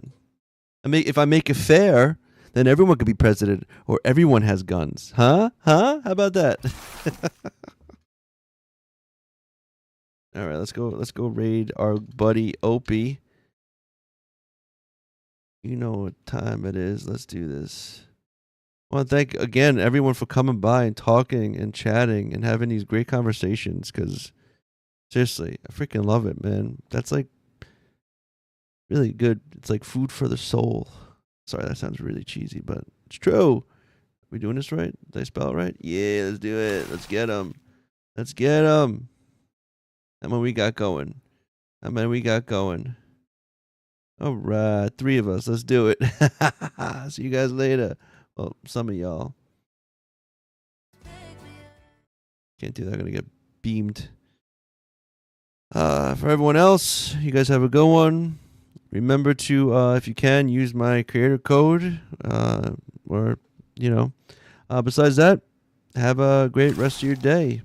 [SPEAKER 1] If I make it fair, then everyone could be president, or everyone has guns. Huh? How about that? All right, let's go. Let's go raid our buddy Opie. You know what time it is. Let's do this. I want to thank again everyone for coming by and talking and chatting and having these great conversations. Because seriously, I freaking love it, man. That's like really good. It's like food for the soul. Sorry, that sounds really cheesy, but it's true. Are we doing this right? Did I spell it right? Yeah, let's do it. Let's get them. Let's get them. How many we got going? How many we got going? All right, 3 of us. Let's do it. See you guys later. Well, some of y'all. Can't do that. I'm going to get beamed. For everyone else, you guys have a good one. Remember to, if you can, use my creator code. Or, besides that, have a great rest of your day.